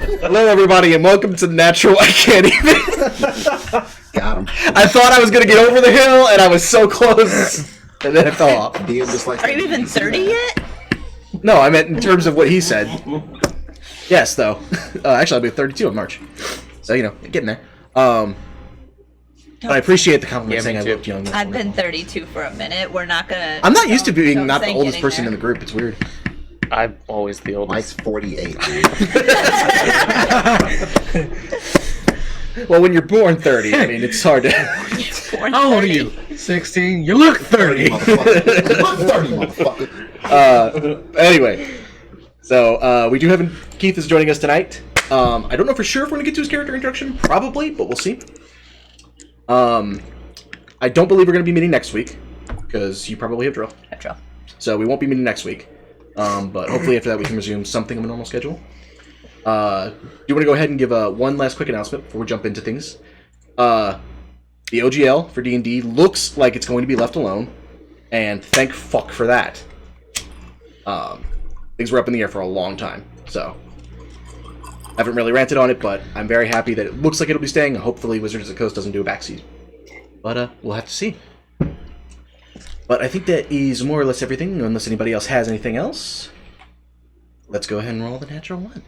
Hello, everybody, and welcome to Natural. I can't even. Got him. I thought I was going to get over the hill, and I was so close, and then it fell off. Are you even 30 yet? No, I meant in terms of what he said. Yes, though. Actually, I'll be 32 in March. So, you know, getting there. But I appreciate the compliment saying I looked young. I've been 32 for a minute. We're not gonna... I'm not used to being not the oldest person in the group. It's weird. I'm always the oldest. Mike's 48. Well, when you're born 30, I mean, it's hard to... How old are you? 16. You look 30. You look 30, motherfucker. Anyway, so we do have Keith is joining us tonight. I don't know for sure if we're going to get to his character introduction. Probably, but we'll see. I don't believe we're going to be meeting next week, because you probably have drill. So we won't be meeting next week. But hopefully after that we can resume something of a normal schedule. Do you want to go ahead and give one last quick announcement before we jump into things? The OGL for D&D looks like it's going to be left alone, and thank fuck for that. Things were up in the air for a long time, so I haven't really ranted on it, but I'm very happy that it looks like it'll be staying. Hopefully Wizards of the Coast doesn't do a backseat. But we'll have to see. But I think that is more or less everything, unless anybody else has anything else. Let's go ahead and roll the natural one.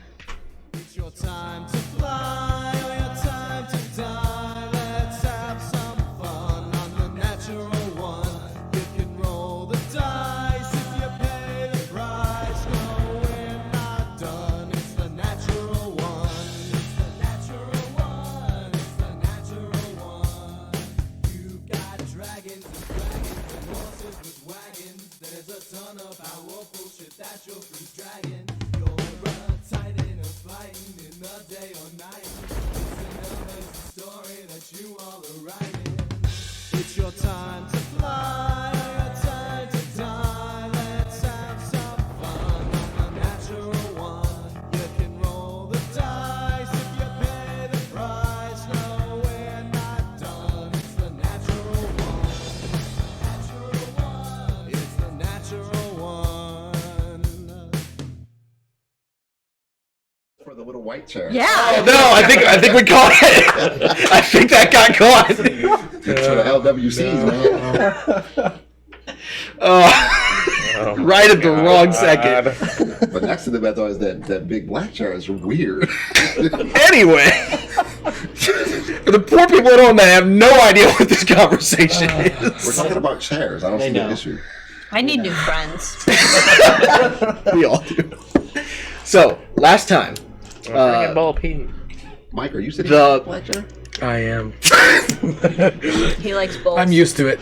It's your time to fly, or your time to die. Let's have some fun on the natural one. You can roll the dice if you pay the price. No, we're not done. It's the natural one. It's the natural one. It's the natural one. You got dragons and horses with wagons. There's a ton of powerful shit that you're free dragon. You're a titan of fighting in the day or night. It's another story that you all are writing. It's your time to fly, your time to die. Let's have some fun on the natural one. You can roll the dice if you pay the price. No, we're not done. It's the natural one. It's the natural one. For the little white chair. Yeah. Oh, no, I think we caught it. I think that got caught. For the LWCs, man. Right at the wrong second. But next to the bed is that big black chair is weird. Anyway, for the poor people at home that have no idea what this conversation We're is, talking about chairs. I don't see the issue. I need new friends. we all do. So, last time, Ball peen. Mike, are you sitting in the black chair? I am. He likes both. I'm used to it.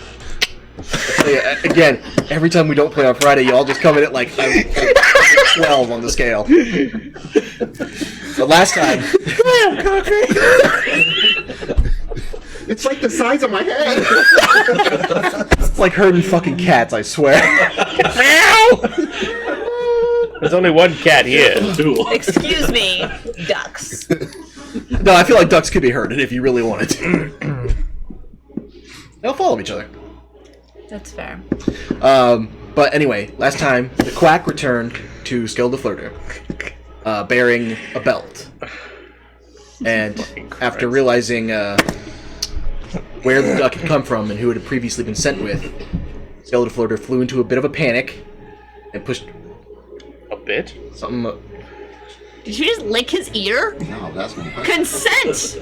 again, every time we don't play on Friday, you all just come in at like 12 on the scale. But last time... It's like the size of my head. It's like herding fucking cats, I swear. There's only one cat here. Excuse me, ducks. No, I feel like ducks could be herded if you really wanted to. They'll follow each other. That's fair. But anyway, last time, the quack returned to Skell the Flirter, bearing a belt. And after realizing where the duck had come from and who it had previously been sent with, Skell the Flirter flew into a bit of a panic and pushed... A bit? Something... Did you just lick his ear? No, that's my question. Consent!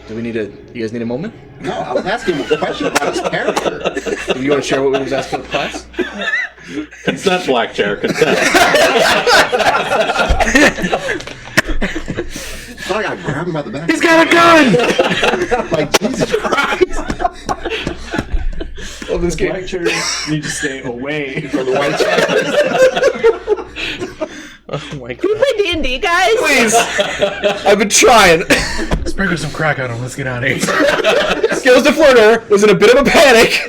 Do we need a... You guys need a moment? No, I was asking him a question about his character. Do you want to share what we was asking the class? Consent, black chair, consent. So I gotta grab him by the back. He's got a gun! Like, Jesus Christ. Well, this game... Black chairs need to stay away For the white chair. Oh my Can we god. play D&D, guys? Please! I've been trying. Sprinkle some crack on him. Let's get out of here. Skills the Flirter was in a bit of a panic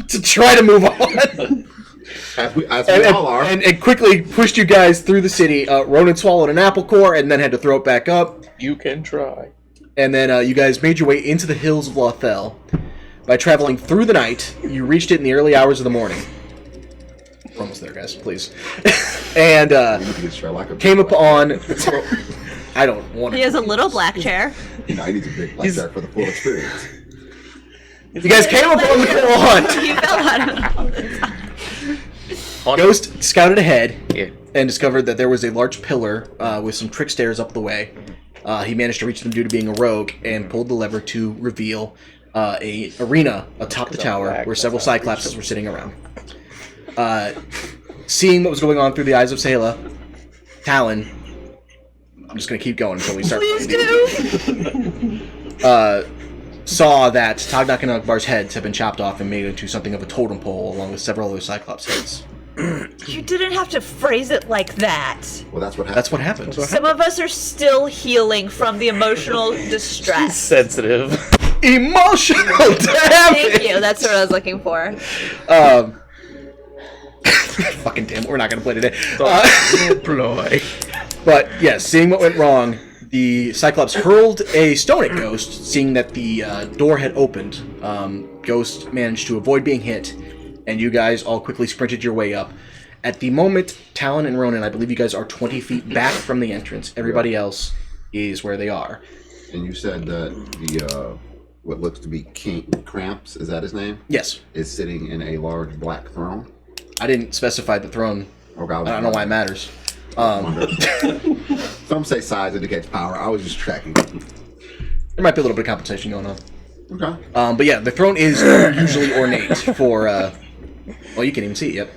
to try to move on. As we And, all are. and quickly pushed you guys through the city. Ronan swallowed an apple core and then had to throw it back up. You can try. And then you guys made your way into the hills of Lothel. By traveling through the night, you reached it in the early hours of the morning. We're almost there, guys. Please. And You need to get Sherlock a big came black upon. I don't want. He has a little black chair. You know, he needs a big blackjack for the full experience. You guys came upon the cool hunt. He fell out of it. Ghost scouted ahead Yeah. and discovered that there was a large pillar with some trick stairs up the way. He managed to reach them due to being a rogue and pulled the lever to reveal a arena atop the tower where several Cyclopses were sitting around. Seeing what was going on through the eyes of Sayla, Talon, I'm just going to keep going until we start. Please do. Saw that Tak'nak and Ogbar's heads have been chopped off and made into something of a totem pole along with several other Cyclops heads. You didn't have to phrase it like that. Well, that's what happened. That's what happened. Some of us are still healing from the emotional distress. Sensitive. Emotional damage! Thank you. That's what I was looking for. Fucking damn, we're not going to play today. Ploy. But yes, seeing what went wrong, the Cyclops hurled a stone at Ghost, seeing that the door had opened. Ghost managed to avoid being hit, and you guys all quickly sprinted your way up. At the moment, Talon and Ronan, I believe you guys are 20 feet back from the entrance. Everybody else is where they are. And you said that the what looks to be King Cramps, is that his name? Yes. Is sitting in a large black throne. I didn't specify the throne. Okay, I don't know why it matters. Some say size indicates power. I was just tracking. There might be a little bit of compensation going on. Okay. But yeah, the throne is usually ornate for, well, you can't even see it yet.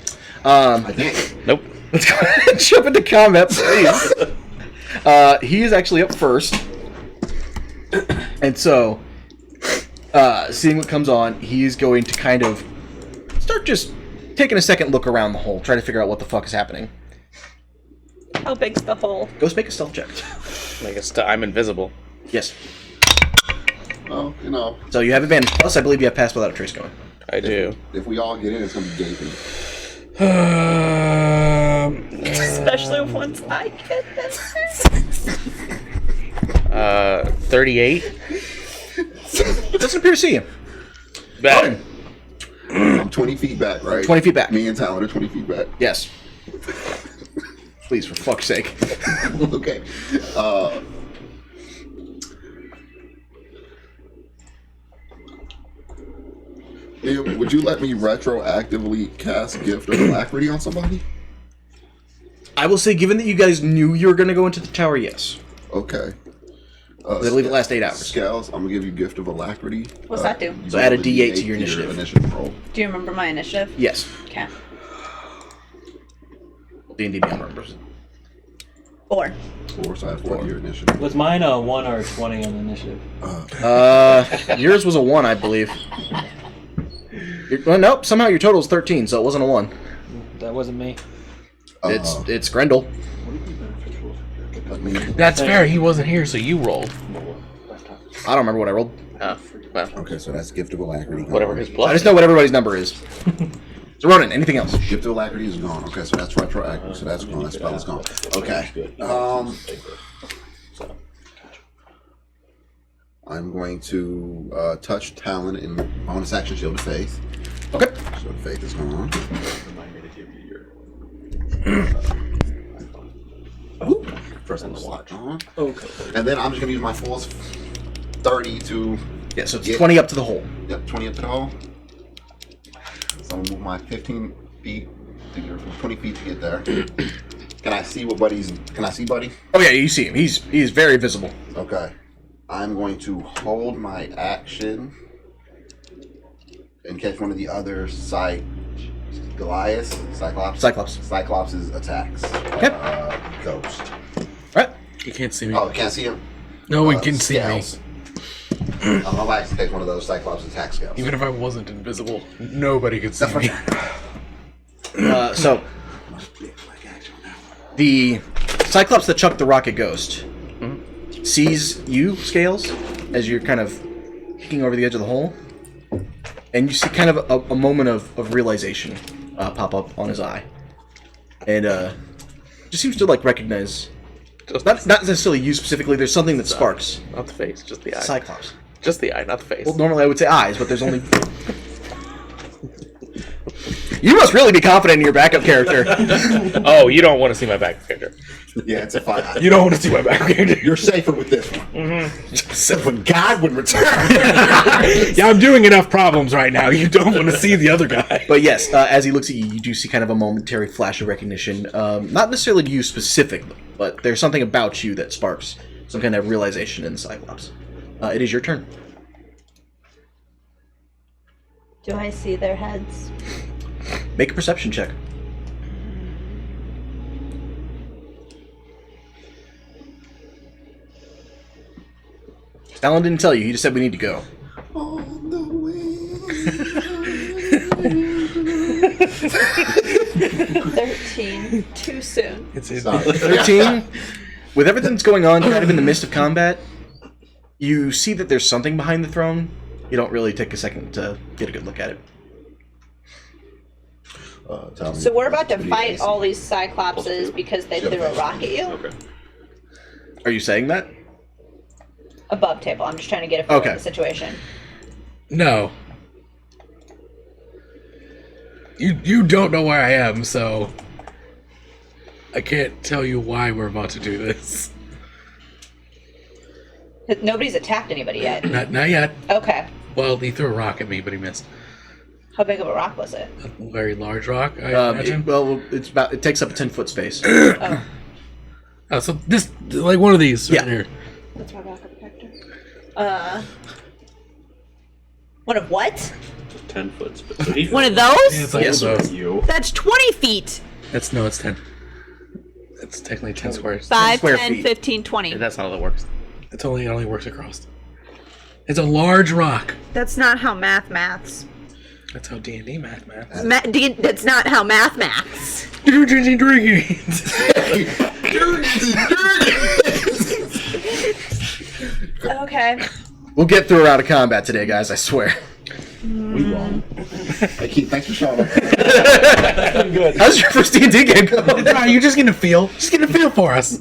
I think. Nope. Let's go ahead and jump into combat, please. He is actually up first. And so, seeing what comes on, he's going to kind of start just taking a second look around the hole, trying to figure out what the fuck is happening. How big's the hole? Ghost, make a stealth check. I'm invisible. Yes. Well, you know, So you have advantage. Plus, I believe you have pass without a trace going. I do. if we all get in, it's gonna be gaping. Especially once I get this. 38. It doesn't appear to see you. Bad. I'm 20 feet back, right? 20 feet back. Me and Talon are 20 feet back. Yes. Please, for fuck's sake. Okay. Would you let me retroactively cast Gift of Alacrity on somebody? I will say, given that you guys knew you were going to go into the tower, yes. Okay. I believe it lasts 8 hours. Scales, I'm gonna give you Gift of Alacrity. What's that do? So add a roll D8 to your initiative. roll. Do you remember my initiative? Yes. Okay. D&D Beyond remembers. 4. 4, so I have 4 to your initiative. Was mine a 1 or a 20 on the initiative? Yours was a 1, I believe. Well, nope, somehow your total is 13, so it wasn't a 1. That wasn't me. It's Grendel. That's fair. He wasn't here, so you rolled. I don't remember what I rolled. Oh, well, Okay, so that's Gift of Alacrity. Gone. whatever his I plus. just know what everybody's number is. So Ronan, anything else? Gift of Alacrity is gone. Okay, so that's retroactive. So that's gone. That spell is gone. Okay. I'm going to touch Talon in bonus action Shield of Faith. Okay. Shield of Faith is gone. First on the watch. Okay. And then I'm just going to use my full 30 to... Yeah, so it's Yeah. 20 up to the hole. Yep, 20 up to the hole. So I'm going to move my 15 feet to get 20 feet to get there. Can I see what Buddy's... Can I see Buddy? Oh yeah, you see him. He's very visible. Okay. I'm going to hold my action and catch one of the other Cyclops' attacks. Okay. Ghost. Alright. You can't see me. Oh, can't see him? No one can see me. Scales. I'm about to take one of those Cyclops attack scales. Even if I wasn't invisible, nobody could see me. So the Cyclops that chucked the rocket Ghost sees you, Scales, as you're kind of kicking over the edge of the hole, and you see kind of a moment of realization pop up on his eye, and just seems to like recognize not necessarily you specifically. There's something that sparks. Not the face, just the eye. Cyclops. Just the eye, not the face. Well, normally I would say eyes, but there's only You must really be confident in your backup character. Oh, you don't want to see my back character. Yeah, it's a 5. You don't want to see my back character. You're safer with this one. Mm-hmm. When God would return. Yeah, I'm doing enough problems right now. You don't want to see the other guy. But yes, as he looks at you, you do see kind of a momentary flash of recognition. Not necessarily to you specifically, but there's something about you that sparks some kind of realization in the Cyclops. It is your turn. Do I see their heads? Make a perception check. Alan didn't tell you. He just said we need to go. On the way. 13. Too soon. Sorry. 13. With everything that's going on, kind of in the midst of combat, you see that there's something behind the throne. You don't really take a second to get a good look at it. Tell me So we're about to what fight is. all these Cyclopses because they threw a rock at you? Okay. Are you saying that? Above table. I'm just trying to get a feel Okay. of the situation. No. You don't know where I am, so I can't tell you why we're about to do this. Nobody's attacked anybody yet. Not yet. Okay. Well, he threw a rock at me, but he missed. How big of a rock was it? A very large rock, I imagine. It takes up a 10-foot space. Oh. Oh, so this, like one of these right Yeah. here. That's my backup character. One of what? 10 foot. So he's One of Yeah, those? it's like Yes, one of those. you. That's 20 feet. It's 10. It's technically 10 squares. 5, square 10, feet. 15, 20. That's not how that works. It only works across. It's a large rock. That's not how maths. That's how D&D math. That's not how maths. Okay. We'll get through a round of combat today, guys, I swear. We won. Hey, Keith, thanks for showing up. How's your first D&D game going? You're just getting a feel. Just getting a feel for us.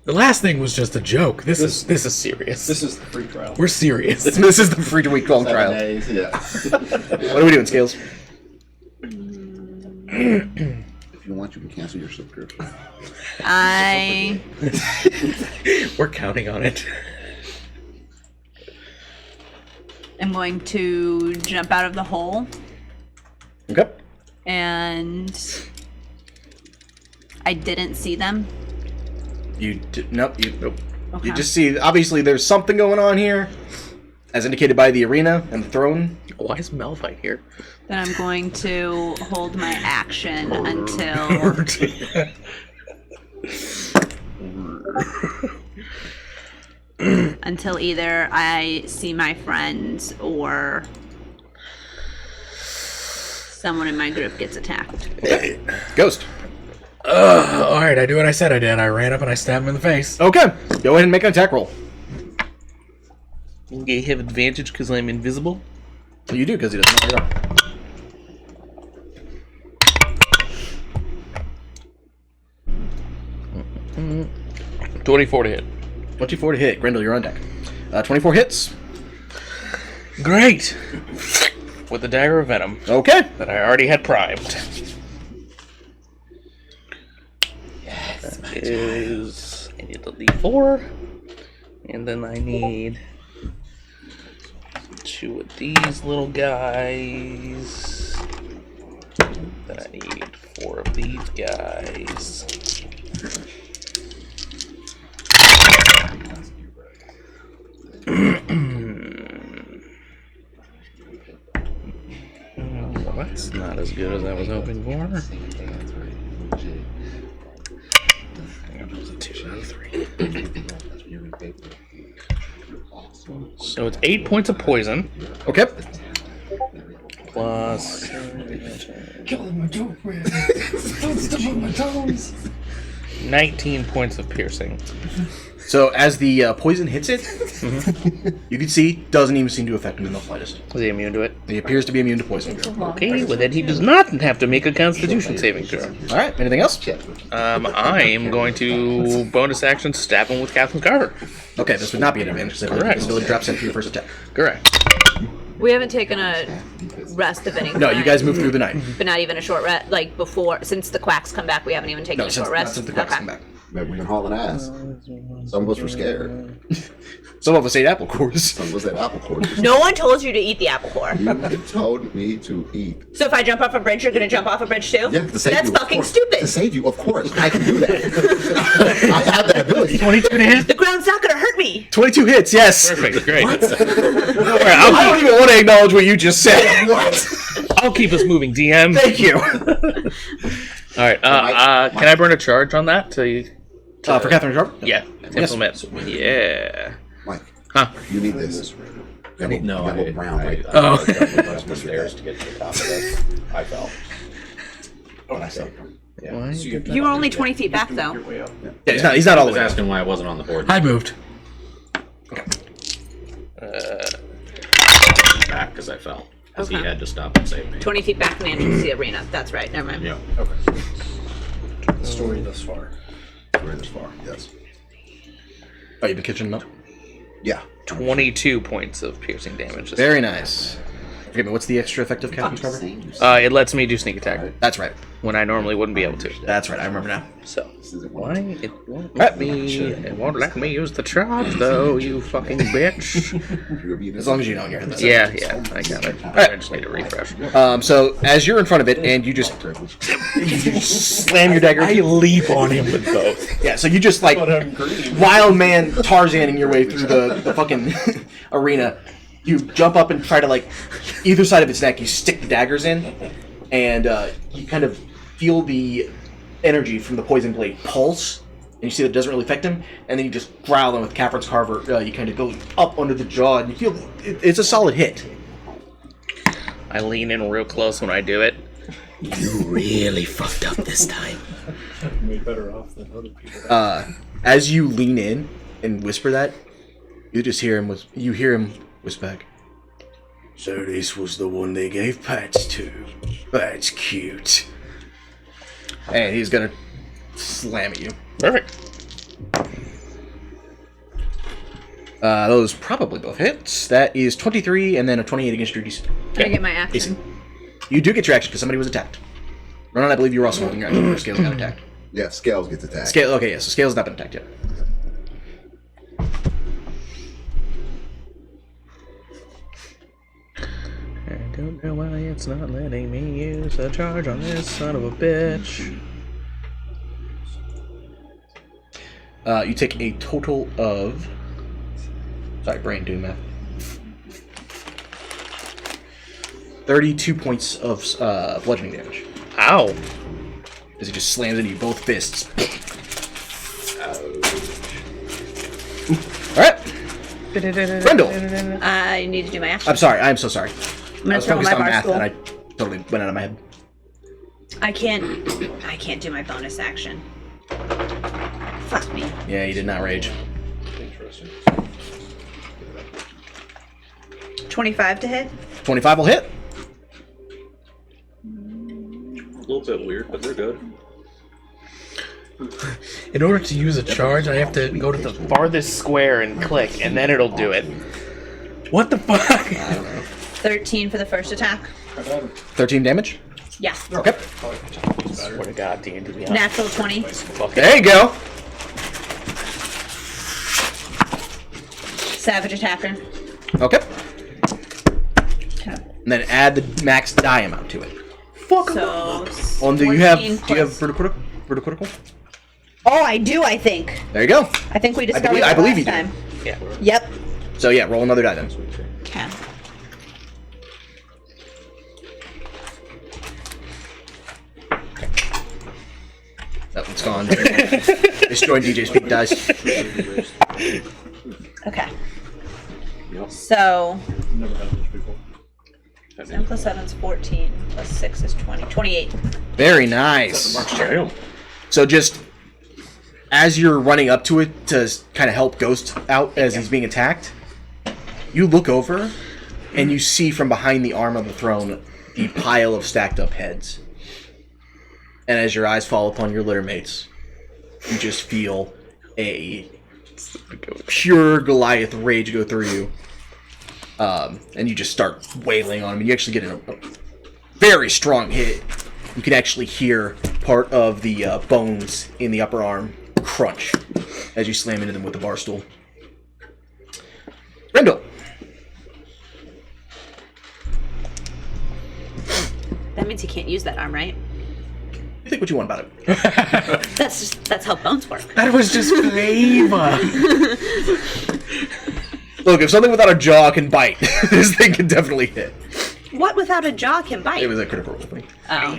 The last thing was just a joke. This is serious. This is the free trial. We're serious. This is the free to week long 7 trial. days, yeah. What are we doing, Scales? If you want, you can cancel your subscription. We're counting on it. I'm going to jump out of the hole Okay. and I didn't see them. Nope. Okay. You just see, obviously, there's something going on here, as indicated by the arena and the throne. Why is Malphite here? Then I'm going to hold my action until until either I see my friends or someone in my group gets attacked. Ghost. Alright, I do what I said I did. I ran up and I stabbed him in the face. Okay. Go ahead and make an attack roll. You have advantage because I'm invisible. You do, because he doesn't know. 24 to hit. 24 to hit. Grendel, you're on deck. 24 hits. Great! With the Dagger of Venom Okay. that I already had primed. That is... I need the D4. And then I need 2 of these little guys. Then I need 4 of these guys. Well, that's not as good as I was hoping for. That was a 2 out of 3. So it's 8 points of poison. Okay. Plus... 19 points of piercing. So as the poison hits it, you can see doesn't even seem to affect him in the slightest. Is he immune to it? He appears to be immune to poison. Okay, well then he does not have to make a Constitution saving throw. All right. Anything else? I'm going to bonus action stab him with Captain's Garter. Okay. This would not be an advantage. So Correct. this ability drops in for your first attack. Correct. We haven't taken a rest of any kind. No, you guys move through the night. But not even a short rest, like before, since the quacks come back, we haven't even taken No, a since, short not rest. since the quacks Okay. come back. Maybe we've been hauling ass. Some of us were scared. Some of us ate apple cores. Some of us had apple cores. No one told you to eat the apple core. You told me to eat. So if I jump off a bridge, you're gonna jump off a bridge too? Yeah, to save That's you. of fucking course. stupid. To save you, of course. I can do that. I have that ability. 22 to hit. The ground's not gonna hurt me. 22 hits, yes. Perfect, great. I don't even want to acknowledge what you just said. I'll keep us moving, DM. Thank you. All right. Can I burn a charge on that? For Catherine Sharp? Yeah. Implement. Yeah. Mike, Huh? you need this. You have a little brown right there. Oh. the stairs to get to the top of this. I fell. When I say, Why? You were only 20 feet back though. Yeah, he's not all I the was way up. asking why I wasn't on the board. I moved. Back because I fell. Because he Okay. had to stop and save me. 20 feet back from the entrance to the arena. That's right. Never mind. Yeah. Story thus far. we're this far. Yes. Oh, you've been kitchening up? Yeah. 22 points of piercing damage. Very nice. Forgive me, what's the extra effective Captain's cover? It lets me do sneak attack That's right. when I normally wouldn't be able to. That's right, I remember now. So isn't why it won't let me? It won't let me use the charge though. You fucking bitch. As long as you know you're in this. Yeah, I got it. I just need a refresh. So, as you're in front of it, and you just slam your dagger. I leap on him with both. Yeah, so you just like wild man Tarzaning your way through the fucking arena. You jump up and try to like either side of its neck. You stick the daggers in, and you kind of feel the energy from the poison blade pulse, and you see that it doesn't really affect him. And then you just growl, and with Catherine's Carver, you kind of go up under the jaw, and you feel it's a solid hit. I lean in real close when I do it. You really fucked up this time. Way better off than other people. As you lean in and whisper that, you just hear him. You hear him whisper back. So this was the one they gave pats to. That's cute. And he's gonna slam at you. Perfect. Those probably both hits. That is 23 and then a 28 against your DC. Can I get my AC. action? You do get your action because somebody was attacked. Ronan, I believe you were also holding your action where Scales got attacked. Yeah, Scales gets attacked. Scale, okay, yeah, so Scales has not been attacked yet. I don't know why it's not letting me use the charge on this son of a bitch. You take a total of... Sorry, brain doing math. 32 points of bludgeoning damage. Ow. As he just slams into you, both fists. Alright. Brendel. I need to do my action. I'm sorry, I'm so sorry. I'm gonna I was throw focused my on bar math stool. and I totally went out of my head. I can't do my bonus action. Fuck me. Yeah, you did not rage. Interesting. 25 to hit. 25 will hit. A little bit weird, but they're good. In order to use a charge, I have to go to the Farthest square and click, and then it'll do it. What the fuck? 13 for the first attack. 13 damage. Yeah. Okay. Swear to God, D&D. Natural 20. There you go. Savage attacker. Okay. Okay. And then add the max die amount to it. So. Well, do you have 14 do you have plus- critical? Oh, I do. I think. There you go. I think we discovered I that believe last you do. time. Yeah. Yep. So yeah, roll another die then. Okay. That one's gone. Destroyed DJ's peak dice. Okay. So Never had this before. 7 plus 7 is 14. Plus 6 is 20. 28. Very nice. So just as you're running up to it to kind of help Ghost out as he's being attacked, you look over and you see from behind the arm of the throne the pile of stacked up heads. And as your eyes fall upon your litter mates, you just feel a pure Goliath rage go through you. and you just start wailing on him, and you actually get a very strong hit. You can actually hear part of the bones in the upper arm crunch as you slam into them with the bar stool. Grendel. That means you can't use that arm, right? You think what you want about it. That's how bones work. That was just flavor. Look, if something without a jaw can bite, this thing can definitely hit. What without a jaw can bite? It was a critical roll thing. Oh.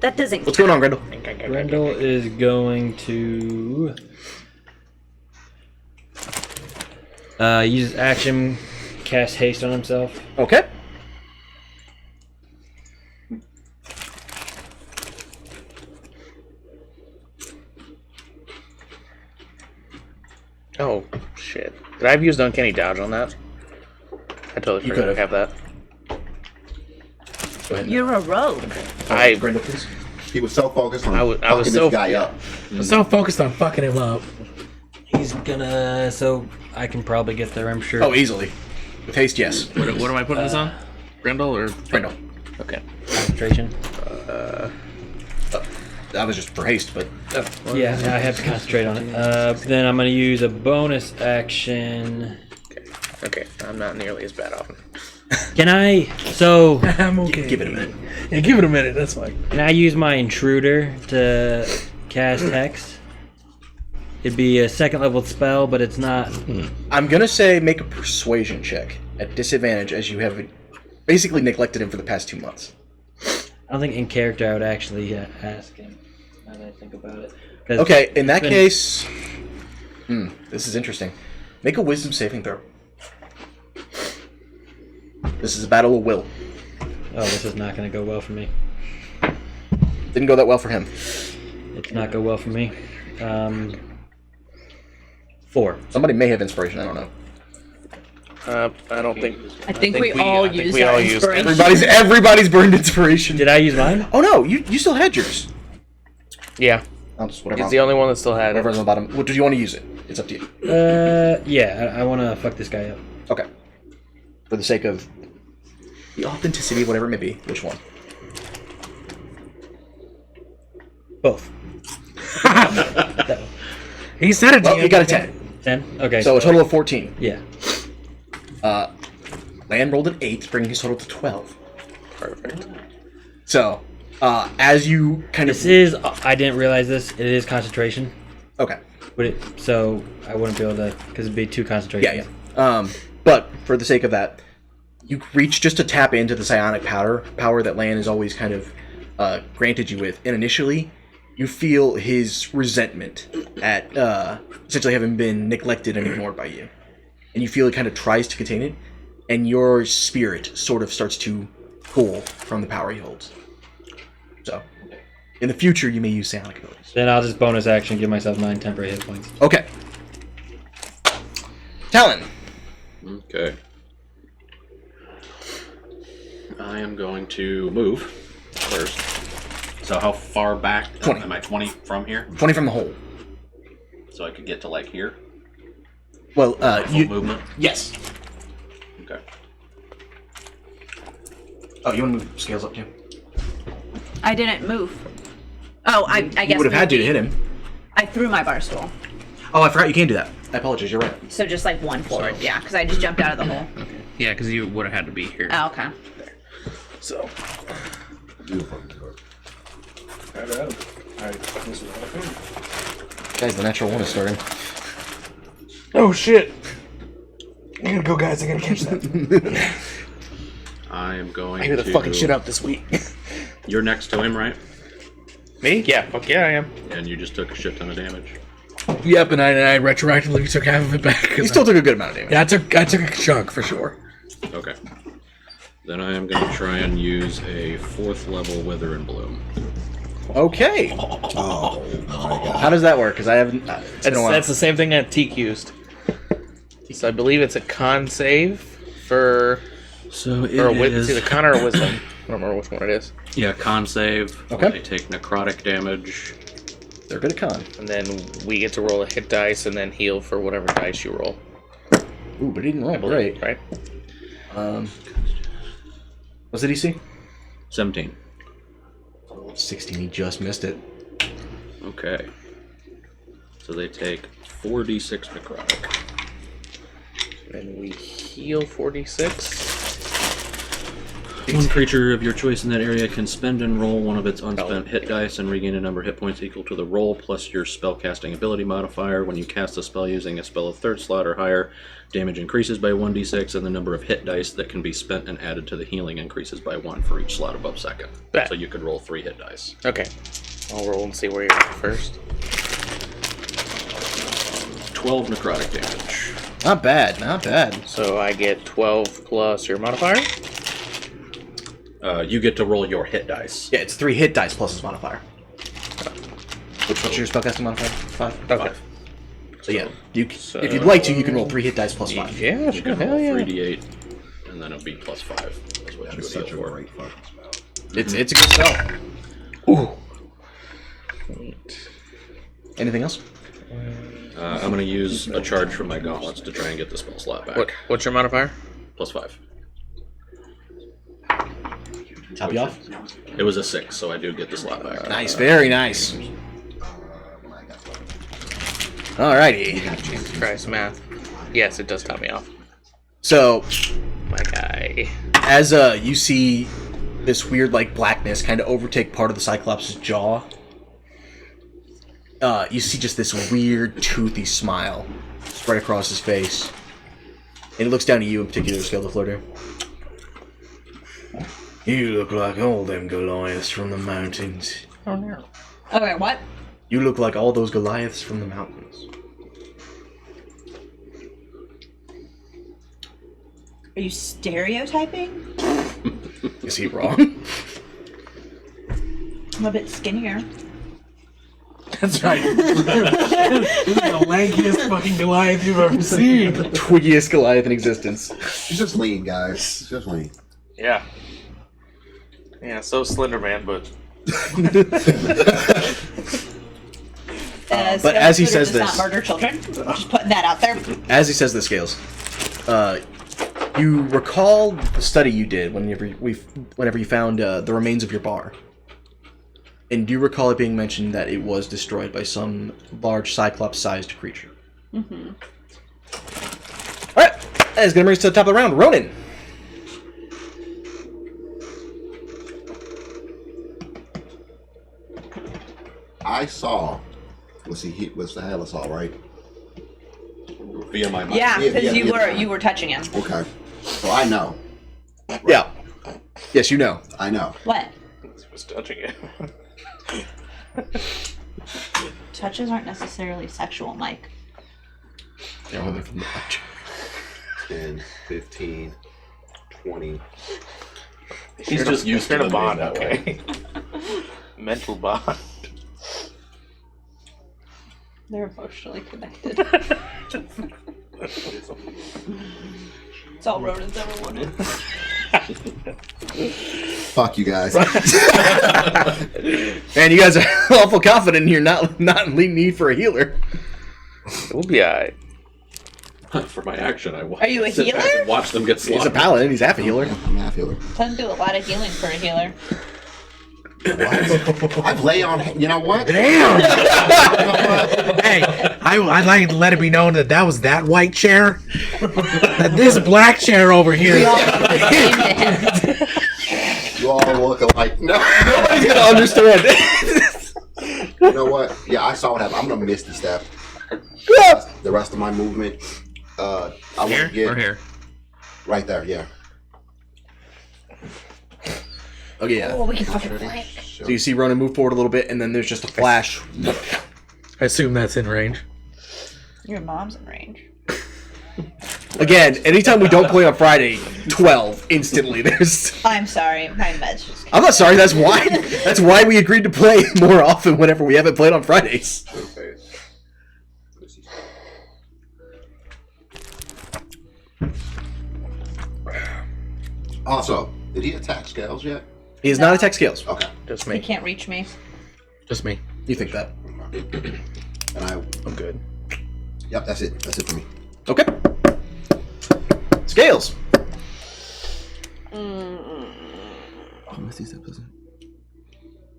That doesn't. What's going on, Grendel? Grendel is going to use his action, cast haste on himself. Okay. Oh, shit. Did I have used Uncanny Dodge on that? I totally You forgot I could've. have that. Go ahead. You're a rogue. Grendel, please. He was so focused on I was fucking so- this guy up. I'm so focused on fucking him up. He's gonna. So I can probably get there, I'm sure. Oh, easily. With haste, yes. What am I putting this on? Grendel or? Grendel. Okay. Concentration. That was just for haste, but Yeah, I have to concentrate on it. Then I'm gonna use a bonus action. Okay. I'm not nearly as bad off. Can I? So I'm okay. give it a minute. Yeah, give it a minute. That's fine. can I use my intruder to cast hex? It'd be a second level spell, but it's not. I'm gonna say make a persuasion check at disadvantage, as you have basically neglected him for the past 2 months. I don't think in character I would actually ask him. Now that I think about it. 'Cause Okay, in that it's been- case, this is interesting. Make a wisdom saving throw. This is a battle of will. Oh, this is not going to go well for me. Didn't go that well for him. It's not go well for me. 4. Somebody may have inspiration. I don't know. I don't think. I think we all I think used we our all used it. inspiration. Everybody's burned inspiration. Did I use mine? Oh no, you still had yours. Yeah. I'll just whatever. He's the only one that still had it. Whatever's on the bottom. What do you want to use it? It's up to you. Yeah, I want to fuck this guy up. Okay. For the sake of the authenticity, whatever it may be, which one? Both. He said it. Well, you got a 10. 10? Okay. So a total of 14. Yeah. Land rolled an 8, bringing his total to 12. Perfect. So, as you kind This of... is, I didn't realize this, it is concentration. Okay. So I wouldn't be able to, because it'd be 2 concentrations. Yeah. But for the sake of that, you reach just to tap into the psionic power that Lan has always kind of granted you with. And initially, you feel his resentment at essentially having been neglected and ignored by you. And you feel it kind of tries to contain it, and your spirit sort of starts to pull from the power he holds. So, in the future, you may use psionic abilities. Then I'll just bonus action, give myself 9 temporary hit points. Okay. Talon. Okay. I am going to move first. So how far back 20. am I? 20 from here? 20 from the hole. So I could get to like here? Well, Full you... movement? Yes. Okay. Oh, you want to move scales up too? I didn't move. Oh, I guess You would have had to maybe hit him. I threw my bar stool. Oh, I forgot you can't do that. I apologize, you're right. So just like one forward, yeah, because I just jumped out of the hole. Yeah, because you would have had to be here. Oh, okay. So. Guys, the natural one is starting. Oh shit! I gotta go, guys. I gotta catch that. I am going I hear the to... fucking shit out this week. You're next to him, right? Me? Yeah, fuck yeah, I am. And you just took a shit ton of damage. Yep, and I retroactively took half of it back. You still took a good amount of damage. Yeah, I took a chunk for sure. Okay. Then I am going to try and use a 4th level Wither and Bloom. Okay. Oh my god. How does that work? Because I haven't... it's been a while. That's the same thing that Teak used. So I believe it's a con save for... So it Or a wit, is... it's either con or a wisdom. I don't remember which one it is. Yeah, con save. Okay. They take necrotic damage. They're good at con. And then we get to roll a hit dice and then heal for whatever dice you roll. Ooh, but he didn't roll I believe, great. right? What's the DC? 17. 16. He just missed it. Okay. So they take 4d6 necrotic. And we heal 46. One creature of your choice in that area can spend and roll one of its unspent hit dice and regain a number of hit points equal to the roll plus your spellcasting ability modifier. When you cast a spell using a spell of third slot or higher, damage increases by 1d6, and the number of hit dice that can be spent and added to the healing increases by 1 for each slot above second. That. So you could roll 3 hit dice. Okay. I'll roll and see where you're at first. 12 necrotic damage. Not bad, not bad. So I get 12 plus your modifier. You get to roll your hit dice. Yeah, it's 3 hit dice plus his modifier. What's your spellcasting modifier? 5? Okay. So yeah, if you'd like to, you can roll 3 hit dice plus 5. Yeah, You sure. can Hell roll yeah. 3d8, and then it'll be plus 5. That's what you would Such a heal for. great fucking spell. It's a good spell. Ooh. Anything else? I'm going to use a charge from my gauntlets to try and get the spell slot back. What's your modifier? Plus 5. Top you off? It was a 6, so I do get the slot back. Nice, very nice. Alrighty. Jesus Christ, math. Yes, it does top me off. So, My guy. as you see this weird like blackness kind of overtake part of the Cyclops' jaw, you see just this weird toothy smile spread across his face, and he looks down at you in particular, Skeletal Floater. You look like all them Goliaths from the mountains. Oh no. Okay, what? You look like all those Goliaths from the mountains. Are you stereotyping? Is he wrong? I'm a bit skinnier. That's right. This is the lankiest fucking Goliath you've ever seen. Twiggiest Goliath in existence. He's just lean, guys. He's just lean. Yeah. Yeah, so Slender Man, but But as he Skeletor says does not this- murder children. Just putting that out there. As he says this, Scales, you recall the study you did whenever you found the remains of your bar. And do you recall it being mentioned that it was destroyed by some large Cyclops-sized creature? Mm-hmm. Alright, that is going to bring us to the top of the round. Ronan! I saw. Was the hell I saw, right? Via my mind. Yeah, because Yeah. you were touching him. Okay. So I know. Yeah. Yes, you know. I know. What? he was touching it. Touches aren't necessarily sexual, Mike. They're only from the watch. 10, 15, 20. He's just used to a them being bond, that way. okay? Mental bond. They're emotionally connected. It's all Ronan's ever wanted. Fuck you guys. Man, you guys are awful confident you're not in need for a healer. We'll be alright. For my action, I Are you a sit back healer? and watch them get He's slaughtered. a paladin, he's half a healer. I'm half healer. Doesn't do a lot of healing for a healer. I've lay on. You know what? Damn! Hey, I'd like to let it be known that was that white chair. That this black chair over here. You all look alike. No. Nobody's gonna understand. You know what? Yeah, I saw what happened. I'm gonna miss the step. The rest of my movement. I want to get here? right there. Yeah. Okay, yeah. Oh, we can fucking flank. So you see Ronan move forward a little bit, and then there's just a flash. I assume that's in range. Your mom's in range. Again, anytime we don't play on Friday, 12 instantly. There's. I'm sorry, my meds just. I'm not sorry. That's why. That's why we agreed to play more often whenever we haven't played on Fridays. Also, did he attack Scales yet? He is not attack scales. Okay. Just He me. can't reach me. Just me. You think that? And I'm good. Yep, that's it. That's it for me. Okay. Scales.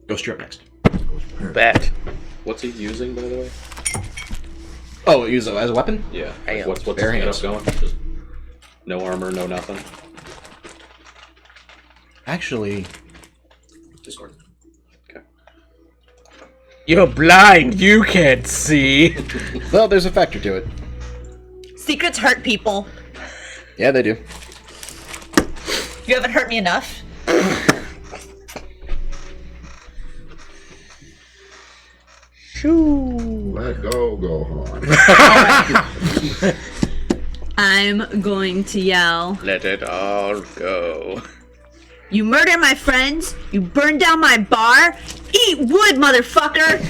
Ghost, you're up next. Bet. What's he using, by the way? Oh, use it as a weapon? Yeah. I am. What's Bare the hands. setup going? Just no armor, no nothing. Actually, Discord. Okay. You're blind. You can't see. well, there's a factor to it. Secrets hurt people. Yeah, they do. You haven't hurt me enough. Let go hard. I'm going to yell. Let it all go. You murder my friends. You burn down my bar. Eat wood, motherfucker.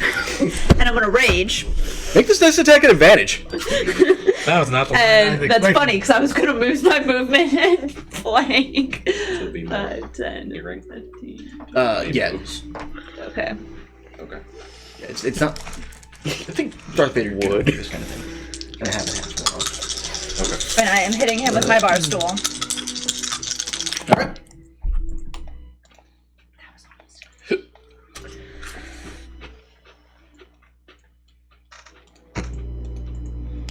And I'm gonna rage. Make this next attack an advantage. That was not the one I And that's expected. funny because I was gonna lose my movement and flank. Should be more 10, hearing. 15. Yeah. Okay. Okay. Yeah, it's not. I think Darth Vader would do this kind of thing. And I haven't had for a while. Okay. And I am hitting him with my bar stool. All right.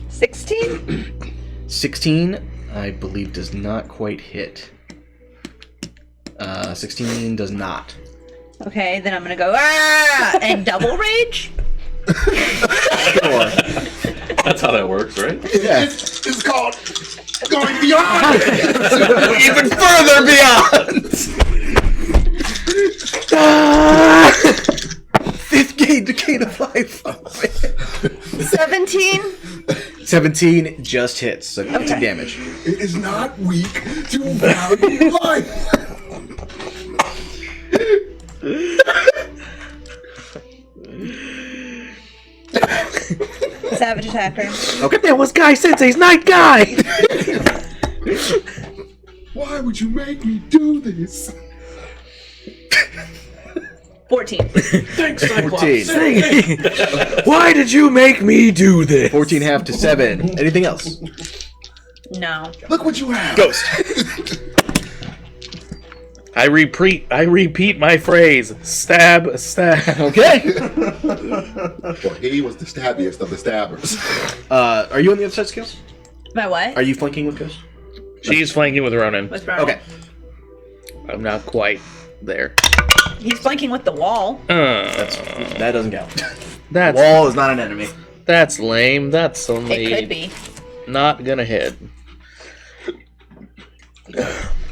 $16? 16, I believe, does not quite hit. 16 does not. Okay, then I'm gonna go and double rage. Sure. That's how that works, right? Yeah. It's called going beyond. Even further beyond. Fifth gain of life. 17? 17 just hits, so take damage. It is not weak to value life. Savage attacker. Okay. That was Guy Sensei's night guy. Why would you make me do this? 14. 14. Why did you make me do this? 14 half to 7. Anything else? No. Look what you have. Ghost. I repeat my phrase. Stab, stab. Okay. Well, he was the stabbiest of the stabbers. Are you on the other side scales? My what? Are you flanking with Ghost? She's flanking with Ronan. What's wrong? Okay. I'm not quite there. He's flanking with the wall. That doesn't count. That's Wall is not an enemy. that's lame. That's only It could be. not gonna hit.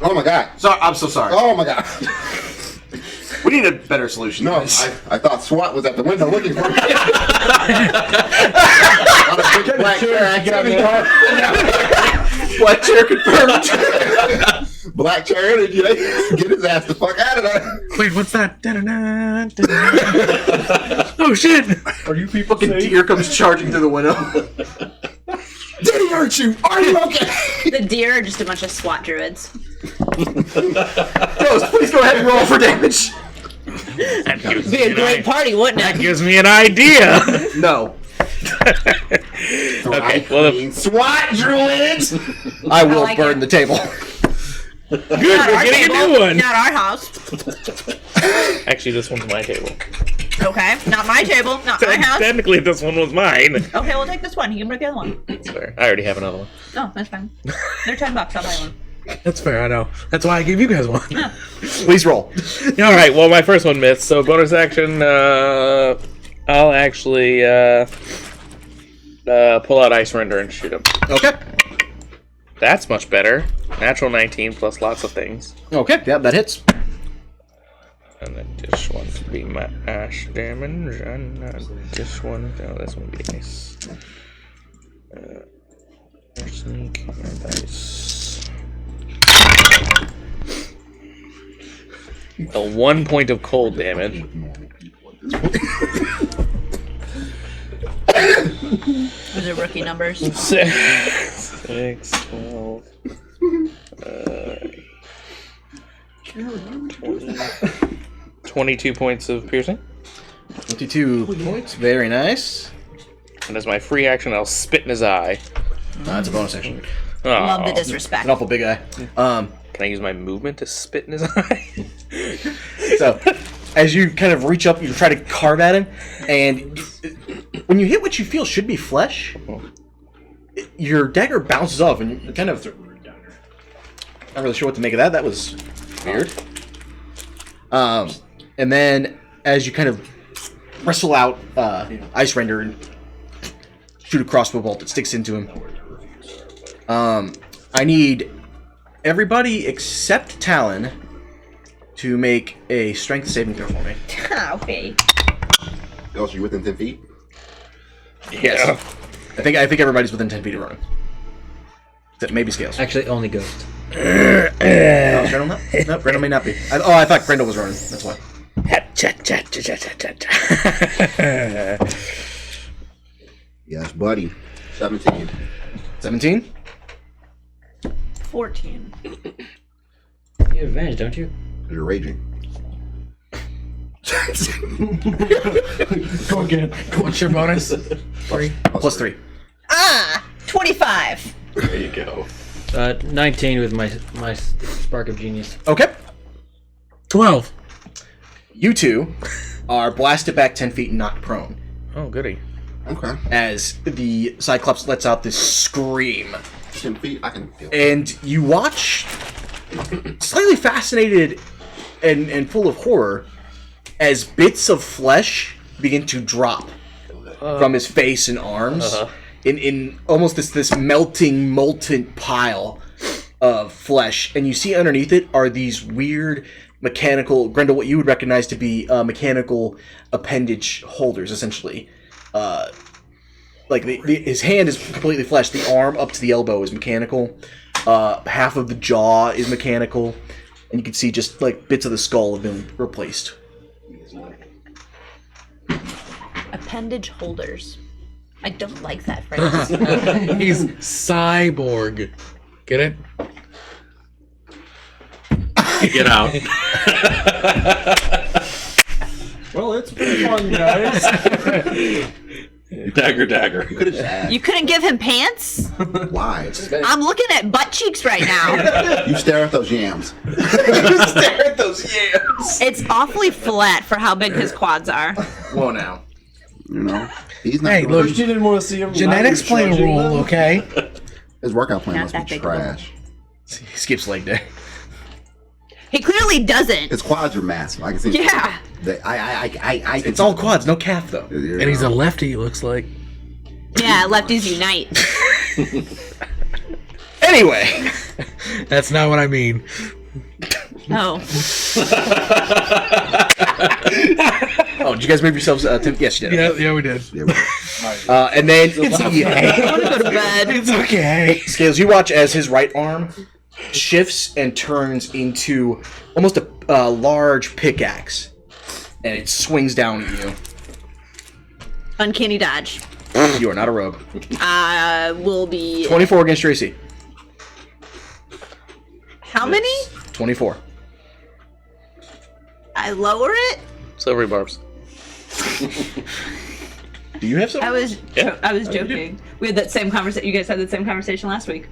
Oh my god. Sorry, I'm so sorry. Oh my god. We need a better solution. No, I thought SWAT was at the window looking for me. On a big black Black chair confirmed. black chair energy. Get his ass the fuck out of there. Wait, what's that? Da-da-da, da-da. Oh shit! Are you people Fucking deer comes charging through the window. Did he hurt you? Are you okay? The deer are just a bunch of SWAT druids. Ghost, please go ahead and roll for damage. That gives Be a great party, wouldn't That it? gives me an idea. No. Okay, well, SWAT druids. I will like burn it. the table. good. We're getting a new one. Not our house. Actually, this one's my table. Okay, not my table, not my house. Technically, this one was mine. Okay, we'll take this one. You can break the other one. That's fair. I already have another one. No, that's fine. They're $10. I'll buy one. That's fair, I know. That's why I gave you guys one. Please roll. All right. Well, my first one missed. So bonus action. I'll actually pull out Ice Render and shoot him. Okay. That's much better. Natural 19 plus lots of things. Okay, yeah, that hits. And then this one could be my ash damage. And this one. Oh, this one would be nice. Sneak dice. A 1 point of cold damage. Those are rookie numbers. 6, 12, 20, 22 points of piercing. 22 points. Very nice. And as my free action, I'll spit in his eye. That's a bonus action. Love the Oh. disrespect. An awful big eye. Can I use my movement to spit in his eye? So, as you kind of reach up, you try to carve at him, and when you hit what you feel should be flesh, your dagger bounces off, and you're kind of not really sure what to make of that. That was weird. And then, as you kind of wrestle out Ice Render and shoot a crossbow bolt that sticks into him, I need everybody except Talon to make a strength saving throw for me. Okay. Ghost, you within 10 feet? Yes. I think everybody's within 10 feet of running. Except maybe Scales. Actually, only Ghost. Oh, is Grendel not? No, Grendel may not be. I thought Grendel was running. That's why. Yes, buddy. 17. 17? 14. You have advantage, don't you? You're raging. Go again. What's your bonus? 3. Plus 3. 25. There you go. 19 with my spark of genius. Okay. 12. You two are blasted back 10 feet and knocked prone Oh, goody. Okay. as the Cyclops lets out this scream. 10 feet, I can feel it. And you watch, slightly fascinated and full of horror, as bits of flesh begin to drop from his face and arms in almost this melting, molten pile of flesh. And you see underneath it are these weird mechanical, Grendel, what you would recognize to be mechanical appendage holders, essentially. Like his hand is completely flesh. The arm up to the elbow is mechanical. Half of the jaw is mechanical, and you can see just like bits of the skull have been replaced. Appendage holders. I don't like that phrase. He's cyborg. Get it? Get out. Well, it's been fun, guys. Dagger. You could have just asked. You couldn't give him pants? Why? I'm looking at butt cheeks right now. You stare at those yams. Stare at those yams. It's awfully flat for how big his quads are. Whoa, now. You know? He's not Hey, gonna look, lose. You didn't want to see him. genetics play a role, okay? His workout plan Not must that be big. trash. He skips leg day. He clearly doesn't. His quads are massive. I can see. Yeah. I can It's all quads, no calf though. You And he's a know. lefty, it looks like. Yeah, lefties unite. Anyway, That's not what I mean. Oh. oh, did you guys move yourselves? Yes, you did. Yeah, we did. Yeah, right. And then It's okay. I want to go to bed. It's okay. Scales, you watch as his right arm shifts and turns into almost a large pickaxe, and it swings down at you. Uncanny dodge. You are not a rogue. Will be. 24 against your AC. How many? 24. I lower it? Silvery barbs. Do you have some? I was Yeah. joking. We had that same conversation. You guys had that same conversation last week.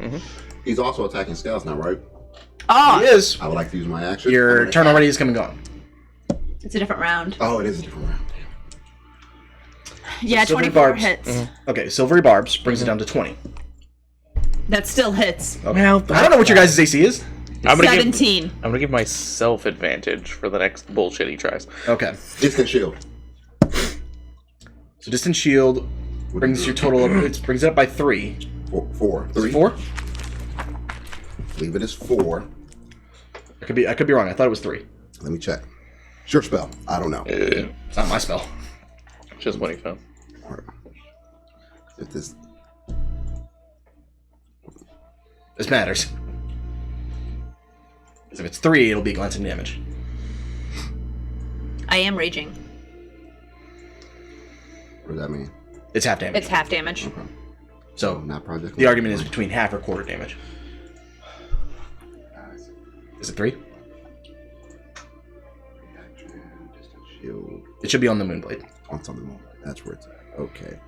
He's also attacking scales now, right? Oh, He is. I would like to use my action. Your turn already is come and gone. It's a different round. Oh, it is a different round. Yeah, Silvery 24 barbs. hits. Okay, Silvery Barbs brings it down to 20. That still hits. Okay. Well, I don't know what your guys' AC is. I'm gonna 17. I'm gonna give myself advantage for the next bullshit he tries. Okay. Distant shield. So Distant Shield brings your total up. It brings it up by 3. Four. Is it 3. 4? Leave it as 4. I could be wrong. I thought it was 3. Let me check. Sure spell. I don't know. It's not my spell. Just what he found. If this. This matters. Because if it's 3, it'll be glancing damage. I am raging. What does that mean? It's half damage. It's half damage. So Not project. the argument is between half or quarter damage. Is it 3? Distant shield. It should be on the Moonblade. On something more. That's where it's at. Okay.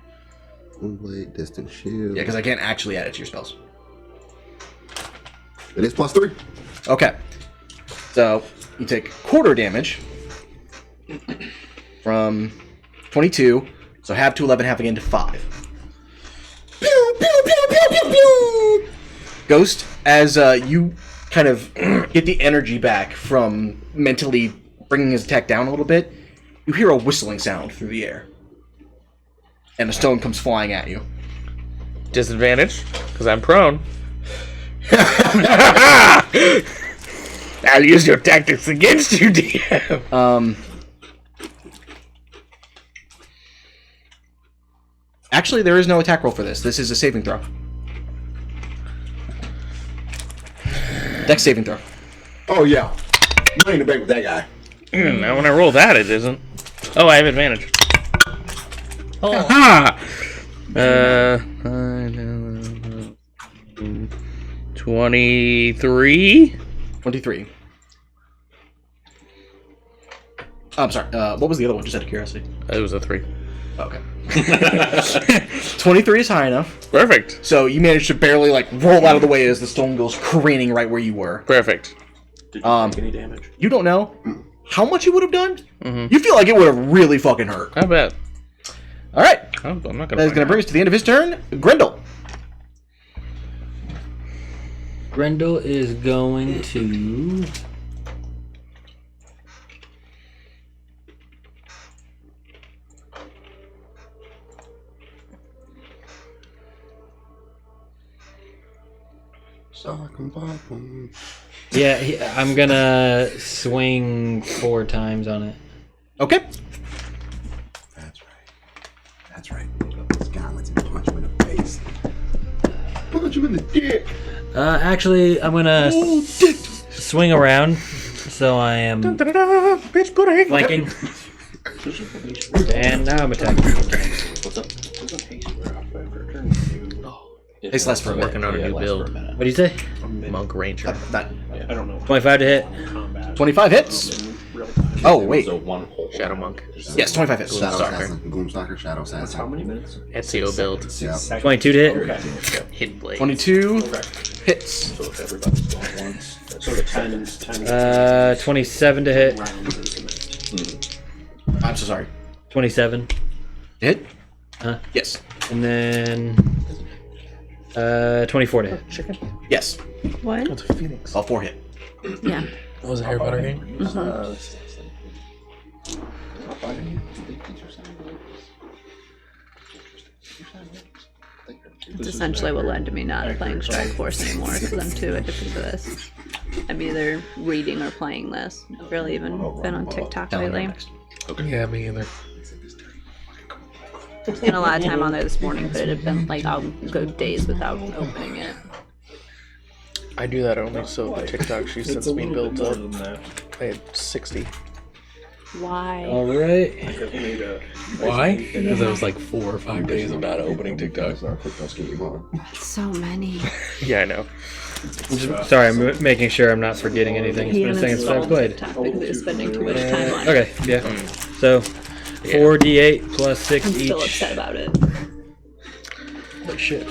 Moonblade, distant shield. Yeah, because I can't actually add it to your spells. It is +3. Okay. So you take quarter damage from 22. So half to 11, half again to 5. Pew, pew, pew, pew, pew, pew. Ghost, as you kind of get the energy back from mentally bringing his attack down a little bit, you hear a whistling sound through the air. And a stone comes flying at you. Disadvantage, because I'm prone. I'll use your tactics against you, DM. Actually, there is no attack roll for this. This is a saving throw. Dex saving throw. Oh, yeah. You ain't in the bank with that guy. Now when I roll that, it isn't. Oh, I have advantage. Ha! 23? 23. I'm sorry. What was the other one? Just out of curiosity. It was a 3. Okay. 23 is high enough. Perfect. So you managed to barely roll out of the way as the stone goes careening right where you were. Perfect. Did you take any damage? You don't know how much it would have done. You feel like it would have really fucking hurt. I bet. All right. I'm not That is going to bring us to the end of his turn. Grendel. Grendel is going to. Yeah, I'm gonna swing 4 times on it. Okay. That's right. That's right. Pull up his gauntlets and punch him in the face. Punch him in the dick. Actually, I'm gonna swing around, so I am bitch pudding. flanking. And now I'm attacking. What's up? Haste lasts for a minute. Working on a new build. What do you say? Monk Ranger. Not, I don't know. 25 to hit. 25 hits. Oh, wait. So one whole Shadow Monk. Yes, 25 hits. Shadow Stalker. Assassin. Gloomstalker, Shadow Assassin. How many minutes? Ezio build. Yeah. 22 to hit. Hidden Blade. 22 hits. So if everybody's going once, so the timing 27 to hit. I'm so sorry. 27. Hit? Huh? Yes. And then 24 to hit. Yes. What? What's a phoenix? All 4 hit. Yeah. That was a hair butter game. It's essentially what led to me not playing Strike Force anymore because I'm too addicted to this. I'm either reading or playing this. I've really even been on TikTok lately. Yeah, me either. Spent a lot of time on there this morning, but it had been I'll go days without opening it. I do that only so the TikTok she sends me builds up. I had 60. Why? Alright. Why? Because it was like 4 or 5 days of not opening TikTok. So many. Yeah, I know. Sorry, I'm making sure I'm not forgetting anything. It's been a second since I've played. TikTok because it was spending too much time on it. Okay, yeah. So, 4d8 plus 6 I'm each. still upset about it. Oh, shit.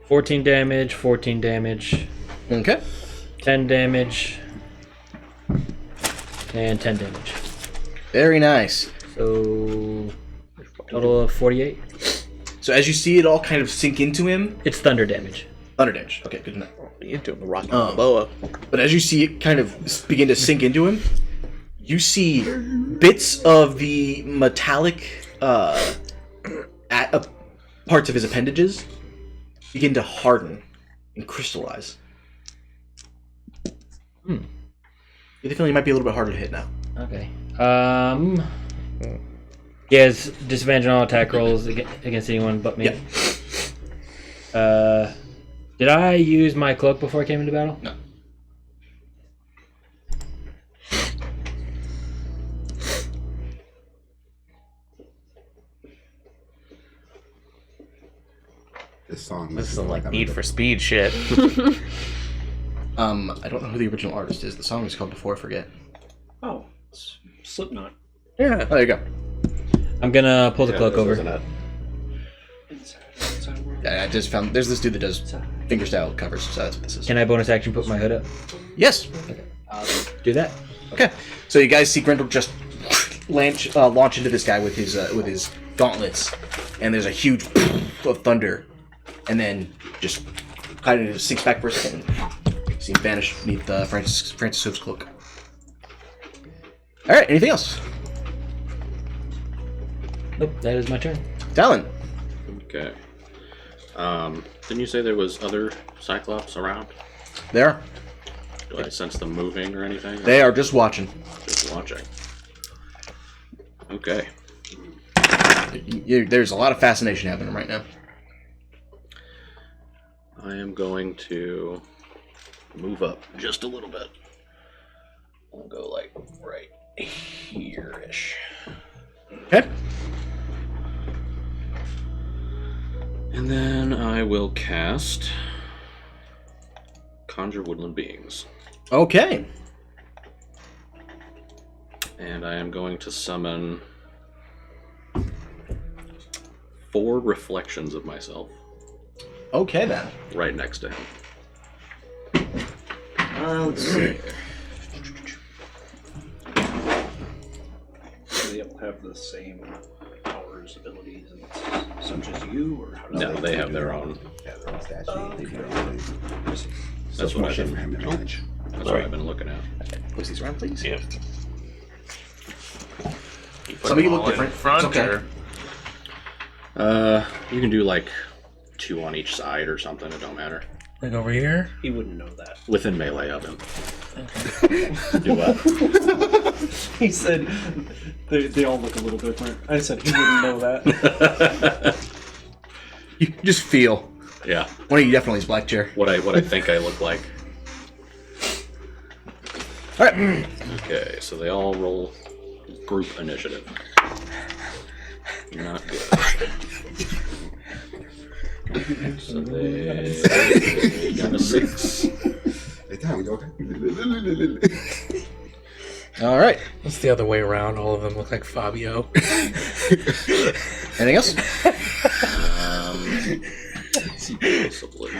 $14 damage, 14 damage, Okay. 10 damage, and 10 damage. Very nice. So, total of 48. So as you see it all kind of sink into him, It's thunder damage. thunder damage. Okay, good to know. You're doing the Rocky Balboa. But as you see it kind of begin to sink into him, you see bits of the metallic parts of his appendages begin to harden and crystallize. You get the feeling he might be a little bit harder to hit now. Okay. He has disadvantage on all attack rolls against anyone but me. Yeah. Did I use my cloak before I came into battle? No. This song. This is some like Need for Speed shit. I don't know who the original artist is. The song is called Before I Forget. Oh, Slipknot. Yeah. Oh, there you go. I'm gonna pull the cloak over. I just found there's this dude that does fingerstyle covers, so that's what this is. Can I bonus action put my hood up? Yes. Do that. Okay. So you guys see Grendel just launch into this guy with his gauntlets, and there's a huge of thunder, and then just kind of sinks back for a second. See him vanish beneath Francis Hoof's cloak. All right. Anything else? Nope. That is my turn. Talon. Okay. Didn't you say there was other Cyclops around? There. Do I sense them moving or anything? They are just watching. Just watching. Okay. There's a lot of fascination happening right now. I am going to move up just a little bit. I'll go like right here-ish. Okay. And then I will cast Conjure Woodland Beings. Okay. And I am going to summon 4 reflections of myself. Okay then. Right next to him. Let's see. Do they all have the same powers, abilities, and such as you, or how does No, they have their own. That's what I've been looking at. Push these around, please. Yeah. Some of you look different. Front It's okay. or You can do like 2 on each side or something. It don't matter. Like over here? He wouldn't know that. Within melee of him. Do what? He said they all look a little different. I said he wouldn't know that. You just feel. Yeah. One of you definitely is black chair. What I think I look like. All right. Okay, so they all roll group initiative. Not good. So they got a 6. All right. It's the other way around. All of them look like Fabio. Anything else? Possibly.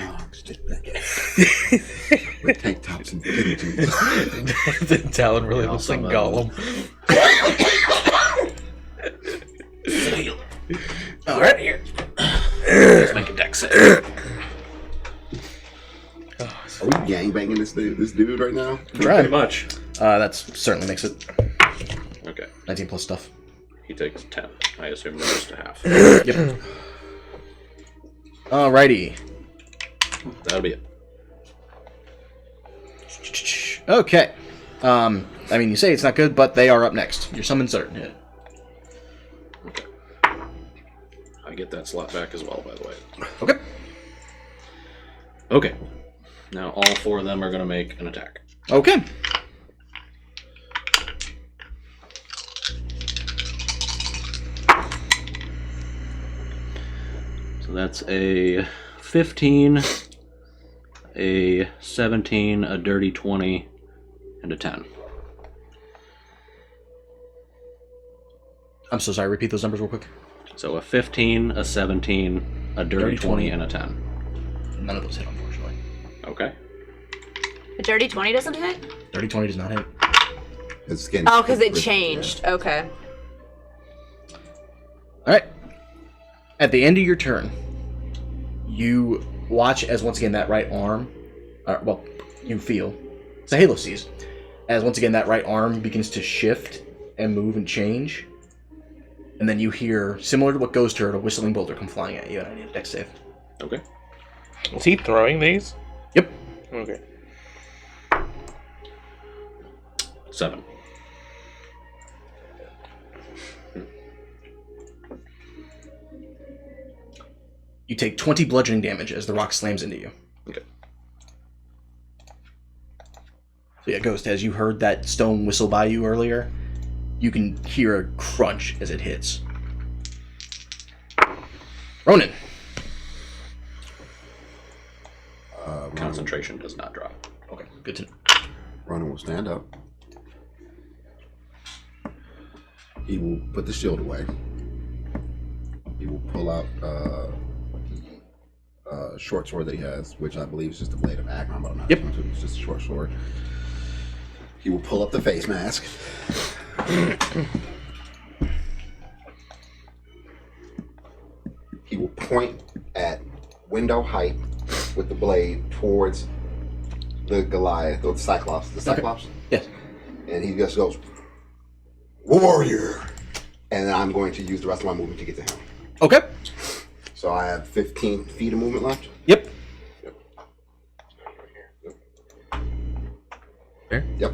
With tank tops and Talon really Yeah, looks like also, Gollum. All right. Here. Let's make a deck save. Are we gangbanging this dude right now? Try. Pretty much. That certainly makes it Okay. 19 plus stuff. He takes 10. I assume the rest to half. Yep. Alrighty. That'll be it. Okay. I mean, you say it's not good, but they are up next. Your summon's are hit. Okay. I get that slot back as well, by the way. Okay. Okay. Now all 4 of them are going to make an attack. Okay. So that's a 15, a 17, a dirty 20, and a 10. I'm so sorry. Repeat those numbers real quick. So a 15, a 17, a dirty 20, and a 10. None of those hit, unfortunately. Okay. A dirty 20 doesn't hit? Dirty 20 does not hit. His skin. Oh, because it changed. Okay. All right. At the end of your turn, you watch as once again that right arm, you feel, it's a Halo sees, as once again that right arm begins to shift and move and change. And then you hear, similar to what Ghost heard, a whistling boulder come flying at you, and I need a dex save. Okay. is he throwing these? Yep. Okay. 7. You take 20 bludgeoning damage as the rock slams into you. Okay. So yeah, Ghost, as you heard that stone whistle by you earlier, you can hear a crunch as it hits. Ronan. Concentration does not drop. Okay, good to know. Ronan will stand up. He will put the shield away. He will pull out short sword that he has, which I believe is just a blade of Agron, but I'm not going to. It's just a short sword. He will pull up the face mask. He will point at window height with the blade towards the Goliath, or the Cyclops. The Cyclops? Okay. Yes. And he just goes, warrior! And then I'm going to use the rest of my movement to get to him. Okay. So I have 15 feet of movement left? Yep. There? Yep.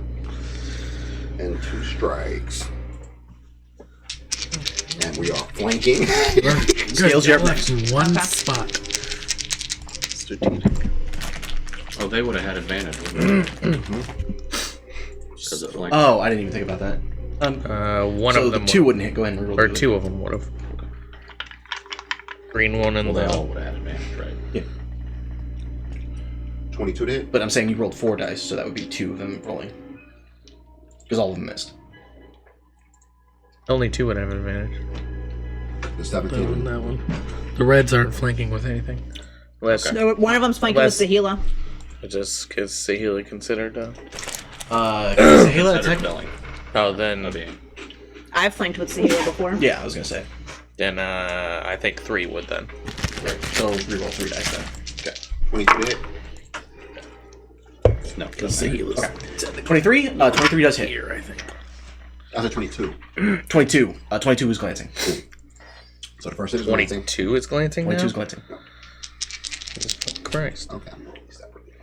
And 2 strikes. And we are flanking. Scales, you're up next. One spot. Strategic. Oh, they would have had advantage. Because it's like. Oh, I didn't even think about that. One so of them the 2 wouldn't hit. Go ahead and roll. or 2 of them would have. Green one and Well, they all would have had advantage, right? Yeah. 22 to hit? But I'm saying you rolled 4 dice, so that would be 2 of them rolling. Because all of them missed. Only 2 would have advantage. The 17. That one. The reds aren't flanking with anything. Unless, No, one of them's flanking with Sahila. just because Sahila considered. Sahila attack. Oh, then. I've flanked with Sahila before. Yeah, I was gonna say. Then I think 3 would then. Right. So reroll 3 dice then. Okay. 22 to hit? No, because Sahila's. Okay. 23. 23 does hit. Here, I think. I was at 22. 22. 22 is glancing. So the first hit is glancing. 22 is glancing. 22 now? is glancing. Jesus Christ. Okay, I'm rolling separately.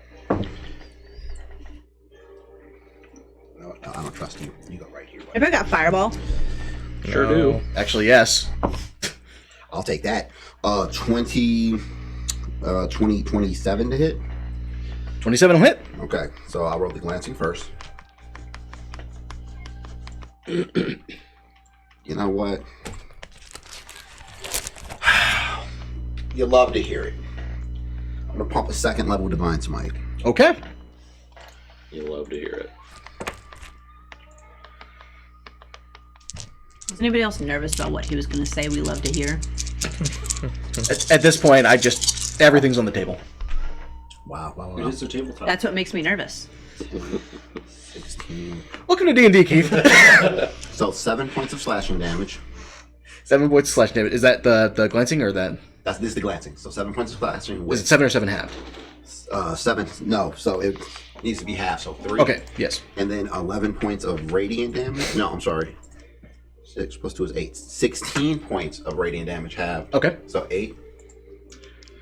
No, I don't trust you. You go right here. Buddy. If I got Fireball. Sure do. Actually, yes. I'll take that. 27 to hit. 27 will hit. Okay, so I'll roll the glancing first. You know what? You love to hear it. I'm gonna pump a 2nd level Divine Smite. Okay. You love to hear it. Was anybody else nervous about what he was going to say? We love to hear. At this point, everything's on the table. Wow. It is a tabletop. That's what makes me nervous. 16. Welcome to D&D, Keith. So 7 points of slashing damage. 7 points of slash damage. Is that the glancing or that? This is the glancing. So 7 points of slashing. Was it 7 or 7 half? 7. No. So it needs to be half. So 3. Okay. Yes. And then 11 points of radiant damage. No, I'm sorry. 6 plus 2 is 8. 16 points of radiant damage half. Okay. So 8.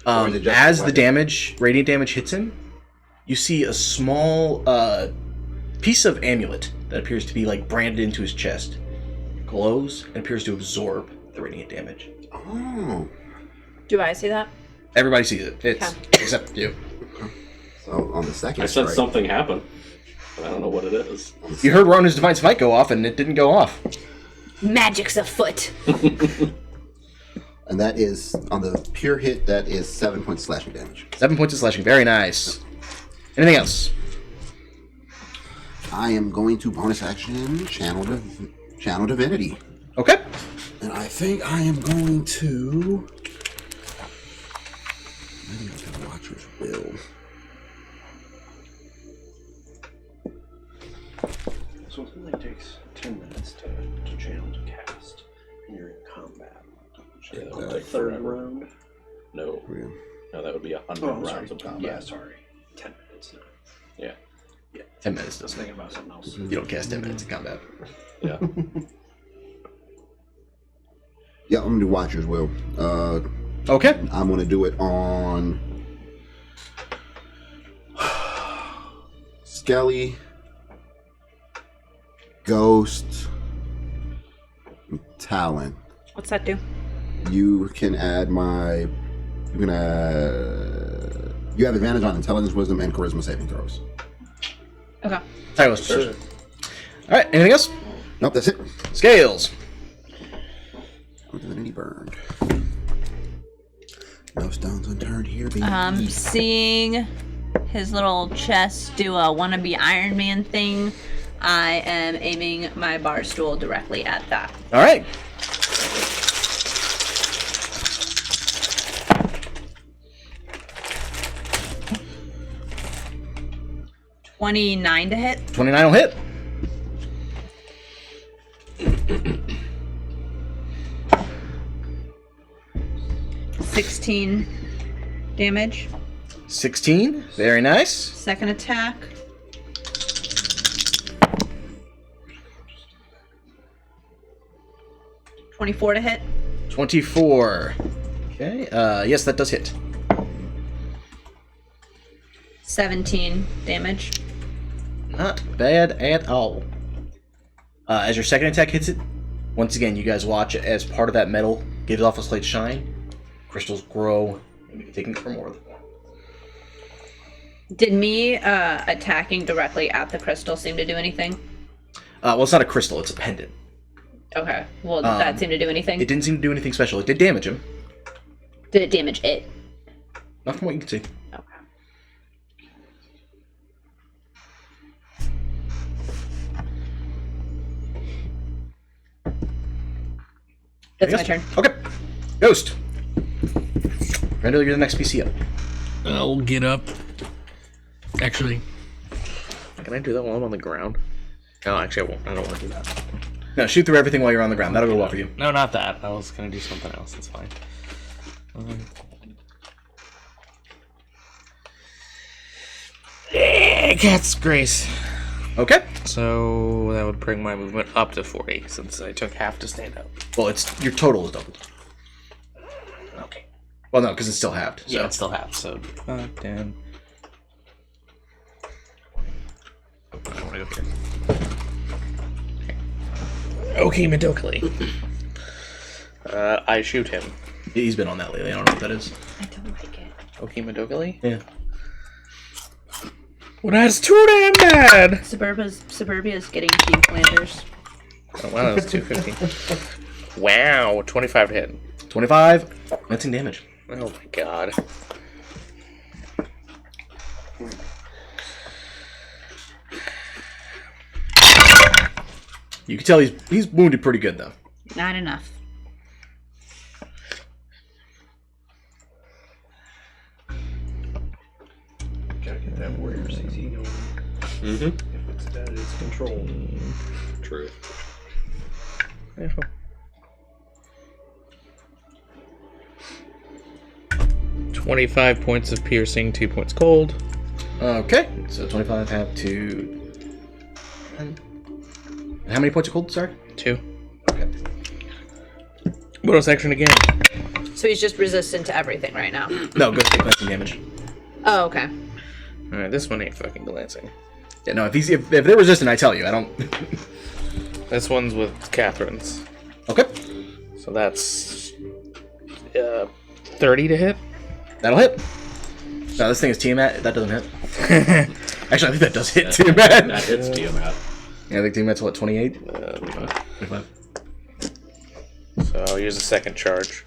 Or is it just As weapon? the radiant damage hits him, you see a small piece of amulet that appears to be like branded into his chest. It glows and appears to absorb the radiant damage. Oh. Do I see that? Everybody sees it. It's except you. So on the second I said strike, something happened, but I don't know what it is. You heard Rona's Divine Smite go off, and it didn't go off. Magic's afoot. and that is on the pure hit. That is 7 points of slashing damage. 7 points of slashing. Very nice. Anything else? I am going to bonus action channel divinity. Okay. And I think I am going to. I think I can Watcher's Will. So it only takes 10 minutes to channel to cast, and you're in combat. Yeah, The that'll take third forever. round. No. No, that would be 100 Oh, I'm rounds sorry. of combat. Yeah, sorry. 10 minutes now. Yeah. 10 minutes I was doesn't. thinking about something else. You don't cast 10 minutes in combat. Yeah. Yeah, I'm gonna do Watcher's Will. Okay. I'm gonna do it on Skelly, Ghost, and Talon. What's that do? You can add my. You have advantage on intelligence, wisdom, and charisma saving throws. Okay. All right. Anything else? Nope, that's it. Scales. Divinity burned. No stones unturned here, baby. Seeing his little chest do a wannabe Iron Man thing, I am aiming my bar stool directly at that. All right. 29 to hit. 29 will hit. $16 damage. 16. Very nice. Second attack. $24 to hit. 24. Okay. Yes, that does hit. 17 damage. Not bad at all. As your second attack hits it, once again, you guys watch as part of that metal gives off a slight shine. Crystals grow, and you can take them for more. Did me attacking directly at the crystal seem to do anything? Well, it's not a crystal; it's a pendant. Okay. Well, did that seem to do anything? It didn't seem to do anything special. It did damage him. Did it damage it? Not from what you can see. Okay. That's my turn. Okay. Ghost. Randall, you're the next PC up. I'll get up. Actually, can I do that while I'm on the ground? No, actually, I won't. I don't want to do that. No, shoot through everything while you're on the ground. That'll go well for you. No, not that. I was gonna do something else. That's fine. Cat's Grace. Okay. So that would bring my movement up to 40 since I took half to stand up. Well, it's your total is doubled. Okay. Well, no, because it's still halved. So. Yeah, it's still half. So 5, 10. I want to go here. Okay, Medokali. I shoot him. He's been on that lately. I don't know what that is. I don't like it. Okay, Medokali? Yeah. Well, that's too damn bad! Suburbia's getting Team Flanders. Oh, wow, that was 250. Wow, 25 to hit. 25. That's in damage. Oh my god. You can tell he's wounded pretty good, though. Not enough. Gotta get that warrior CC going. Mm-hmm. If it's dead, it's controlled. True. 25 points of piercing, 2 points cold. Okay, so 25 have to... And how many points of cold, sorry? 2. Okay. Bonus action again. So he's just resistant to everything right now. No, go take glancing damage. Oh, okay. Alright, this one ain't fucking glancing. Yeah, no, if they're resistant, I tell you, I don't... This one's with Catherine's. Okay. So that's 30 to hit. That'll hit. No, this thing is Tiamat. That doesn't hit. Actually, I think that does hit Tiamat. That hits Tiamat. Yeah, I think Tiamat's what, 28? 25. So I'll use a second charge.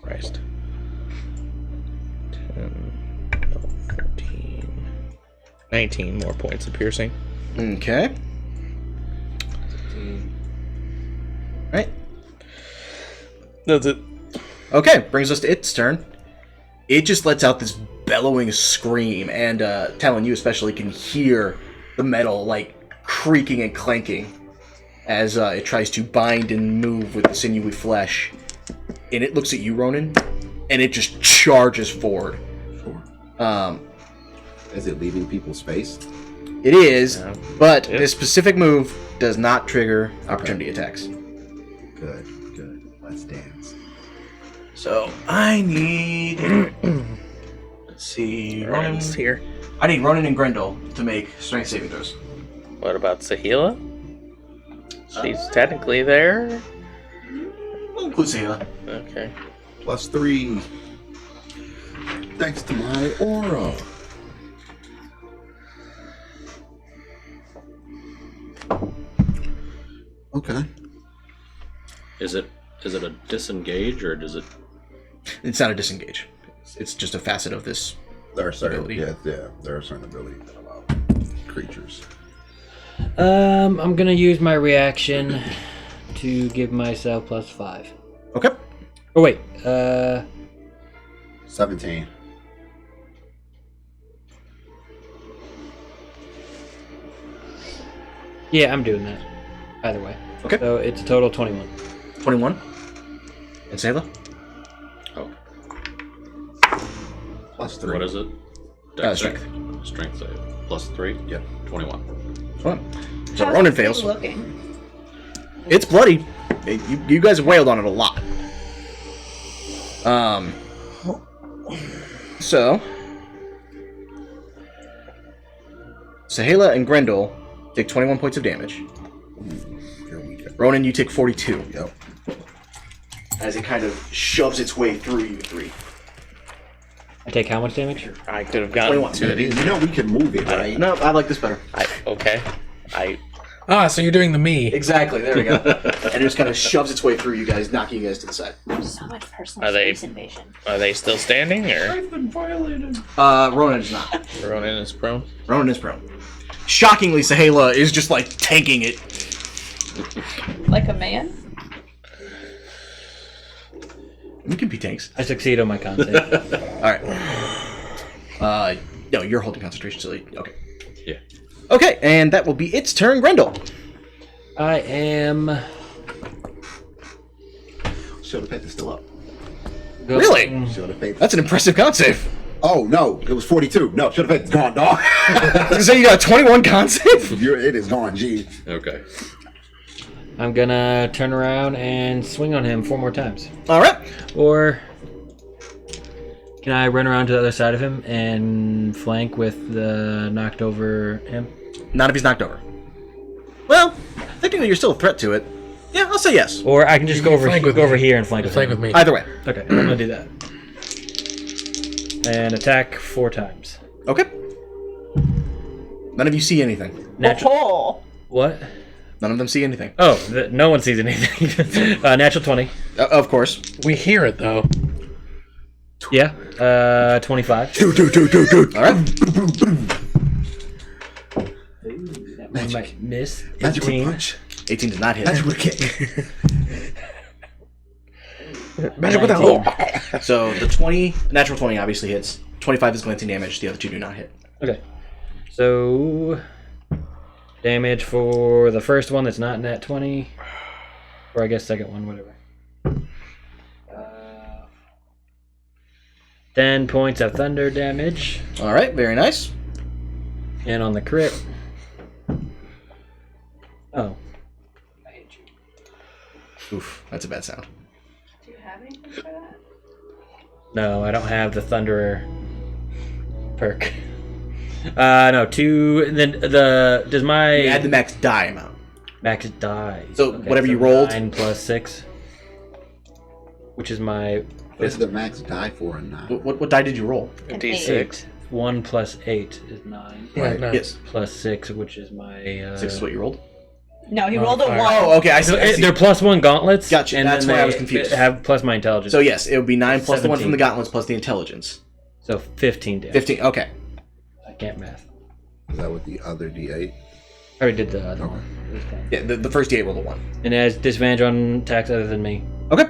Christ. 10, 12, 14, 19 more points of piercing. Okay. Right. That's it. Okay, brings us to its turn. It just lets out this bellowing scream, and Talon, you especially can hear the metal, like, creaking and clanking as it tries to bind and move with the sinewy flesh. And it looks at you, Ronan, and it just charges forward. Is it leaving people space? It is, Yeah. but Yep. this specific move does not trigger opportunity attacks. Good, good. Let's dance. So I need. Let's see. Ronan. Ronan's here. I need Ronan and Grendel to make strength saving throws. What about Sahila? She's technically there. We'll include Sahila. Okay. +3. Thanks to my aura. Okay. Is it a disengage or does it? It's not a disengage. It's just a facet of this. There are certain, Ability. there are certain abilities that allow creatures. I'm gonna use my reaction to give myself +5. Okay. Oh wait, 17. yeah, I'm doing that. Either way. Okay. So it's a total 21. 21. And Sayla? +3. What is it? Strength. Strength save. +3? Yep. 21. So How's Ronan this thing fails. looking? It's bloody. You guys have wailed on it a lot. So Sahala and Grendel take 21 points of damage. Here we go. Ronan, you take 42. Yep. As it kind of shoves its way through you three. I take how much damage? I could have gotten 21. to it. You know we can move it, right? No, I like this better. Okay. So you're doing the me. Exactly, there we go. And it just kind of shoves its way through you guys, knocking you guys to the side. So much personal Are they- space invasion. Are they still standing, or I've been violated. Ronan is not. Ronan is prone? Ronan is prone. Shockingly, Sahala is just like tanking it. Like a man? We can be tanks. I succeed on my con save. Alright. No, you're holding concentration, silly. Okay. Yeah. Okay, and that will be its turn, Grendel. I am Shield of Faith is still up. going... Really? Shield of Faith. That's an impressive con save. Oh, no. It was 42. No, Shield of Faith is gone, dog. I was gonna say you got a 21 con save? It is gone, G. Okay. I'm gonna turn around and swing on him 4 more times. Alright. Or can I run around to the other side of him and flank with the knocked over him? Not if he's knocked over. Well, technically you're still a threat to it. Yeah, I'll say yes. Or I can just You go can over flank with me. here and flank with Flank him. with me. Either way. Okay, I'm gonna do that. And attack 4 times. Okay. None of you see anything. Natural. Oh, What? None of them see anything. Oh, no one sees anything. Natural 20. Of course. We hear it though. Yeah. 25. Alright. That one might miss. Magical 18. punch. 18 does not hit. Magical kick. Magic with 19. So the 20, natural 20 obviously hits. 25 is glancing damage. The other two do not hit. Okay. So damage for the first one that's not nat 20. Or I guess second one, whatever. 10 points of thunder damage. Alright, very nice. And on the crit. Oh. I hate you. Oof, that's a bad sound. do you have anything for that? No, I don't have the Thunderer perk. No, 2. Then does my You add the max die amount. max die? So whatever you rolled. 9 plus 6, which is my What is the max die for a 9? What die did you roll? An D6. 8. 1 plus 8 is 9. Yeah, no. Yes. Plus 6, which is my 6 is what you rolled? No, he rolled a fire. 1. Oh, okay, I see. So I see. they're plus 1 gauntlets. Gotcha, And that's then why I was they confused. have plus my intelligence. So yes, it would be 9 plus the one from 17. the gauntlets plus the intelligence. So 15 damage. 15, okay. I can't math. Is that with the other D8? I already did the other one. It was 10. Yeah, the first D8 rolled a 1. And it has disadvantage on attacks other than me. Okay.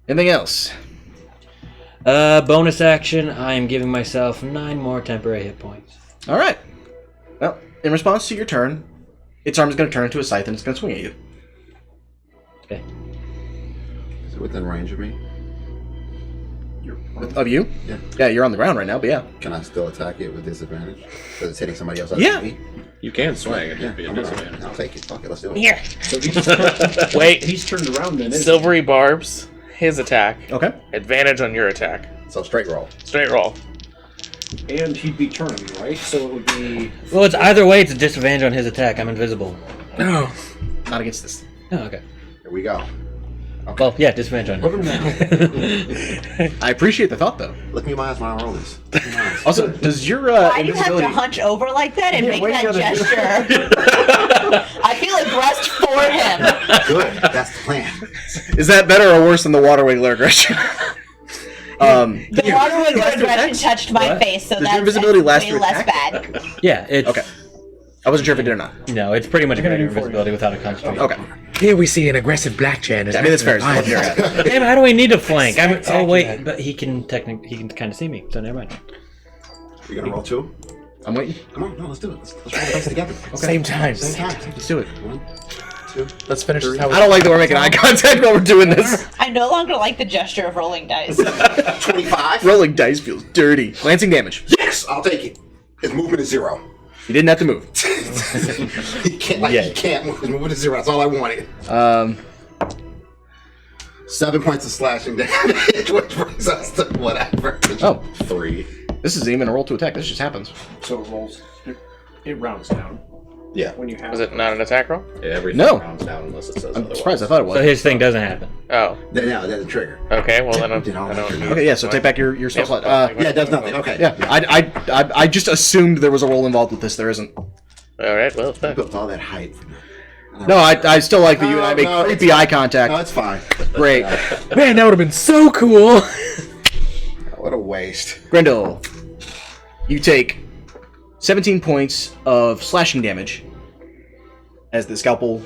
Anything else? Bonus action, I am giving myself 9 more temporary hit points. Alright. Well, in response to your turn, its arm is going to turn into a scythe and it's going to swing at you. Okay. Is it within range of me? Of you? Yeah. Yeah, you're on the ground right now, but yeah. Can I still attack it with disadvantage? Because it's hitting somebody else. Yeah. Me? You can swing. It'd Yeah. just be a I'm disadvantage. I'll take it. Fuck it. Let's do it. Here. So he's, Wait. he's turned around then. isn't he? Silvery barbs. His attack. Okay. Advantage on your attack. So straight roll. Straight roll. And he'd be turning, right? So it would be. Well, it's either way, it's a disadvantage on his attack. I'm invisible. No. Not against this. Oh, okay. Here we go. Well, yeah, disadvantage on Put him down. I appreciate the thought, though. Look me in my eyes when I roll this. Look me in my eyes. Also, does your Why do you have to invisibility... hunch over like that and Yeah, make why you that gotta do gesture? I feel aggressed for him. Good. That's the plan. Is that better or worse than the water wiggle aggression? The water was extra aggression attacks? touched my What? face, so Does your that's invisibility last way your less attack? bad. Yeah, it's Okay. I wasn't sure if it did or not. No, it's pretty much greater do 40. invisibility without a concentration. Okay. Here we see an aggressive black chair. I mean, that's fair. It's your hat. Damn, how do we need to flank? Oh wait, but he can kind of see me, so never mind. You're gonna roll 2? I'm waiting. Come on, no, let's do it. Let's roll the dice together. Okay. Same time. Same time. Let's do it. 1, 2. Let's finish this. I don't like that we're making eye contact while we're doing this. I no longer like the gesture of rolling dice. 25. Rolling dice feels dirty. Glancing damage. Yes, I'll take it. His movement is 0. You didn't have to move. He can't move. His movement is 0. That's all I wanted. 7 points of slashing damage, which brings us to whatever. Oh, 3. this isn't even a roll to attack. This just happens. So it rolls. It rounds down Yeah. when you have. Was it not an attack roll? Yeah, everything No. rounds down unless it says I'm otherwise. surprised. I thought it was. So his thing doesn't happen. Oh, No, it doesn't trigger. okay. Well, then I Did all don't. that. Okay, yeah. So take back your spell slot. Yeah, it does nothing. Okay. Yeah. I just assumed there was a roll involved with this. There isn't. All right. Well, it's I done. built all that height. No, I still like that you and I make No, it's creepy eye contact. No, it's fine. Great. Man, that would have been so cool. What a waste. Grendel, you take 17 points of slashing damage as the scalpel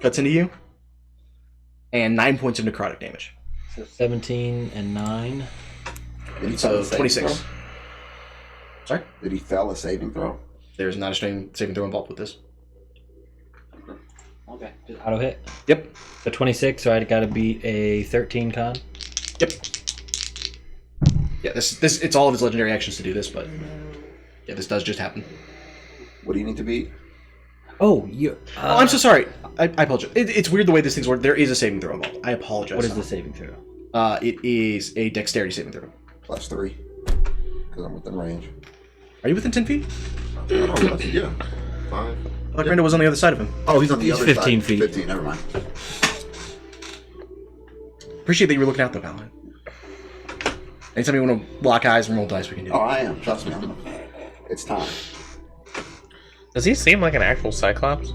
cuts into you, and 9 points of necrotic damage. So 17 and 9. Did he fail So a saving 26. throw? Sorry? Did he fail a saving throw? There's not a saving throw involved with this. Okay. Just auto hit. Yep. So 26. So I got to beat a 13 con. Yep. Yeah, this it's all of his legendary actions to do this, but yeah, this does just happen. What do you need to beat? Oh, you. Oh, I'm so sorry. I apologize. It's weird the way this thing's work. There is a saving throw involved. I apologize. What is the saving throw? It is a dexterity saving throw. +3. Because I'm within range. Are you within 10 feet? Oh, yeah. 5. I thought Grendel was on the other side of him. Oh, he's on the other 15 side. feet. 15, never mind. Appreciate that you were looking out though, Paladin. Anytime you want to lock eyes and roll dice, we can do Oh, it. I am. Trust me. It's time. Does he seem like an actual Cyclops?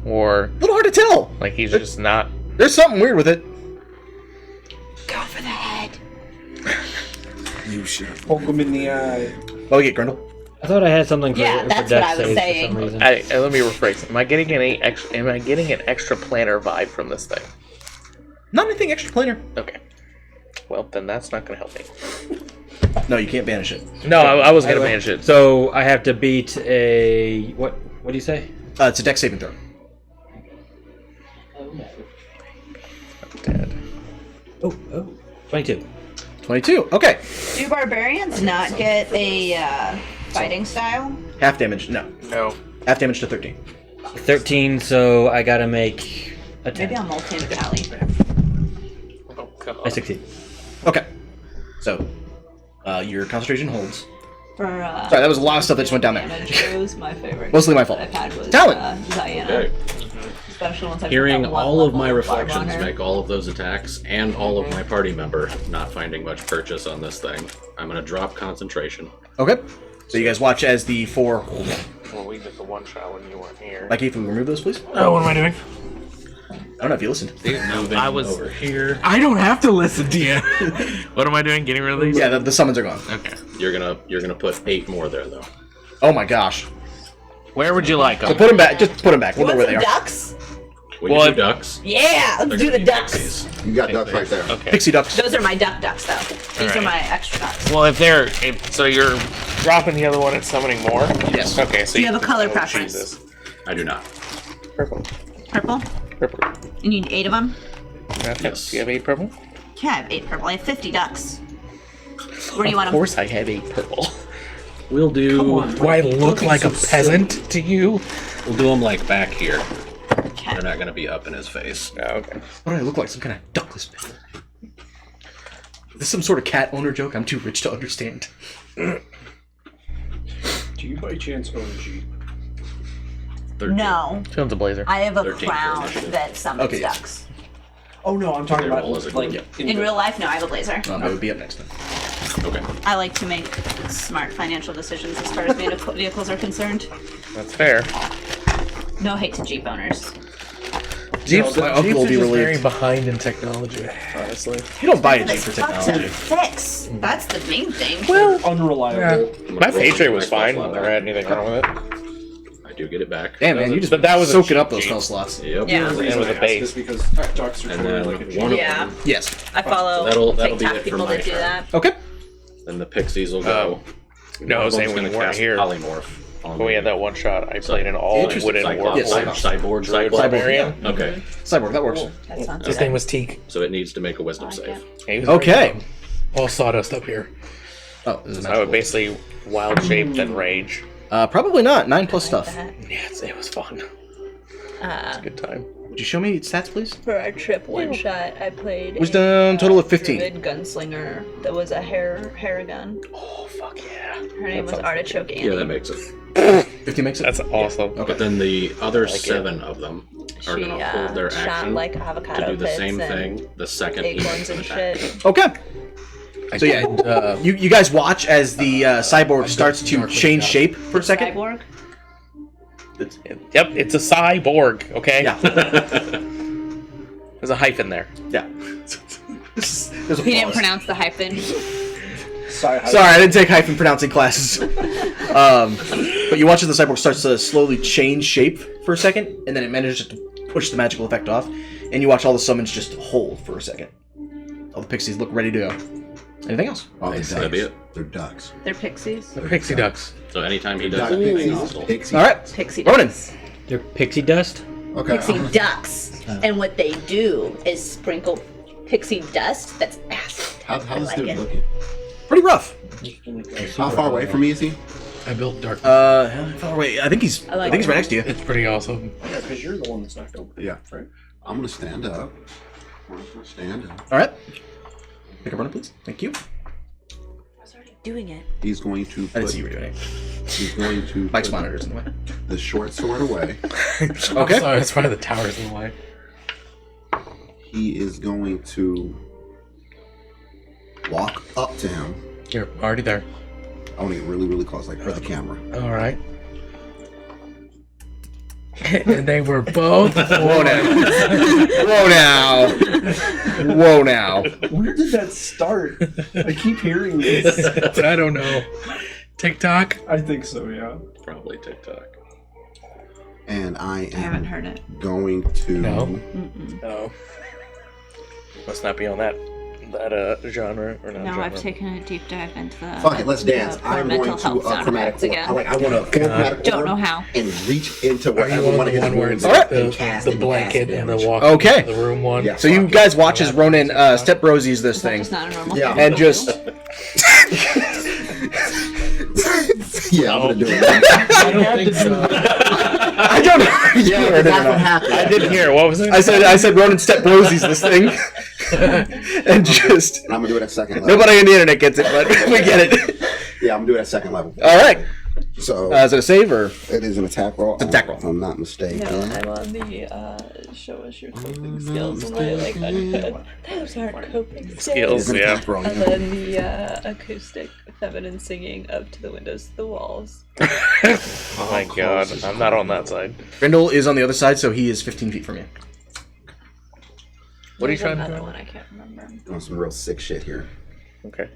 Or A little hard to tell. like he's just not? There's something weird with it. Go for the head. You should have. Poke him in the eye. Oh, we get Grendel. I thought I had something for, Yeah, for that's dex what I was saves saying. for some reason. Let me rephrase. Am I getting any extra? Am I getting an extra planar vibe from this thing? Not anything extra planar. Okay. Well, then that's not going to help me. No, you can't banish it. No, I was going to manage it. So I have to beat a what? What do you say? It's a dex saving throw. Dead. Oh, 22. 22. Okay. Do barbarians not get a fighting style? Half damage. No. No. Half damage to 13. 13. So I gotta make a 10. Maybe I'll multi the valley. Oh god. I succeed. Okay. So, your concentration holds. For Sorry, that was a lot of stuff that just went down there. It was my favorite. Mostly my fault. I've had was Talent. Diana. Okay. Especially once I Hearing put that one all of my level barb on reflections her. make all of those attacks and all of my party member not finding much purchase on this thing, I'm going to drop concentration. Okay. So you guys watch as the 4... Well, we did the one shot when you weren't here. Mikey, if we remove those, please. Oh, what am I doing? I don't know if you listened. Moving I was over. here. I don't have to listen to you. What am I doing? Getting rid of these? Yeah, the summons are gone. Okay. You're gonna put 8 more there though. Oh my gosh. Where would you like So them? put them back. Just put them back. You We'll know want where some they are. ducks? When Well, you do ducks, Yeah, let's they're do gonna the be ducks. pixies. You got ducks right there. Okay. Pixie ducks. Those are my ducks, though. These are Alright. my extra ducks. Well, so you're dropping the other one and summoning more? Yes. Okay, so Do you have a color oh, preference? Jesus. I do not. Purple. Purple? Purple. You need 8 of them? Yes. Do you have 8 purple? Yeah, I have 8 purple. I have 50 ducks. Where do you want Of them? course I have 8 purple. We'll do. Do I look like a peasant to you? We'll do them like back here. Okay. They're not gonna be up in his face. Oh, okay. What do I look like? Some kind of duckless pig? Is this some sort of cat owner joke? I'm too rich to understand. Do you by chance own a Jeep? 13. No. She owns a blazer. I have a 13 crown initiative. that summons Okay, yes. ducks. Oh no, I'm talking They roll as a about like group. In real life, no, I have a blazer. That would be up next then. Okay. I like to make smart financial decisions as far as vehicles are concerned. That's fair. No hate to Jeep owners. Jeeps, my uncle will be just very relieved. behind in technology, honestly. You don't buy a Jeep It's for tough to technology. fix. That's the main thing. unreliable. My Patriot was fine. Never had anything wrong with it. do get it back. Damn, man, you just that was a soaking up cheap those cheat. spell slots. Yep. Yeah. The reason with I a ask base. is because ducks are And totally then like a one of Yeah. them, Yes. I follow That'll be TikTok it for people my that do turn. that. Okay. then the pixies will go. No, I One was of saying them's when gonna you weren't cast here. polymorph. On When we me. had that one shot, I played an all Interesting. wooden Cyclops, Yes. warforged cyborg, druid cyborg. barbarian. Okay, Cyborg, that works. That sounds His good. name was Teak. so it needs to make a wisdom I like save. it. He was Okay. very All sawdust up here. Oh, this is fun. I would magical. basically wild shape then rage. Probably not. 9 plus I like stuff. that. Yeah, it was fun. Good time. Would you show me stats, please? For our trip one shot, I played Wisdom total of 15. Druid gunslinger that was a hair gun. Oh fuck yeah! Her name was sounds Artichoke Annie. Yeah, that makes it. 15 makes it? That's awesome. But then the other like it. 7 of them are She going to hold their shot action like to avocado do the pits same and thing the second each acorns and attack. shit. Okay. So yeah, you guys watch as the cyborg starts to change shape for a second. Cyborg. Yep, it's a cyborg. Okay. Yeah. There's a hyphen there. Yeah. There's a He didn't pause. pronounce the hyphen. Sorry, I didn't take hyphen pronouncing classes. But you watch as the cyborg starts to slowly change shape for a second, and then it manages to push the magical effect off, and you watch all the summons just hold for a second. All the pixies look ready to go. Anything else? Oh, they're That'd be ducks. it. They're ducks. They're pixies. Pixie ducks. So anytime he Duck does anything pixies. hostile. Pixies. All right, Pixie Ronan. ducks. They're pixie dust. Okay. Pixie ducks. And what they do is sprinkle pixie dust that's acid. How's I this like dude it. looking? Pretty rough. How far away from me is he? I built dark. How far away? I think he's. I like I think he's it. right next to you. It's pretty awesome. Yeah, because you're the one that's knocked over. Yeah. Right? I'm gonna stand up. Stand up. All right. Pick up Ronan, please. Thank you. I was already doing it. He's going to I didn't put, see you were doing it. he's going to Mike's put monitor's in the way. the short sword away. I'm Okay. sorry, it's probably the towers in the way. He is going to walk up to him. You're already there. I want to get really, really close, like for the camera. All right. And they were both. Whoa now. Whoa now. Whoa now. Where did that start? I keep hearing this. I don't know. TikTok. I think so, yeah. Probably TikTok. And I I haven't am heard it. going to. No. No. Must not be on that genre or not. No, genre. I've taken a deep dive into the. Fuck it, let's dance. I'm mental going to health sound chromatic effects form. again. I want to chromatic Don't form know how. and reach into Are you wherever on one of the his one where wounds it's is Alright. and the, cast the and blanket cast and the damage. walk? Okay. The room one. Yeah. So you guys watch as Ronan step brosies this Is that thing just not a normal Yeah. thing and to just. do? Yeah, I'm gonna do it. I don't think so. I don't know. Yeah, that's what happened. I didn't hear. What was it? I said Ronan step brosies this thing. And just. I'm gonna do it at second level. Nobody on the internet gets it, but we get it. Yeah, I'm gonna do it at second level. All right. So Is it a save or? it is an attack roll. It's an attack roll. If I'm not mistaken. No, I'm on the show us your coping skills, and I like uncut. Those are coping skills. Skills, It's an yeah. attack roll. And then the acoustic feminine singing up to the windows to the walls. Oh my god, I'm not on that side. Grindel is on the other side, so he is 15 feet from you. What are you There's trying to another do? one I can't remember. Doing some real sick shit here. Okay.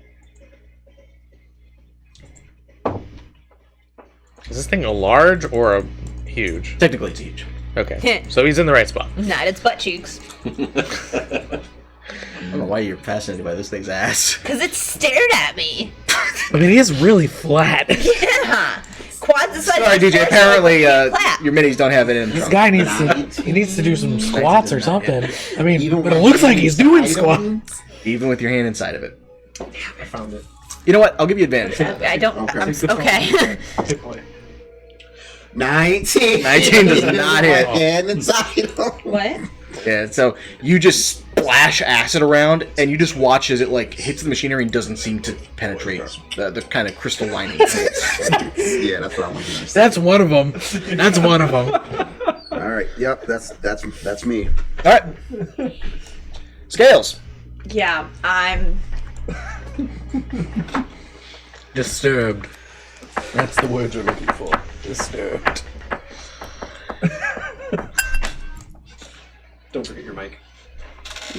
Is this thing a large or a huge? Technically, it's huge. Okay. So he's in the right spot. Not its butt cheeks. I don't know why you're fascinated by this thing's ass. Because it stared at me. I mean, he is really flat. Yeah. Quads the size Sorry, of a DJ. torso Apparently, with a clap. your minis don't have it in. This guy needs to do some squats or something. I mean, but it looks like he's doing squats. Even with your hand inside of it. I found it. You know what? I'll give you advantage. I don't. Okay. Okay. Good play. 19. 19 does not hit. And inside. What? Yeah, so you just splash acid around, and you just watch as it like hits the machinery and doesn't seem to penetrate the kind of crystal lining. Yeah, that's what I want to do. That's one of them. That's one of them. All right. Yep. That's me. All right. Scales. Yeah, I'm. Disturbed. That's the word you're looking for. Disturbed. Don't forget your mic.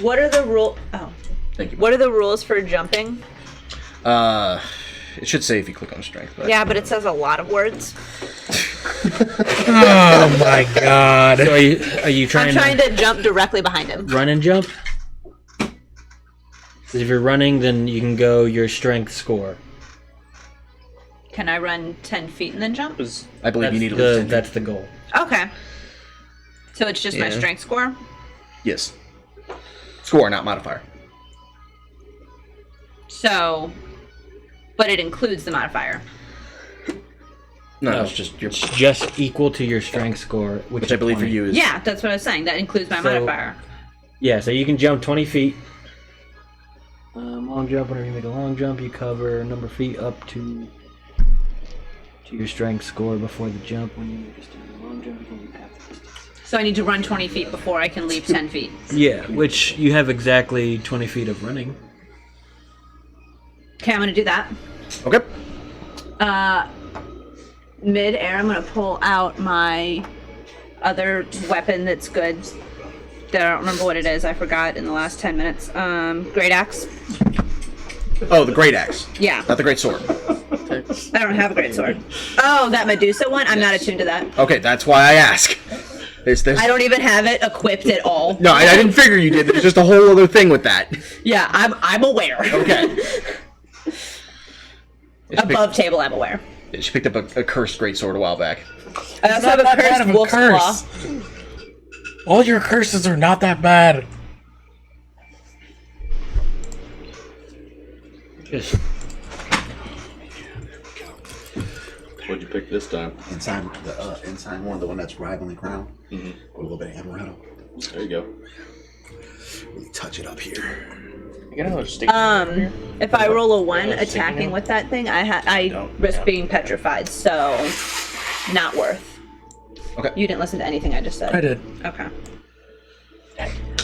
What are the rules? Oh. Thank you. What are the rules for jumping? It should say if you click on strength. But Yeah, but it says a lot of words. Oh my god. So are you trying I'm trying to jump directly behind him. run and jump? 'Cause if you're running, then you can go your strength score. Can I run 10 feet and then jump? I believe you need That's at least 10 that's the goal. Okay. So it's just my strength score? Yes. Score, not modifier. So, but it includes the modifier. No, it's just your... It's just equal to your strength score, Which I believe for you is... Yeah, that's what I was saying. That includes my So- modifier. Yeah, so you can jump 20 feet. Long jump, whenever you make a long jump, you cover a number of feet up to your strength score before the jump. When you make a standing long jump, you can leap half the distance. So I need to run 20 feet before I can leap 10 feet. Yeah, which you have exactly 20 feet of running. Okay, I'm gonna do that. Okay. Mid-air, I'm gonna pull out my other weapon that's good. That I don't remember what it is. I forgot in the last 10 minutes. Great axe. Oh, the great axe. Yeah. Not the great sword. I don't have a great sword. Oh, that Medusa one? I'm not attuned to that. Okay, that's why I ask. There's... I don't even have it equipped at all. No, I didn't figure you did. There's just a whole other thing with that. Yeah, I'm aware. Okay. Above table, I'm aware. She picked up a cursed greatsword a while back. I also have a cursed wolf's claw. All your curses are not that bad. Just What'd you pick this time? Inside one, the one that's rivaling crown. With a little bit of amaretto. There you go. Really touch it up here. If I roll a 1 attacking with that thing, I risk being petrified, so not worth. Okay. You didn't listen to anything I just said. I did. Okay.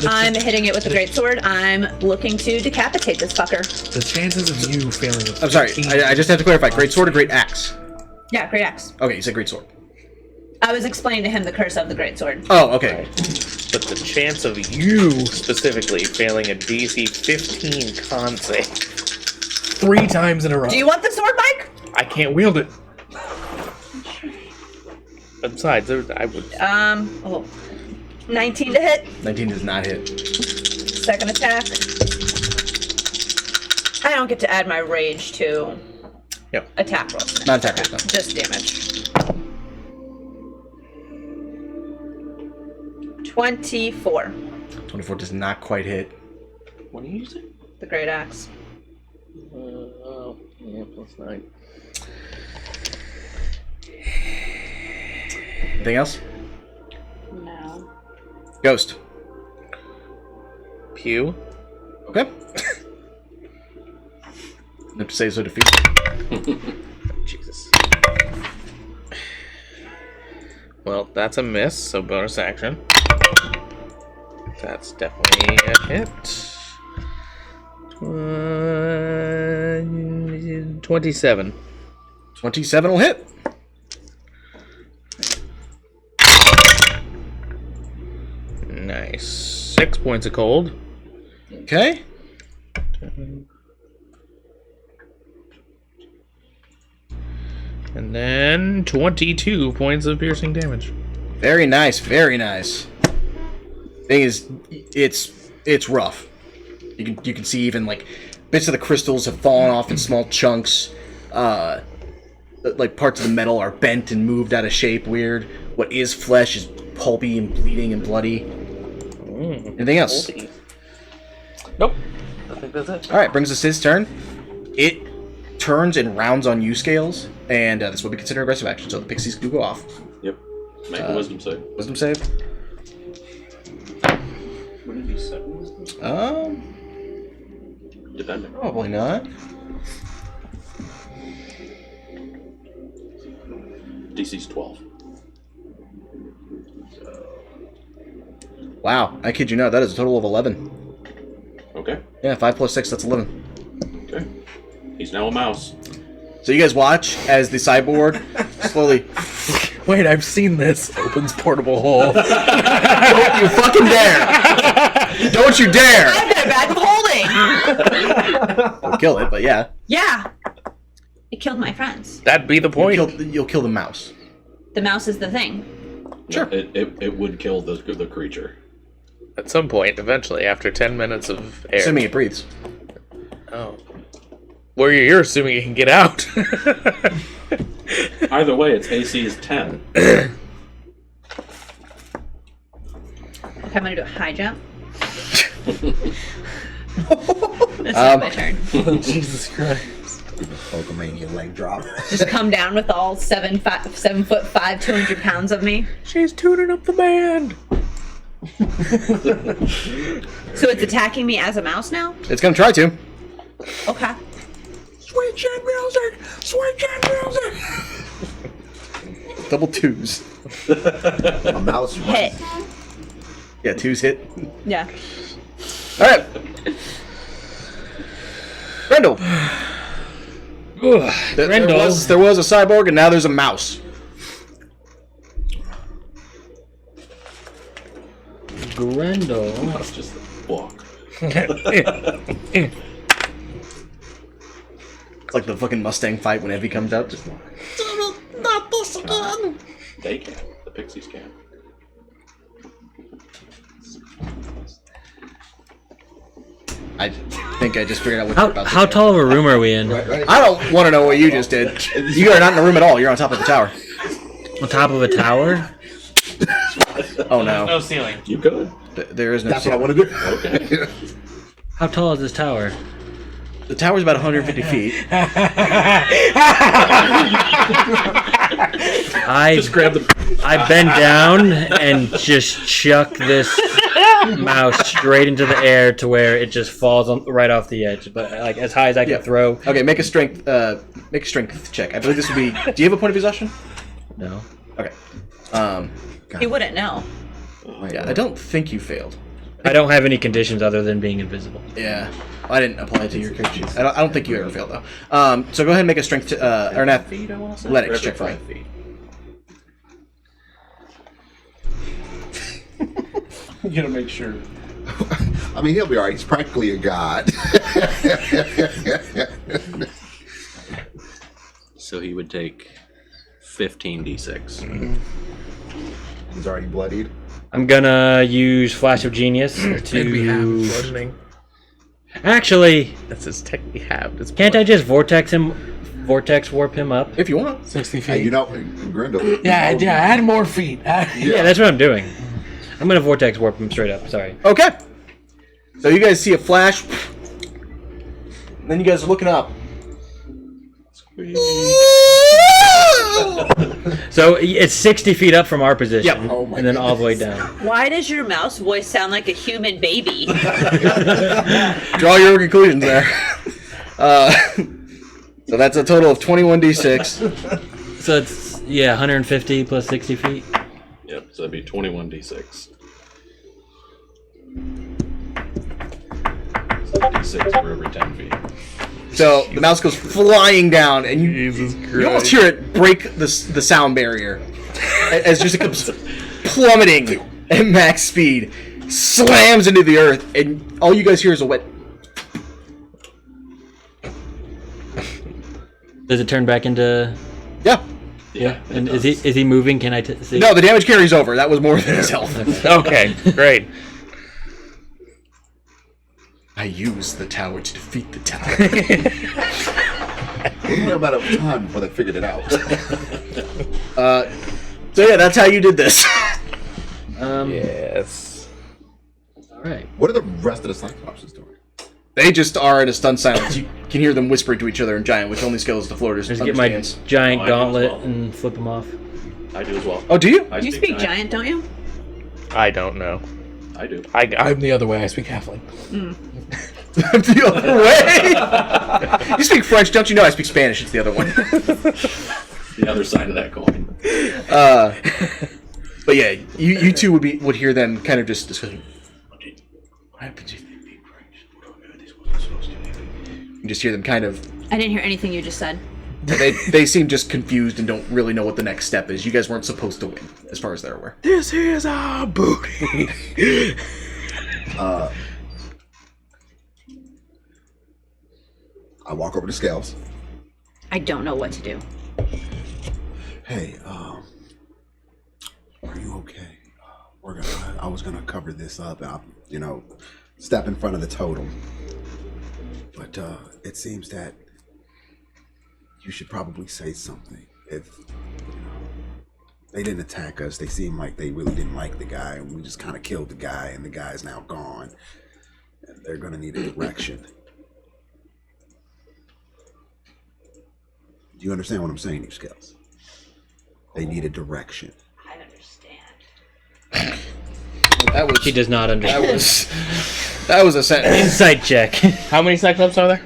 I'm hitting it with a greatsword. I'm looking to decapitate this fucker. The chances of you failing. I'm sorry, I just have to clarify. Great sword or great axe? Yeah, great axe. Okay, you said great sword. I was explaining to him the curse of the greatsword. Oh, okay. But the chance of you specifically failing a DC 15 con save. 3 times in a row. Do you want the sword, Mike? I can't wield it. Besides, I would. 19 to hit. 19 does not hit. Second attack. I don't get to add my rage to attack rolls. Not attack rolls, no. Just damage. 24. 24 does not quite hit. What are you using? The great axe. +9. Anything else? No. Ghost. Pew. Okay. Have to say so defeat. Jesus. Well, that's a miss, so bonus action. That's definitely a hit. 27. 27 will hit. Nice. 6 points of cold. Okay. And then 22 points of piercing damage. Very nice, very nice. Thing is, it's rough. You can see even like bits of the crystals have fallen off in small chunks. Like parts of the metal are bent and moved out of shape. Weird. What is flesh is pulpy and bleeding and bloody. Anything else? Nope. I think that's it. All right, brings us his turn. It turns and rounds on you, Scales, and this will be considered aggressive action. So the pixies do go off. Yep. Make a wisdom save. Wisdom save. Would it be 7 wisdom? Depending. Probably not. DC's 12. Wow, I kid you not, that is a total of 11. Okay. Yeah, 5 plus 6, that's 11. Okay. He's now a mouse. So you guys watch as the cyborg slowly... Wait, I've seen this. Opens portable hole. Don't you fucking dare! Don't you dare! I've got a bag of holding! Don't kill it, but yeah. Yeah! It killed my friends. That'd be the point. You'll kill the mouse. The mouse is the thing. Sure. It would kill the creature. At some point, eventually, after 10 minutes of air. Assuming it breathes. Oh. Well, you're assuming it can get out. Either way, its AC is 10. Okay, I'm gonna do a high jump. This is my turn. Jesus Christ. Pokemania leg drop. Just come down with all 7'5", 200 pounds of me. She's tuning up the band. So it's attacking me as a mouse now? It's gonna try to. Okay. Sweet chin music! Sweet chin music! Double twos. A mouse Hit. Yeah, twos hit. Yeah. All right. Grendel. There was a cyborg, and now there's a mouse. Grendel. That's just a walk. It's like the fucking Mustang fight when Evie comes out. Just Not this again! They can. The pixies can. I think I just figured out what you're about to How do. tall of a room are we in? I don't want to know what you just did. You are not in the room at all. You're on top of the tower. On top of a tower? Oh no. No ceiling. You could. There is no. That's what I want to do. Okay. How tall is this tower? The tower's about 150 feet. Just grab the. I bend down and just chuck this mouse straight into the air to where it just falls right off the edge, but like as high as I can throw. Okay, make a strength check. I believe this would be. Do you have a point of exhaustion? No. Okay. You wouldn't know. Yeah, I don't think you failed. I don't have any conditions other than being invisible. Yeah, I didn't apply it to your character sheet. I don't think you ever failed though. So go ahead and make a strength or an athletics check for me. You gotta make sure. I mean, he'll be alright. He's practically a god. So he would take 15d6. He's already bloodied. I'm gonna use Flash of Genius Maybe we have to. bludgeoning. Actually, That's his technically halved. It's can't I just vortex warp him up? If you want. 60 feet. Hey, you know, Grendel. yeah, add more feet. Yeah, that's what I'm doing. I'm gonna vortex warp him straight up. Sorry. Okay. So you guys see a flash. Then you guys are looking up. So it's 60 feet up from our position, Yep. Oh my and then all the way goodness. down. Why does your mouse voice sound like a human baby? Draw your own conclusions there. So that's a total of 21d6. So it's 150 plus 60 feet. Yep, so that'd be 21d6. So d6 for every 10 feet. So the mouse goes flying down, and Jesus you almost hear it break the sound barrier as just it comes plummeting at max speed, slams into the earth, and all you guys hear is a wet. Does it turn back into? Yeah. Yeah. And is he moving? Can I see? No, the damage carries over. That was more than his health. Okay, great. I used the tower to defeat the tower. It took about a time before they figured it out. So yeah, that's how you did this. Yes. All right. What are the rest of the Cyclopses doing? They just are in a stunned silence. You can hear them whispering to each other in giant, which only scales the floaters. Just get my understands. giant Oh, I do as gauntlet well. and flip him off. I do as well. Oh, do you? I You speak giant, don't you? I don't know. I do. I'm the other way. I speak halfling. The other way? You speak French, don't you know? I speak Spanish. It's the other one. The other side of that coin. But yeah, you two would hear them kind of just discussing. What happened to the big French? You just hear them kind of. I didn't hear anything you just said. They seem just confused and don't really know what the next step is. You guys weren't supposed to win, as far as they're aware. This is our booty. I walk over to Scales. I don't know what to do. Hey, Are you okay? I was gonna cover this up and step in front of the totem. But it seems that you should probably say something. If they didn't attack us, they seemed like they really didn't like the guy, and we just kind of killed the guy, and the guy's now gone. And they're gonna need a direction. Do you understand what I'm saying, you Scales? They need a direction. I understand. That was. He does not understand. That was a sentence. Insight check. How many Cyclops are there?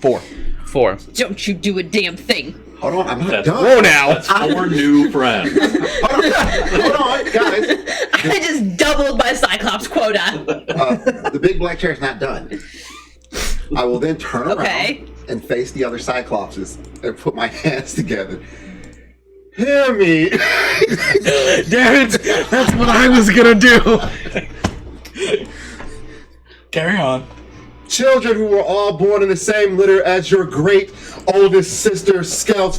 4. 4. Don't you do a damn thing. Hold on, I'm not done. Whoa now. That's our new friend. Hold on, guys. I just doubled my Cyclops quota. The big black chair's not done. I will then turn Okay. around and face the other Cyclopses and put my hands together. Hear me. Damn it! That's what I was gonna do. Carry on. Children who were all born in the same litter as your great oldest sister, Scales.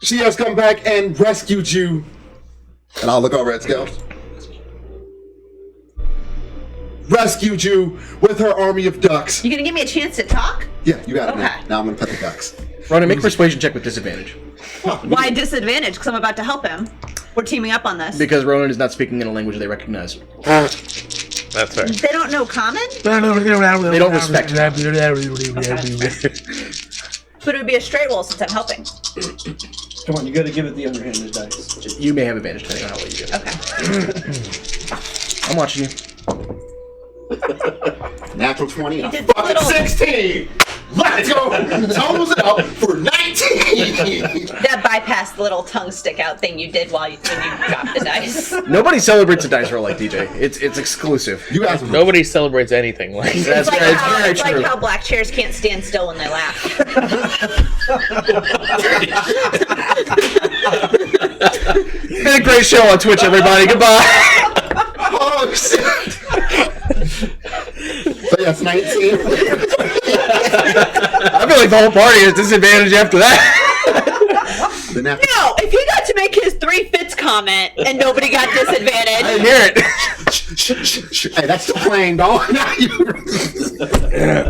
She has come back and rescued you. And I'll look over at Scales. Rescued you with her army of ducks. You gonna give me a chance to talk? Yeah, you got it. Okay. Now I'm gonna pet the ducks. Ronan, make a persuasion check with disadvantage. Why disadvantage? Because I'm about to help him. We're teaming up on this. Because Ronan is not speaking in a language they recognize. That's fair. They don't know common? They don't respect. But it would be a straight roll since I'm helping. Come on, you gotta give it the underhanded dice. You may have advantage depending on how well you do. Okay. I'm watching you. Natural 20. You did Fucking little- 16. Let's go. Totals it up for 19. That bypassed the little tongue stick out thing you did when you dropped the dice. Nobody celebrates a dice roll like DJ. It's exclusive. You guys. Nobody celebrates anything like that. That's It's like, very, how, very it's true. like how black chairs can't stand still when they laugh. Been a great show on Twitch, everybody. Goodbye. Oh shit. So yes, 19. I feel like the whole party has disadvantage after that. The natural. No, if he got to make his 3 fits comment and nobody got I disadvantage, didn't hear it. Hey, that's still playing, dog.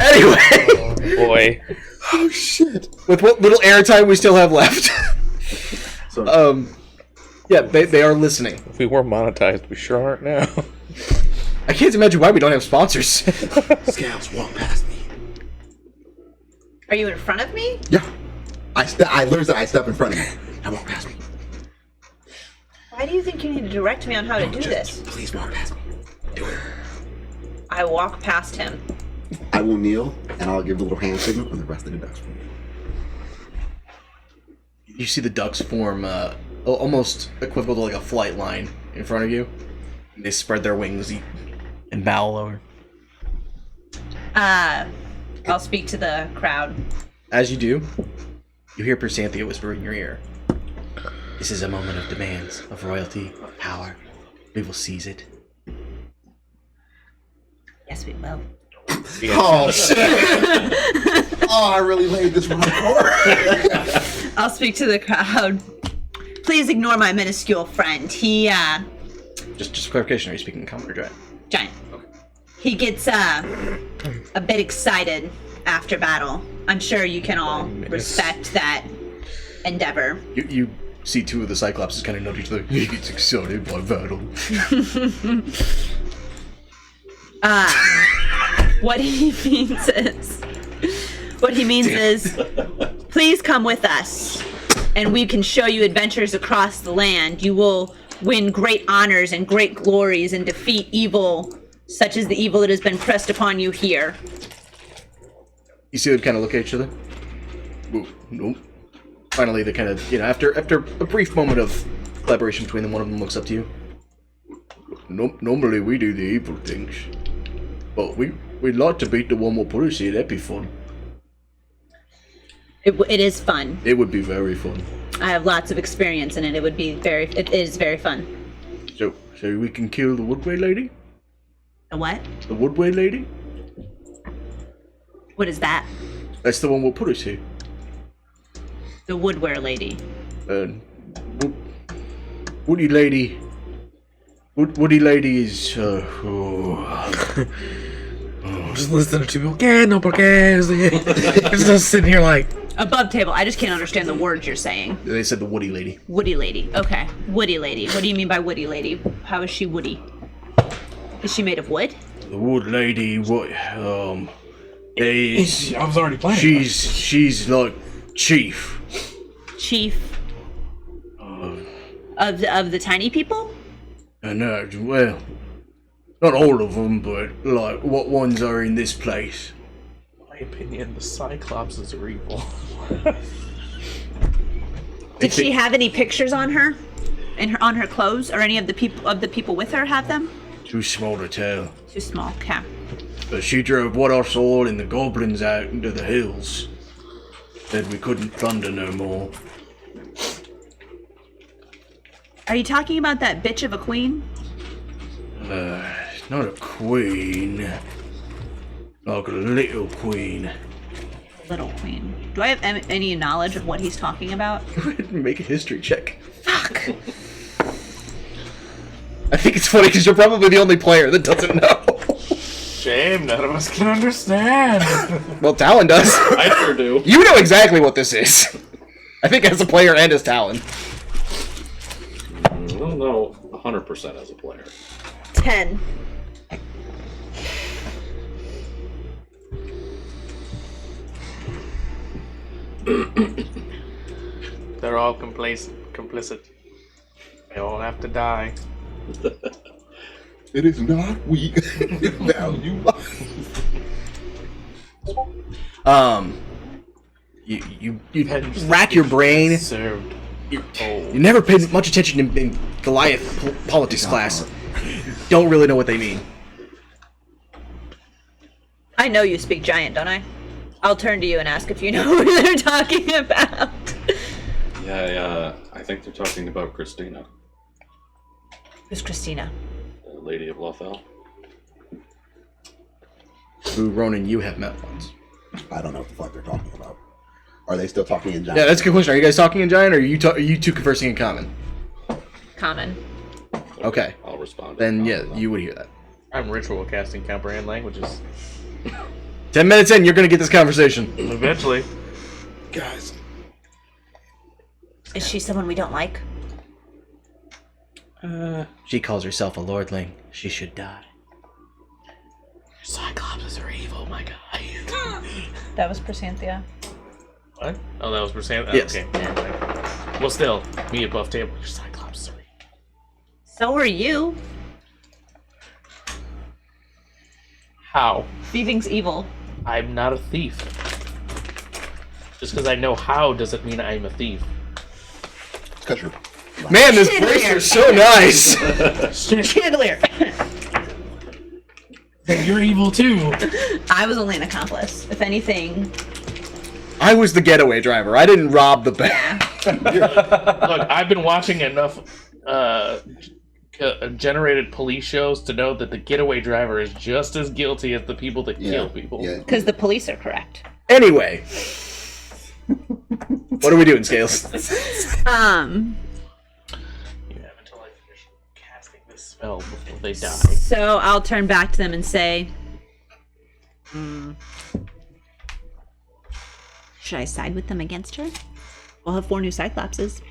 Anyway, Boy. Oh shit. with what little airtime we still have left. Yeah, they are listening. If we were monetized, we sure aren't now. I can't imagine why we don't have sponsors. Scales, walk past me. are you in front of me? Yeah. I literally said I step in front of you. Now walk past me. Why do you think you need to direct me on how to do this? Please walk past me. Do it. I walk past him. I will kneel and I'll give the little hand signal and the rest of the ducks will kneel. You see the ducks form almost equivalent to like a flight line in front of you. They spread their wings and bow lower. I'll speak to the crowd. As you do, you hear Persanthia whisper in your ear. This is a moment of demands, of royalty, of power. We will seize it. Yes, we will. Oh shit! Oh, I really laid this one for. I'll speak to the crowd. Please ignore my minuscule friend. He, Just for clarification, are you speaking in common or giant? giant. He gets, a bit excited after battle. I'm sure you can all respect that endeavor. You see two of the Cyclopses kind of note each other. He gets excited by battle. What he means is, please come with us, and we can show you adventures across the land. You will win great honors and great glories and defeat evil, such as the evil that has been pressed upon you here. You see them kind of look at each other. Ooh, nope. Finally, they kind of, after a brief moment of collaboration between them, one of them looks up to you. Nope, normally we do the evil things. But we'd like to beat the one we'll put us here. That'd be fun. It is fun. It would be very fun. I have lots of experience in it. It is very fun. So we can kill the Woodway lady? A what? The Woodway lady? What is that? That's the one we'll put us here. The woodware lady. Woody lady. Woody lady is. Just listening to people. Que no porque. Just sitting here like. Above table. I just can't understand the words you're saying. They said the Woody lady. Woody lady. Okay. Woody lady. What do you mean by woody lady? How is she woody? Is she made of wood? The wood lady. What? I was already playing. She's like chief. Chief. Of the tiny people? And well, not all of them, but like what ones are in this place. In my opinion, the Cyclopses are evil. Did she have any pictures on her? On her clothes? Or any of the people with her have them? Too small to tell. Too small, okay. But she drove what us all and the goblins out into the hills. Said we couldn't plunder no more. Are you talking about that bitch of a queen? Not a queen. Like a little queen. Little queen. Do I have any knowledge of what he's talking about? Go ahead and make a history check. Fuck. I think it's funny because you're probably the only player that doesn't know. Shame, none of us can understand. Well, Talon does. I sure do. You know exactly what this is. I think as a player and as Talon. I don't know 100% as a player. 10. They're all complicit. They all have to die. It is not weak. Value. You rack your brain. Served. You never paid much attention in Goliath politics class. Don't really know what they mean. I know you speak giant, don't I? I'll turn to you and ask if you know who they're talking about. Yeah, I think they're talking about Christina, Who's Christina? the Lady of Lothel. Who Ronan you have met once. I don't know what the fuck they're talking about. Are they still talking in giant? Yeah, that's a good question. Are you guys talking in giant, or are you two conversing in common? Common. Okay. I'll respond. Then yeah, you would hear that. I'm ritual casting comprehend languages. 10 minutes in, you're gonna get this conversation. Eventually. Guys. Is she someone we don't like? She calls herself a lordling. She should die. Cyclopses are evil, my guy. That was Chrysanthia. What? Oh, that was percent? Yes. Okay. Well, still, me above table. Your Cyclopses are evil. So are you. How? Thieving's evil. I'm not a thief. Just because I know how doesn't mean I'm a thief. It's because you're... Man, this bracer's so nice. Chandelier. Then you're evil too. I was only an accomplice. If anything. I was the getaway driver. I didn't rob the bank. Look, I've been watching enough generated police shows to know that the getaway driver is just as guilty as the people that kill people. Yeah. Because the police are correct. Anyway. What are we doing, Scales? You have until I finish casting this spell before they die. So I'll turn back to them and say, should I side with them against her? We'll have 4 new Cyclopses.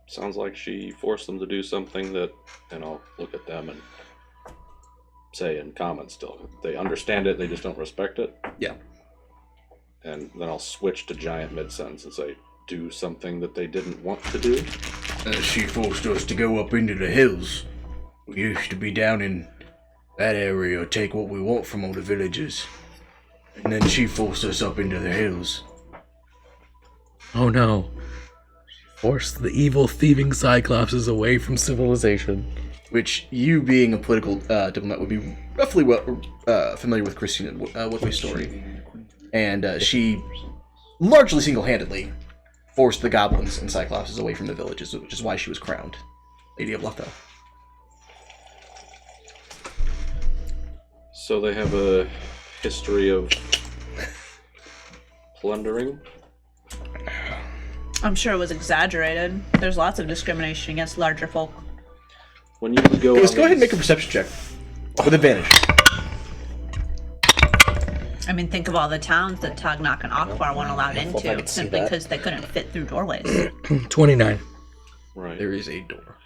Sounds like she forced them to do something that, and I'll look at them and say in common still. They understand it, they just don't respect it. Yeah. And then I'll switch to giant mid-sentence and say, do something that they didn't want to do. She forced us to go up into the hills. We used to be down in that area, take what we want from all the villagers. And then she forced us up into the hills. Oh no. She forced the evil thieving Cyclopses away from civilization. Which, you being a political diplomat, would be roughly familiar with Christina Woodway's story. And she largely single-handedly forced the goblins and Cyclopses away from the villages, which is why she was crowned Lady of Lothel. So they have a history of plundering? I'm sure it was exaggerated. There's lots of discrimination against larger folk. When you go, Let's go ahead and make a perception check with advantage. I mean, think of all the towns that Tak'nak and Ogbar weren't allowed if I into could see simply that. because they couldn't fit through doorways. 29. Right. There is a door.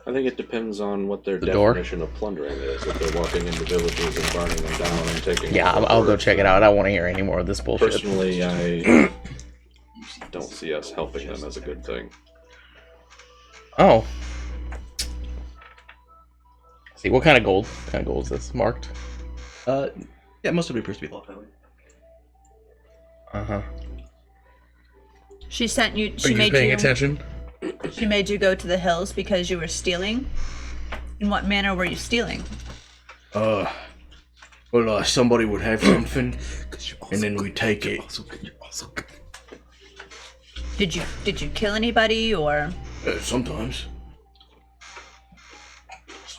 I think it depends on what their door? definition of plundering is. If they're walking into villages and burning them down and taking. Yeah, I'll go check it out. I don't want to hear any more of this bullshit. Personally, I don't see us helping them as a good thing. Oh. See, what kind of gold? What kind of gold is this marked? Yeah, most of it appears to be Lothel. Uh-huh. She sent you. Are She you made paying you. attention? She made you go to the hills because you were stealing. In what manner were you stealing? Well, somebody would have something, and then we take it. Did you kill anybody or? Sometimes.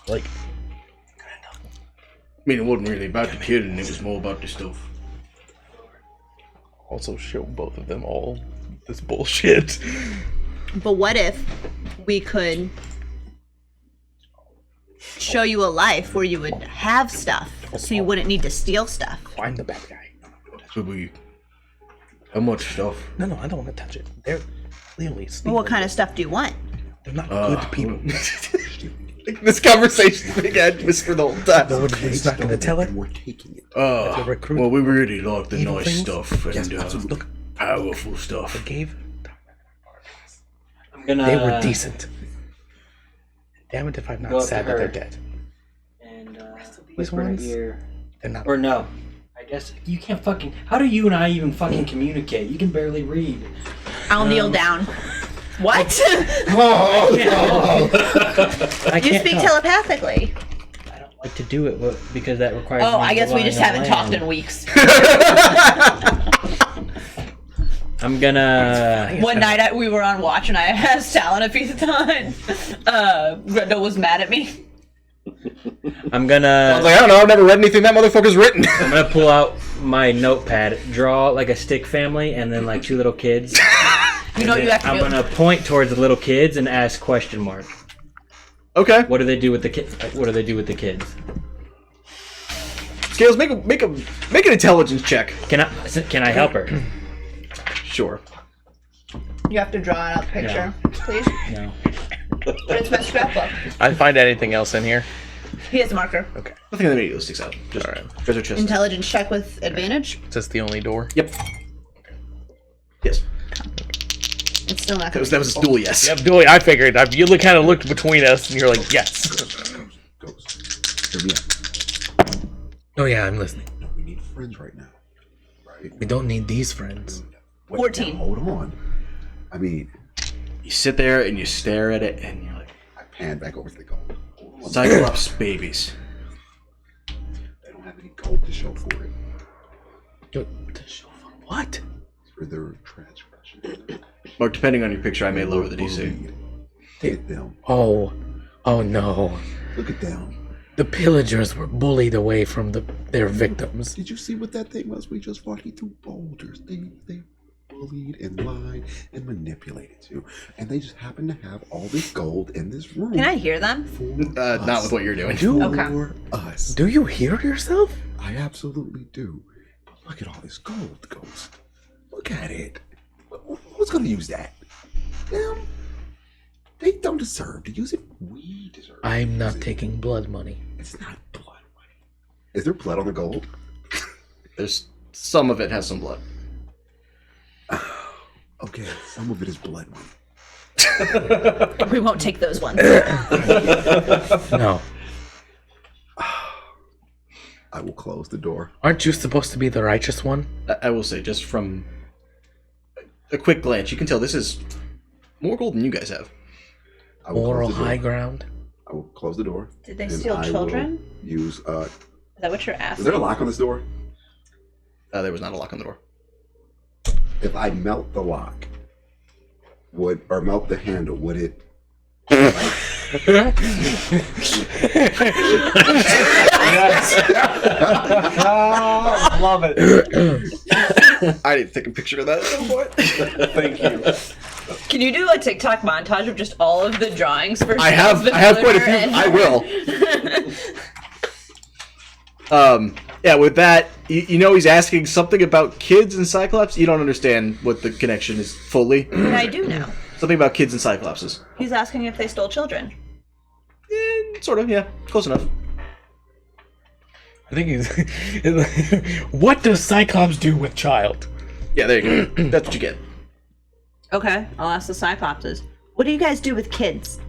Like, I mean, it wasn't really about the killing, it was more about the stuff. Also show both of them all this bullshit. But what if we could show you a life where you would have stuff, so you wouldn't need to steal stuff? find the bad guy. Could we... How much stuff? No, I don't want to touch it. They're clearly Well, stealing. what kind of stuff do you want? They're not good people. This conversation's being had whisper the whole time. No, he's not going to tell it. We're taking it. a recruit. Well, we really like the Evil nice things? stuff and Yes, absolutely. Look, powerful I stuff. gave. I'm gonna. They were decent. Damn it if I'm Go not up sad to that they're her. dead. And These whisper in her ones? ear. They're not. Or no. I guess you can't fucking. How do you and I even fucking communicate? You can barely read. I'll kneel down. What? I You can't speak talk. telepathically. I don't like to do it because that requires. Oh, me I guess we relying just on haven't talked land. in weeks. I'm gonna. One night we were on watch and I asked Talon if he's done. Grendel was mad at me. I'm I gonna. was like, I don't know, I've never read anything that motherfucker's written. I'm gonna pull out my notepad, draw like a stick family, and then like two little kids. You know what you have to I'm do. gonna point towards the little kids and ask question mark. Okay. What do they do with the kids? What do they do with the kids? Scales, make an intelligence check. Can I help her? Sure. You have to draw an up picture, please. No. But it's my scrapbook. I find anything else in here? He has a marker. Nothing that immediately sticks out. Just treasure chest. Intelligence check with advantage. Is this the only door? Yep. Yes. It's still not That gonna was a dual yes. Yep, Dooley, I figured. You kind of looked between us, and you're like, yes. Ghost. Hear me out. Oh yeah, I'm listening. No, we need friends right now. Right? We don't need these friends. Wait, 14. now, hold on. I mean, You sit there and you stare at it and you're like, I pan back over to the gold. Cyclops babies. They don't have any gold to show for it. What? For their transgression. Mark, depending on your picture, I may lower the DC. Look at them. Oh no. Look at them. The pillagers were bullied away from their victims. Did you see what that thing was? We just walking through boulders. They bullied and lied and manipulated you. And they just happen to have all this gold in this room. Can I hear them? Not with what you're doing. For us. Do you hear yourself? I absolutely do. But look at all this gold, Ghost. Look at it. Who's gonna use that? Them? They don't deserve to use it. We deserve to I'm use not it. taking blood money. It's not blood money. Is there blood on the gold? There's some of it has some blood. Okay, some of it is blood money. We won't take those ones. No. I will close the door. Aren't you supposed to be the righteous one? I will say, just from a quick glance, you can tell this is more gold than you guys have. I will Moral close the door. high ground? I will close the door. Did they and steal I will children? Use Is that what you're is asking? there a lock on this door? There was not a lock on the door. If I melt the lock, melt the handle, would it Love it. I need to take a picture of that at some point. Thank you. Can you do a TikTok montage of just all of the drawings for I have quite a few. I will. Yeah, with that, you know he's asking something about kids and Cyclops. You don't understand what the connection is fully. But I do know. Something about kids and Cyclopses. He's asking if they stole children. Sort of, yeah. Close enough. I think he's. What does Cyclops do with child? Yeah, there you go. That's what you get. Okay, I'll ask the Cyclopses. What do you guys do with kids?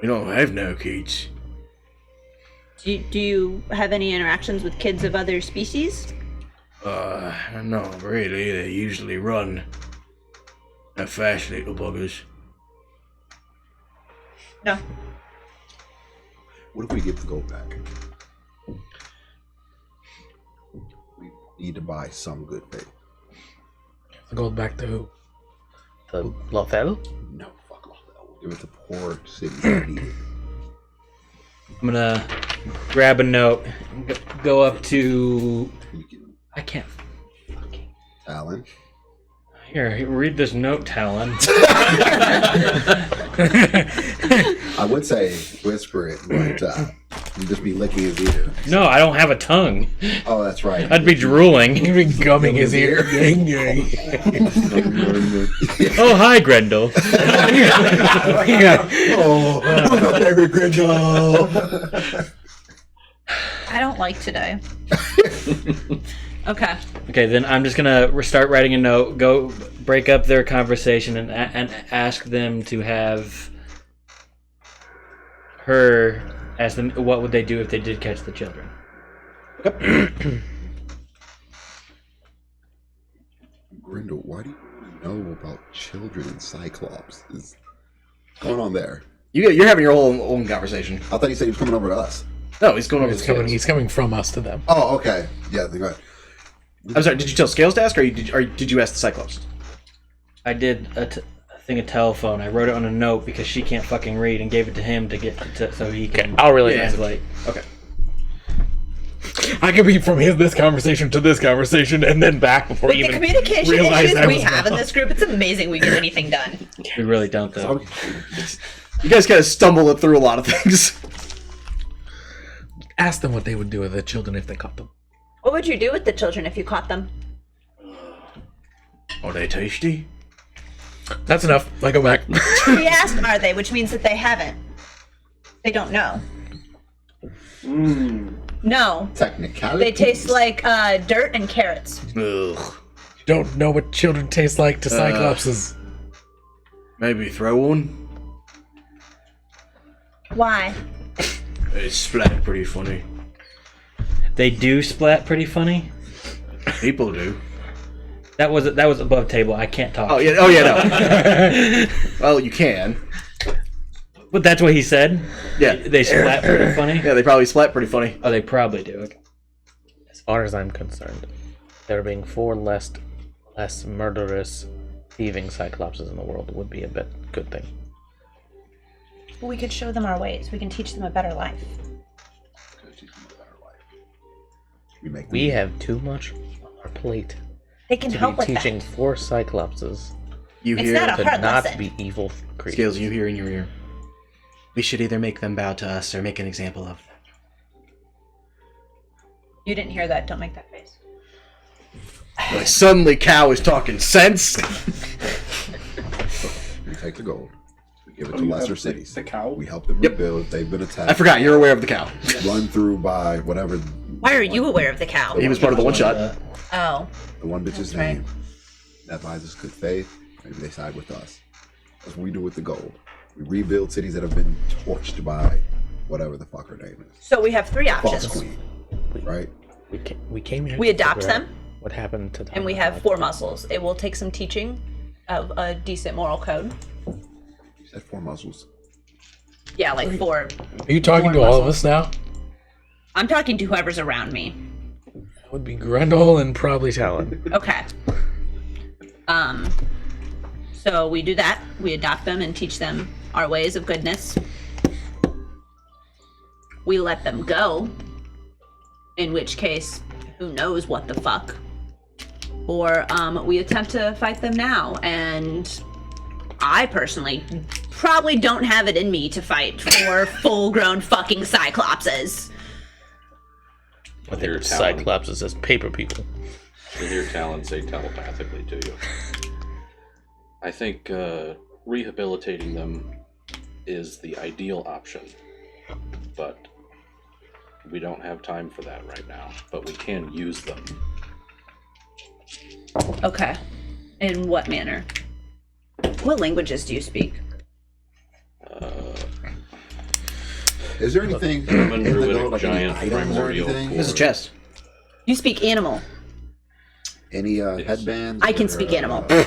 We don't have no kids. Do you have any interactions with kids of other species? Not really. They usually run. They're fast little buggers. No. What if we get the gold back? We need to buy some good faith. Gold back to who? The Lothel? No, fuck Lothel. We'll give it to poor cities that need it. I'm gonna grab a note, go up to. I can't. Talon. Here, read this note, Talon. I would say whisper it, but you'd just be licking his ear. No, I don't have a tongue. Oh, that's right. I'd be drooling. He'd be gumming his ear. Oh, hi, Grendel. Oh, every Grendel. I don't like today. Okay. Okay, then I'm just gonna start writing a note, go break up their conversation, and ask them to have her ask them what would they do if they did catch the children. Grendel, why do you know about children and Cyclops? What's going on there? You're having your own conversation. I thought you said he was coming over to us. No, he's going over to Scales. He's coming from us to them. Oh, okay. Yeah, go ahead. I'm sorry, did you tell Scales to ask, or did you ask the Cyclops? I did a thing of telephone. I wrote it on a note because she can't fucking read, and gave it to him to get so he can. I'll relay translate. Okay. I could be from this conversation to this conversation and then back before With you the even communication realize issues I we was have in wrong. this group, it's amazing we get anything done. We really don't, though. You guys kind of stumble through a lot of things. Ask them what they would do with the children if they caught them. What would you do with the children if you caught them? Are they tasty? That's enough. I go back. We asked, are they, which means that they haven't. They don't know. No. Technicality. They taste like dirt and carrots. Ugh. Don't know what children taste like to Cyclopses. Maybe throw one? Why? They splat pretty funny. They do splat pretty funny. People do. That was above table. I can't talk. Oh yeah. Oh yeah. No. Well, you can. But that's what he said. Yeah. They splat pretty funny. Yeah, they probably splat pretty funny. Oh, they probably do. Okay. As far as I'm concerned, there being 4 less murderous, thieving Cyclopses in the world would be a good thing. We could show them our ways. We can teach them a better life. We have too much on our plate They can to help be with teaching that. 4 Cyclopses You It's hear not a to hard not lesson. be evil creatures. Scales. You hear in your ear. We should either make them bow to us or make an example of them. You didn't hear that. Don't make that face. Like suddenly, Cow is talking sense. We take the gold. We give it to lesser cities. The cow? We help them rebuild. They've been attacked. I forgot. You're aware of the cow. Run through by whatever. Why are you aware of the cow? He was part of the one shot. Oh. The one bitch's That's right. name. That buys us good faith. Maybe they side with us. That's what we do with the gold. We rebuild cities that have been torched by whatever the fuck her name is. So we have 3 False options. queen. Right? We came here. We to adopt figure out them. What happened to them? And we have 4 muscles. It will take some teaching of a decent moral code. You said 4 muscles. Yeah, like 4. Are you talking to all of us now? I'm talking to whoever's around me. That would be Grendel and probably Talon. Okay. So we do that. We adopt them and teach them our ways of goodness. we let them go, in which case, who knows what the fuck. Or we attempt to fight them now, and I personally probably don't have it in me to fight 4 full-grown fucking Cyclopses. I think Cyclops is as paper people. To hear Talon say telepathically to you. I think rehabilitating them is the ideal option, but we don't have time for that right now, but we can use them. Okay. In what manner? What languages do you speak? Is there anything Human, in the druidic, note, like any giant, items or primordial, anything? This is a chest. You speak animal. Any headbands? I can or, speak animal. Or,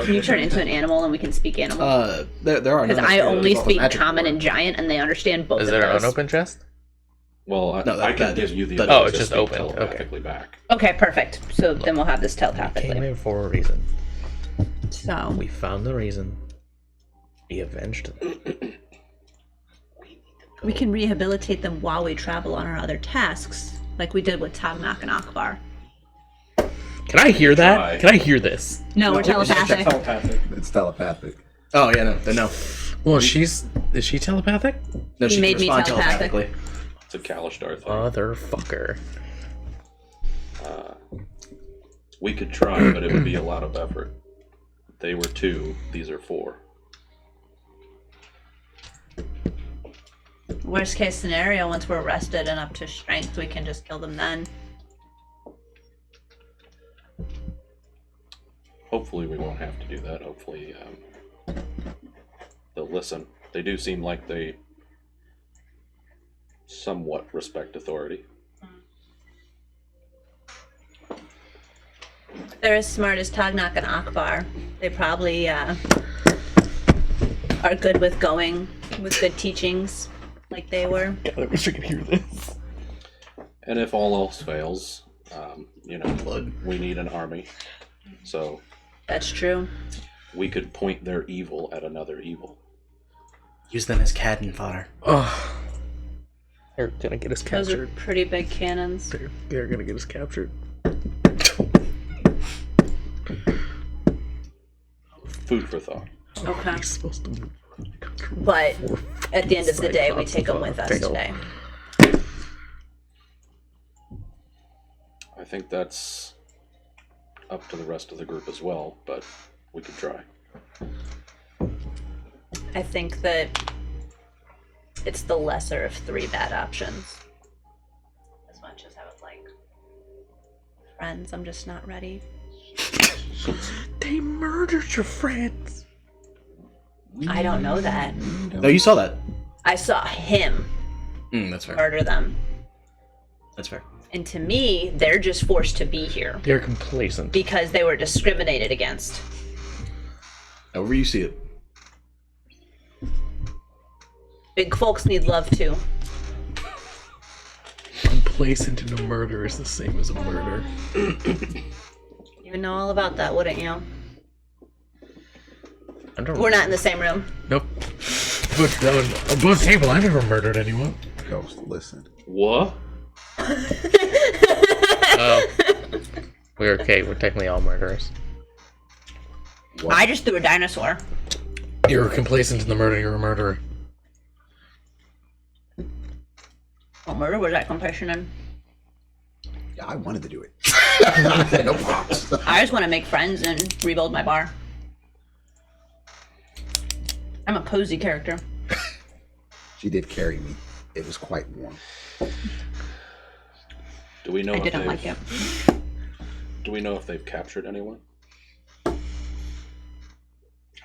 Can you turn into an animal and we can speak animal? There are Because none I of only the speak magic common lore. and giant, and they understand both Is of there an those. unopened chest? Well, No, I can that- give you the that- ability Oh, it's to just speak open. Okay. telepathically back. Okay, perfect. So then we'll have this Came telepathically. here for a reason. So We found the reason. We avenged them. we can rehabilitate them while we travel on our other tasks, like we did with Tak'nak and Ogbar. Can I hear that? Try. Can I hear this? No, we're telepathic. Telepathic. it's telepathic. Oh yeah, no. Well, is she telepathic? No, He she made can me respond telepathic. telepathically. It's a Kalishtar thing. Motherfucker. We could try, but it would be a lot of effort. They were 2, these are 4. Worst case scenario, once we're rested and up to strength, we can just kill them then. Hopefully we won't have to do that. Hopefully they'll listen. They do seem like they somewhat respect authority. They're as smart as Tak'nak and Ogbar. They probably are good with going with good teachings, like they were. God, I wish I could hear this. And if all else fails, we need an army. So That's true. we could point their evil at another evil. Use them as cannon fodder. Oh. They're gonna get us Those are captured. pretty big cannons. They're gonna get us captured. Food for thought. Okay. We're supposed to move. But at the end of the day, we take them with us today. I think that's up to the rest of the group as well, but we could try. I think that it's the lesser of 3 bad options. As much as I would like friends, I'm just not ready. They murdered your friends. I don't know that. No, you saw that. I saw him That's fair. murder them. That's fair. And to me, they're just forced to be here They're complacent. because they were discriminated against. However you see it. Big folks need love too. Complacent in a murder is the same as a murder. You would know all about that, wouldn't you? I don't We're not in the same room. Nope. But above table, I never murdered anyone. Ghost, listen. What? We're okay. We're technically all murderers. I just threw a dinosaur. You're complacent in the murder. You're a murderer. What murder was that compassion in? Yeah, I wanted to do it. No props. I just want to make friends and rebuild my bar. I'm a cozy character. She did carry me. It was quite warm. Do we know I if didn't they've, like it. Do we know if they've captured anyone?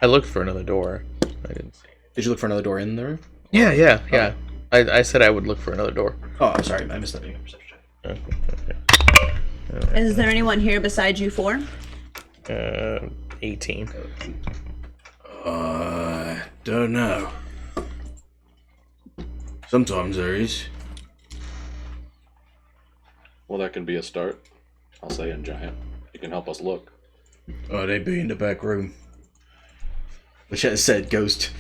I looked for another door. I didn't see. Did you look for another door in the room? Yeah. I said I would look for another door. Oh, I'm sorry. I missed that being a perception check. Is there anyone here besides you 4? 18. Don't know. Sometimes there is. Well, that can be a start. I'll say in giant. You can help us look. Oh, they be in the back room. Which, as said, Ghost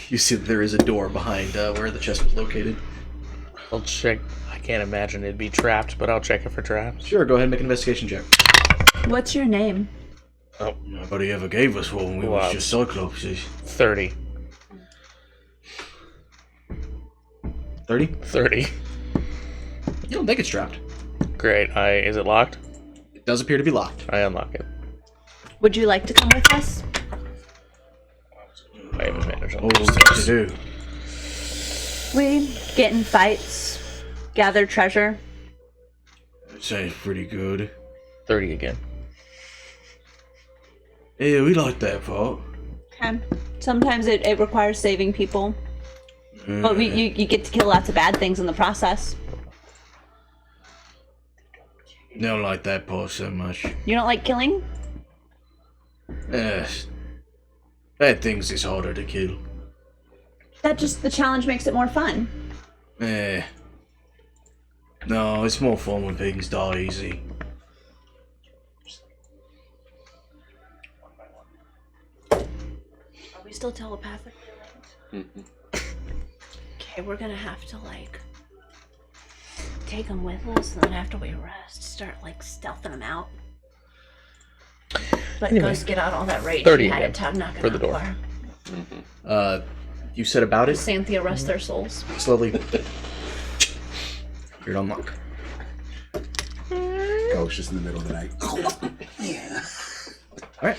You see that there is a door behind where the chest was located. I'll check. I can't imagine it'd be trapped, but I'll check it for traps. Sure, go ahead and make an investigation check. What's your name? Oh, Nobody ever gave us one. We Wow. was just cyclopses. 30. 30? 30. You don't think it's trapped. Great. Is it locked? It does appear to be locked. I unlock it. Would you like to come with us? I have advantage on Oh, those what to things. do? We get in fights, gather treasure. That sounds pretty good. 30 again. Yeah, we like that part. Okay. Sometimes it requires saving people. But you get to kill lots of bad things in the process. Don't like that part so much. You don't like killing? Yes. Bad things is harder to kill. The challenge makes it more fun. Eh. No, it's more fun when things die easy. Are we still telepathically linked? Okay, we're gonna have to, take them with us, and then after we rest, start, stealthing them out. Let Anyway, Ghost get out all that rage 30 he had again at Tak'nak and for the door. Ogbar. You said about it? Xanthia rest their souls. Slowly. You're unlock. Ghost just in the middle of the night. Yeah. Alright.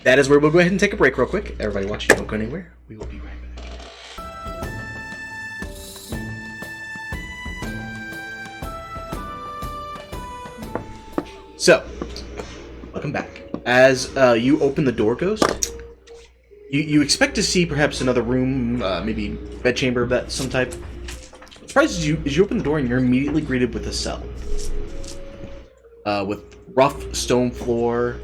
That is where we'll go ahead and take a break real quick. Everybody watching, don't go anywhere. We will be right back. So, welcome back. As you open the door, Ghost, you expect to see perhaps another room, maybe bedchamber of that some type. What surprises you is you open the door and you're immediately greeted with a cell. With rough stone floor,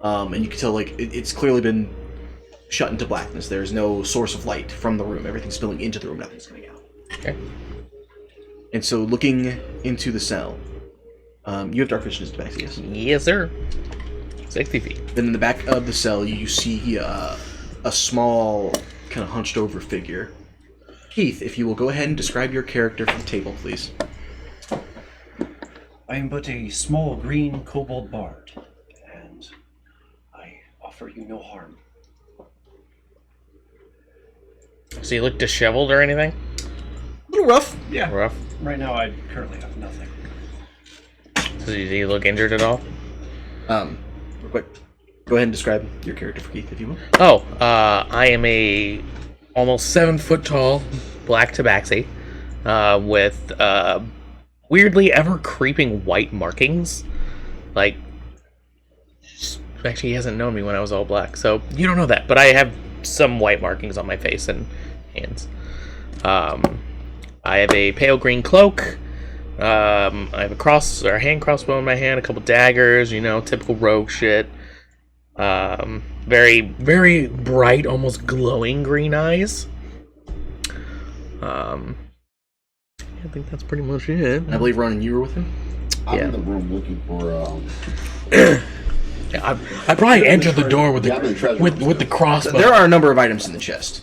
and you can tell it's clearly been shut into blackness. There's no source of light from the room. Everything's spilling into the room, nothing's coming out. Okay. And so looking into the cell, you have dark vision as Tabaxi, yes? Yes, sir. 60 feet. Then in the back of the cell, you see a small, kind of hunched over figure. Keith, if you will go ahead and describe your character from the table, please. I am but a small green kobold bard, and I offer you no harm. So you look disheveled or anything? A little rough. Yeah. Rough. Right now, I currently have nothing. So do you look injured at all? Real quick, go ahead and describe your character for Keith, if you will. Oh, I am a almost 7 foot tall black tabaxi with weirdly ever creeping white markings. Actually, he hasn't known me when I was all black, so you don't know that. But I have some white markings on my face and hands. I have a pale green cloak. I have a hand crossbow in my hand, a couple daggers, typical rogue shit. Very, very bright, almost glowing green eyes. I think that's pretty much it. I believe, Ronan, you were with him? I'm Yeah. in the room looking for. Yeah, I probably entered the door with Yeah, I'm in the treasure room, with the crossbow. There are a number of items in the chest.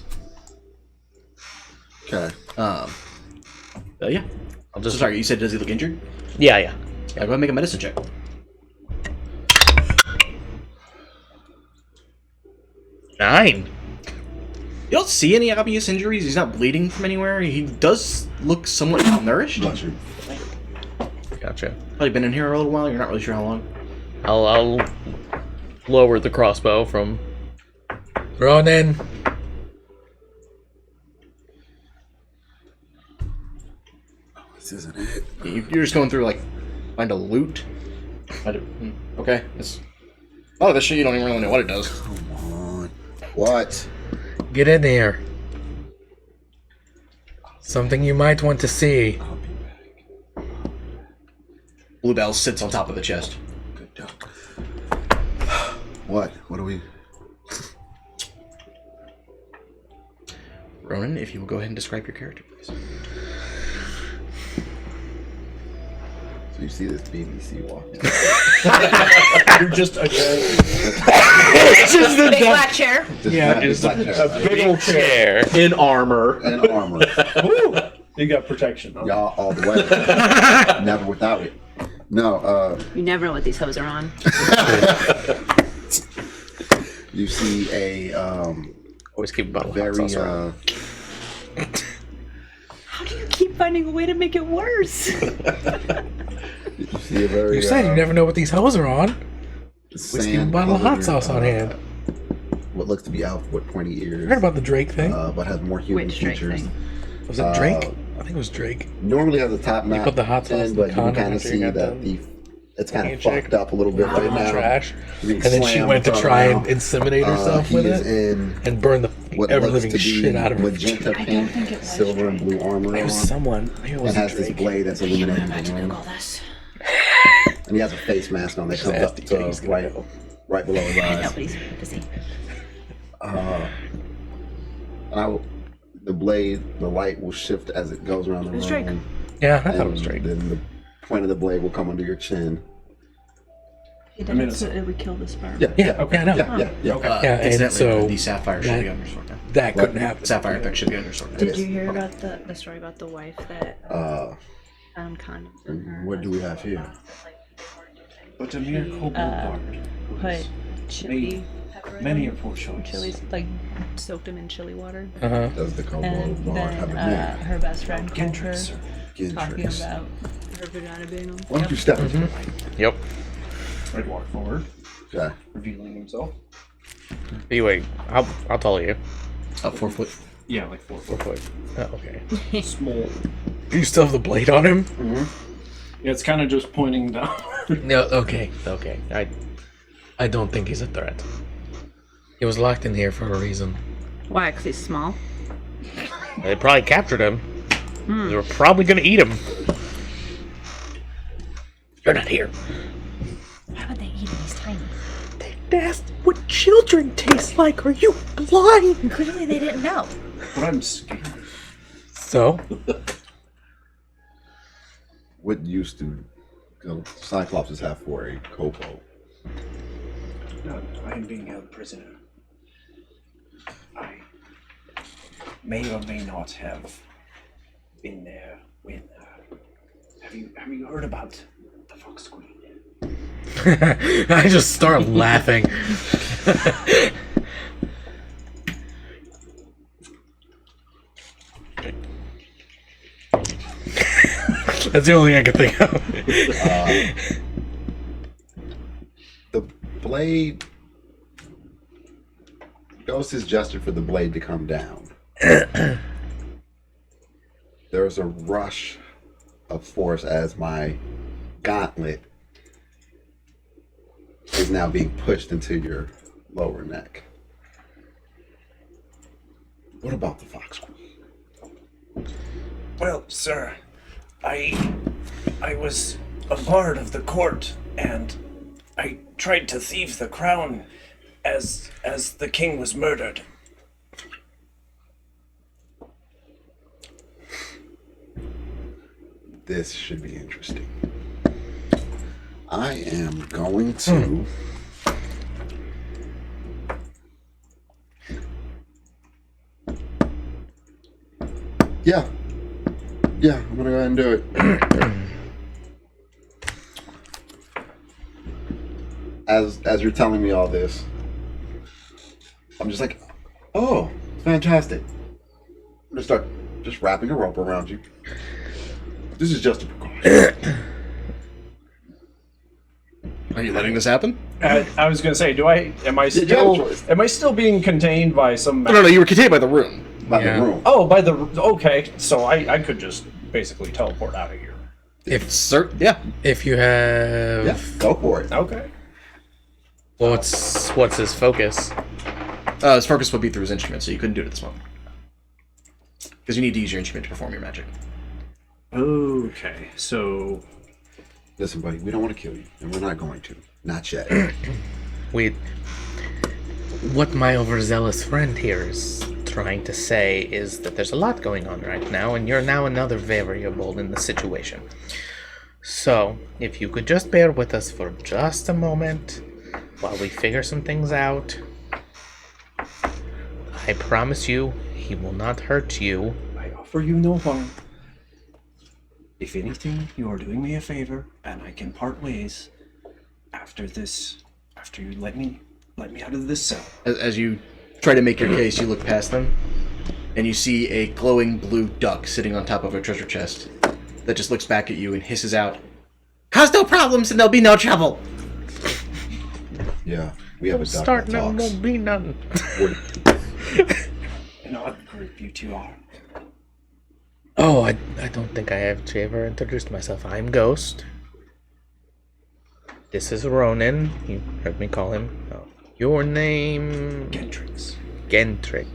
Okay. Yeah. I'll just Sorry, you said does he look injured? yeah. Yeah, go ahead and make a medicine check. Nine. You don't see any obvious injuries. He's not bleeding from anywhere. He does look somewhat malnourished. Bless you. Gotcha. Probably been in here a little while. You're not really sure how long. I'll lower the crossbow from Ronan. This isn't it. You're just going through find a loot. Okay. A lot of this shit you don't even really know what it does. Come on. What? Get in there. Something you might want to see. I'll be back. Bluebell sits on top of the chest. Good job. What? What do we? Ronan, if you will go ahead and describe your character, please. So you see this BBC walking. You're just a giant. It's just the Big black chair. Yeah, just A big old chair. In armor. and armor. Woo! You got protection. Huh? Y'all all the way. Never without it. No, You never know what these hoes are on. you see a Always keep a bottle of hot very sauce around. How do you keep finding a way to make it worse? you see a very You said you never know what these hoes are on. Always keep a sand bottle of hot colored, sauce on hand. what looks to be elf with pointy You ears, heard about the Drake thing? but has more human Which Drake features. thing? Was it Drake? I think it was Drake. Normally has a top knot, put the hot sauce in the but you can condom kind of after you see got that done. it's kind of Handshake. fucked up a little bit right In the now. trash. Being And then she slammed, went to thrown try and around. inseminate herself He with is it in and burn the what ever looks living to be shit out of her. magenta pink, silver and blue armor It was on, someone. Maybe it and was has this Drake. blade that's illuminated in the room. Google this. And he has a face mask on that Just comes ask up the to kid, he's gonna right, know. right below his eyes. Nobody's busy. The blade, the light will shift as it goes around the was room. Drake. Yeah, I thought it and was Drake. Then the point of the blade will come under your chin. He I mean, did it would kill the sperm. Yeah, Yeah, I know. yeah. Yeah, and Incidentally, so the sapphire should be that- on your sword now. that couldn't happen. Sapphire thing should be on your sword now. Did you hear about the story about the wife that found condoms in her? What do we have here? But a mere kobold bard. Put chili pepper in Many a them, poor choice. chilies, like soaked them in chili water. Uh-huh. Does the And kobold bard have a then name? her best friend called her, Gendrix, sir. talking Gendrix. about her vagina being on. Why don't you step into the light? Yep. I'd walk forward, Okay. revealing himself. Anyway, how tall are you? 4 foot. Yeah, like 4 foot. Oh, okay. Small. You still have the blade on him? Yeah, it's kind of just pointing down. No, okay. I don't think he's a threat. He was locked in here for a reason. Why? Because he's small. They probably captured him. They were probably gonna eat him. You're not here. Why would they eat him? He's tiny. They asked what children taste like. Are you blind? Clearly they didn't know. But I'm scared. So, What use do Cyclopses have for a kobold? No, I am being held prisoner. I may or may not have been there when. Have you heard about the Fox Queen? I just start laughing. That's the only thing I could think of. The blade. Ghost has gestured for the blade to come down. There's a rush of force as my gauntlet is now being pushed into your lower neck. What about the Fox Queen? Well, sir, I was a bard of the court, and I tried to thieve the crown as the king was murdered. This should be interesting. I am going to. Yeah. Yeah, I'm gonna go ahead and do it. As you're telling me all this, I'm just like, oh, fantastic. I'm gonna start just wrapping a rope around you. This is just a precaution. Are you letting this happen? I was gonna say, am I you have a still choice. am I still being contained by some? No, you were contained by the rune. By the room. Oh, by the okay. So I could just basically teleport out of here. If Yeah. if you have Yeah, go for it. Okay. What's his focus? His focus would be through his instrument, so you couldn't do it at this moment. Because you need to use your instrument to perform your magic. Okay. So Listen, buddy, we don't want to kill you, and we're not going to. Not yet. What my overzealous friend here is trying to say is that there's a lot going on right now, and you're now another variable in the situation. So, if you could just bear with us for just a moment, while we figure some things out. I promise you, he will not hurt you. I offer you no harm. If anything, you are doing me a favor, and I can part ways after this. After you let me out of this cell. As you try to make your case, you look past them, and you see a glowing blue duck sitting on top of a treasure chest that just looks back at you and hisses out, "Cause no problems and there'll be no trouble." Yeah, we have a duck Start that now, talks. won't be none. An odd group you two are. Oh, I don't think I have ever introduced myself. I'm Ghost. This is Ronan. You heard me call him. Oh, your name? Gentrix. Gentrix.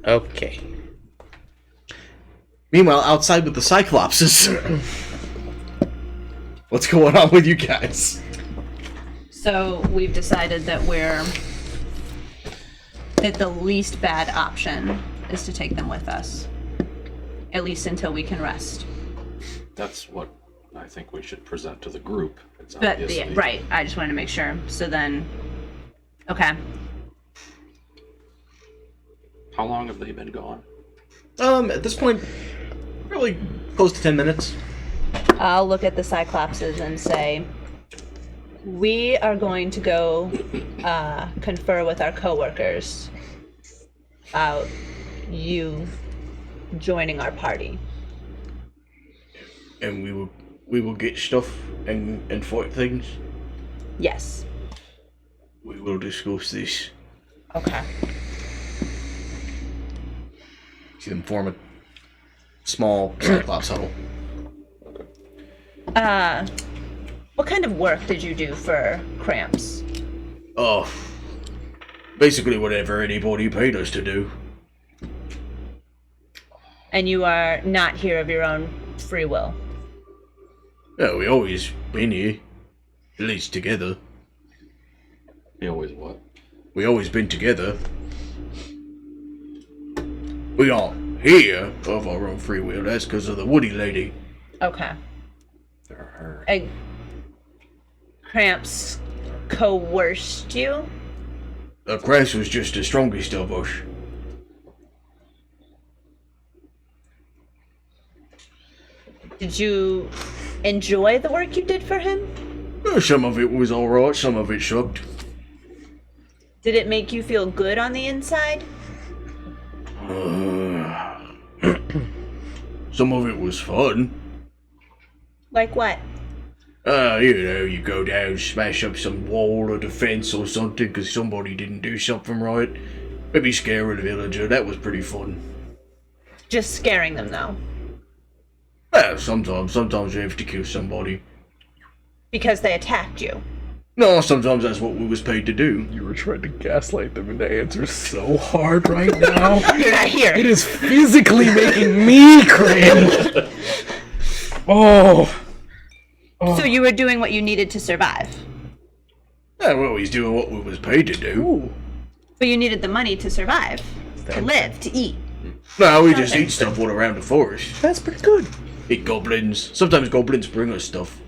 Okay. Meanwhile, outside with the Cyclopses, what's going on with you guys? So we've decided that the least bad option is to take them with us. At least until we can rest. That's what I think we should present to the group. It's But obviously- right, I just wanted to make sure. So then, okay. How long have they been gone? At this point, probably close to 10 minutes. I'll look at the Cyclopses and say, we are going to go confer with our coworkers about you joining our party. And we will get stuff and fight things. Yes. We will discuss this. Okay. See them form a small Cyclops huddle. What kind of work did you do for Cramps? Oh, basically whatever anybody paid us to do. And you are not here of your own free will. Yeah, we always been here. At least together. You always what? We always been together. We aren't here of our own free will. That's because of the Woody lady. Okay. They're her. And Cramps coerced you? Crash was just the strongest of us. Did you enjoy the work you did for him? Some of it was alright, some of it sucked. Did it make you feel good on the inside? Some of it was fun. Like what? You go down, smash up some wall or defense or something because somebody didn't do something right. Maybe scare a villager, that was pretty fun. Just scaring them, though. Sometimes you have to kill somebody. Because they attacked you. No, sometimes that's what we was paid to do. You were trying to gaslight them into answers so hard right now. You're not here. It is physically making me cringe. Oh. So you were doing what you needed to survive. Yeah, well, he's doing what we was paid to do. Ooh. But you needed the money to survive. To live, to eat. No, we just eat stuff all around the forest. That's pretty good. Eat goblins. Sometimes goblins bring us stuff.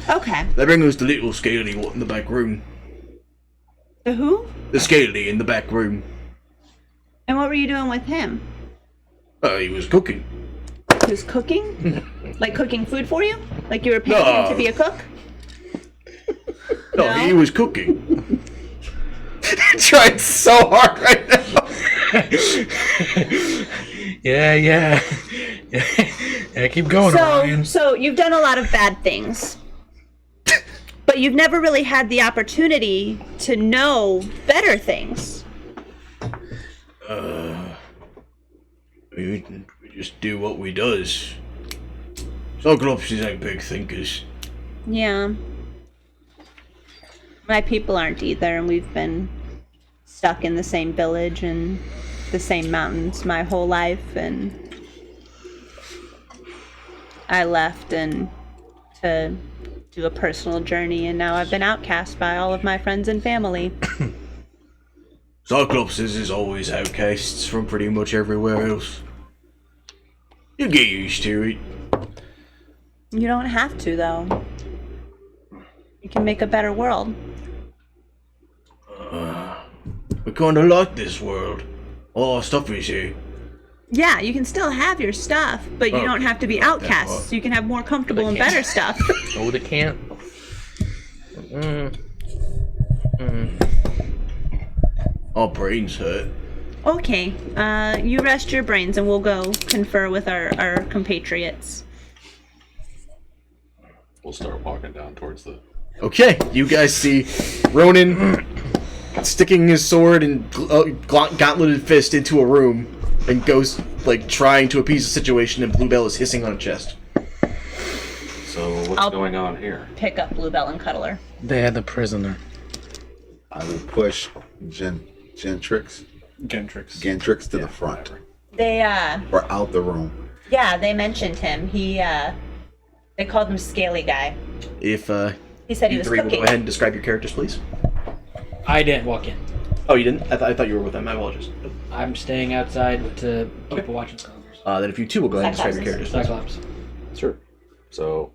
Okay. They bring us the little scaly one in the back room. The who? The scaly in the back room. And what were you doing with him? He was cooking. He was cooking? Like cooking food for you? Like you were paying him to be a cook? No, No? he was cooking. Trying so hard right now. Yeah, keep going, Ryan. So you've done a lot of bad things. But you've never really had the opportunity to know better things. We just do what we does. Cyclopses ain't big thinkers. Yeah. My people aren't either, and we've been stuck in the same village and the same mountains my whole life, and I left and to do a personal journey, and now I've been outcast by all of my friends and family. Cyclopses is always outcasts from pretty much everywhere else. You get used to it. You don't have to, though. We can make a better world. We kinda like this world. Oh, stuff is here. Yeah, you can still have your stuff, but you don't have to be outcasts. You can have more comfortable and better stuff. Oh, they can't. Our brains hurt. Okay, you rest your brains and we'll go confer with our compatriots. We'll start walking down towards the. Okay, you guys see Ronan sticking his sword and gauntleted fist into a room and goes, like, trying to appease the situation, and Bluebell is hissing on a chest. So what's going on here? Pick up Bluebell and cuddle her. They had the prisoner. I will push Gentrix to the front. They, Or out the room. yeah, they mentioned him. They called him Scaly Guy. If, He said he you was three will cooking. go ahead and describe your characters, please. I didn't walk in. Oh, you didn't? I thought you were with them. My apologies. I'm staying outside to keep a watch on scholars. Then if you two will go ahead and describe your characters, please. Cyclops. Sure. So,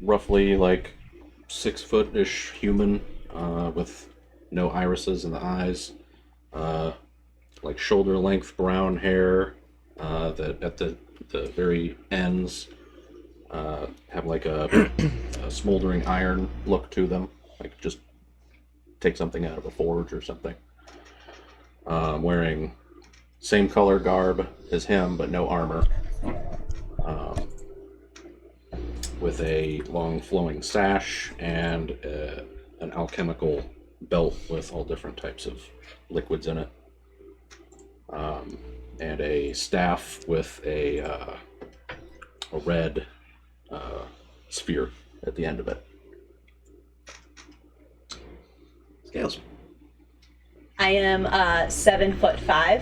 roughly like 6-foot-ish human, with no irises in the eyes, like shoulder-length brown hair, that at the very ends have like a smoldering iron look to them, like just take something out of a forge or something. Wearing same color garb as him, but no armor. With a long flowing sash and an alchemical belt with all different types of liquids in it. And a staff with a red sphere at the end of it. Scales. I am 7'5",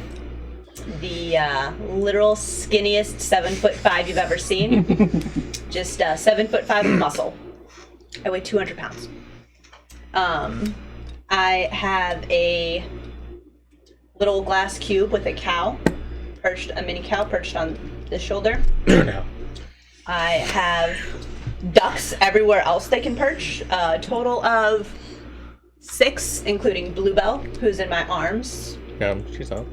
the literal skinniest 7'5" you've ever seen. Just 7'5" of muscle. I weigh 200 pounds. I have a little glass cube with a mini cow perched on the shoulder. I have ducks everywhere else they can perch. A total of 6, including Bluebell, who's in my arms. She's not.